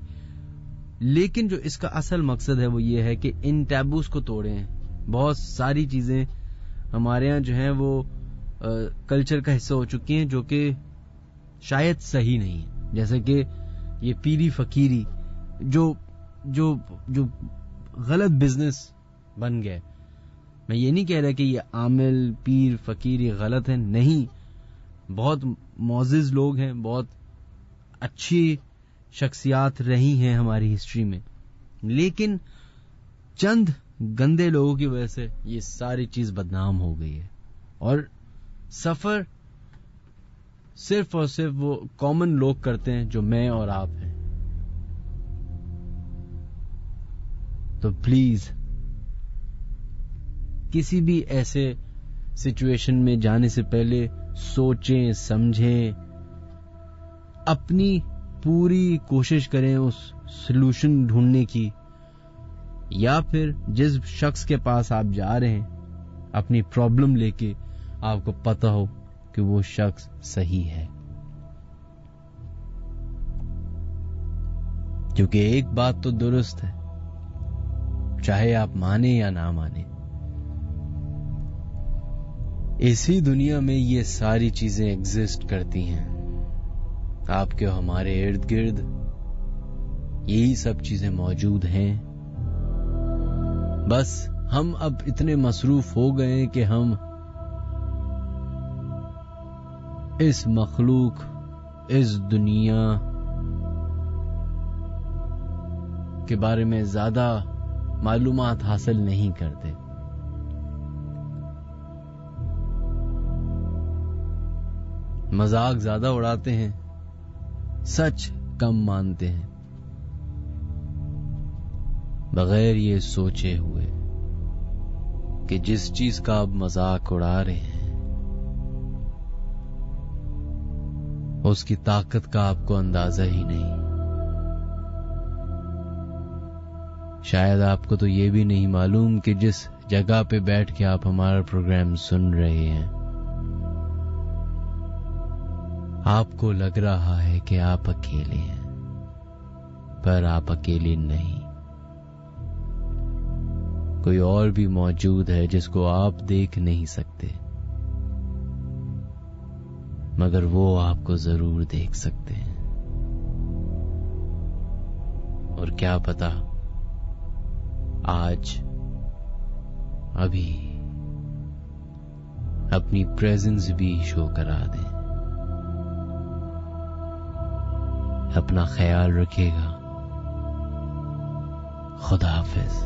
لیکن جو اس کا اصل مقصد ہے وہ یہ ہے کہ ان ٹیبوز کو توڑیں. بہت ساری چیزیں ہمارے ہاں جو ہیں وہ کلچر کا حصہ ہو چکی ہیں جو کہ شاید صحیح نہیں ہے, جیسے کہ یہ پیری فقیری جو غلط بزنس بن گئے. میں یہ نہیں کہہ رہا کہ یہ عامل پیر فقیری غلط ہے, نہیں, بہت معزز لوگ ہیں, بہت اچھی شخصیات رہی ہیں ہماری ہسٹری میں, لیکن چند گندے لوگوں کی وجہ سے یہ ساری چیز بدنام ہو گئی ہے. اور سفر صرف اور صرف وہ کامن لوگ کرتے ہیں جو میں اور آپ ہیں. تو پلیز کسی بھی ایسے سچویشن میں جانے سے پہلے سوچیں, سمجھیں, اپنی پوری کوشش کریں اس سلوشن ڈھونڈنے کی, یا پھر جس شخص کے پاس آپ جا رہے ہیں اپنی پرابلم لے کے آپ کو پتا ہو کہ وہ شخص صحیح ہے. کیونکہ ایک بات تو درست ہے, چاہے آپ مانیں یا نہ مانیں, اسی دنیا میں یہ ساری چیزیں ایگزسٹ کرتی ہیں. آپ کے ہمارے ارد گرد یہی سب چیزیں موجود ہیں. بس ہم اب اتنے مصروف ہو گئے کہ ہم اس مخلوق, اس دنیا کے بارے میں زیادہ معلومات حاصل نہیں کرتے. مذاق زیادہ اڑاتے ہیں, سچ کم مانتے ہیں, بغیر یہ سوچے ہوئے کہ جس چیز کا آپ مذاق اڑا رہے ہیں اس کی طاقت کا آپ کو اندازہ ہی نہیں. شاید آپ کو تو یہ بھی نہیں معلوم کہ جس جگہ پہ بیٹھ کے آپ ہمارا پروگرام سن رہے ہیں آپ کو لگ رہا ہے کہ آپ اکیلے ہیں, پر آپ اکیلے نہیں. کوئی اور بھی موجود ہے جس کو آپ دیکھ نہیں سکتے, مگر وہ آپ کو ضرور دیکھ سکتے ہیں. اور کیا پتا آج ابھی اپنی پریزنس بھی شو کرا دیں. اپنا خیال رکھیے گا. خدا حافظ.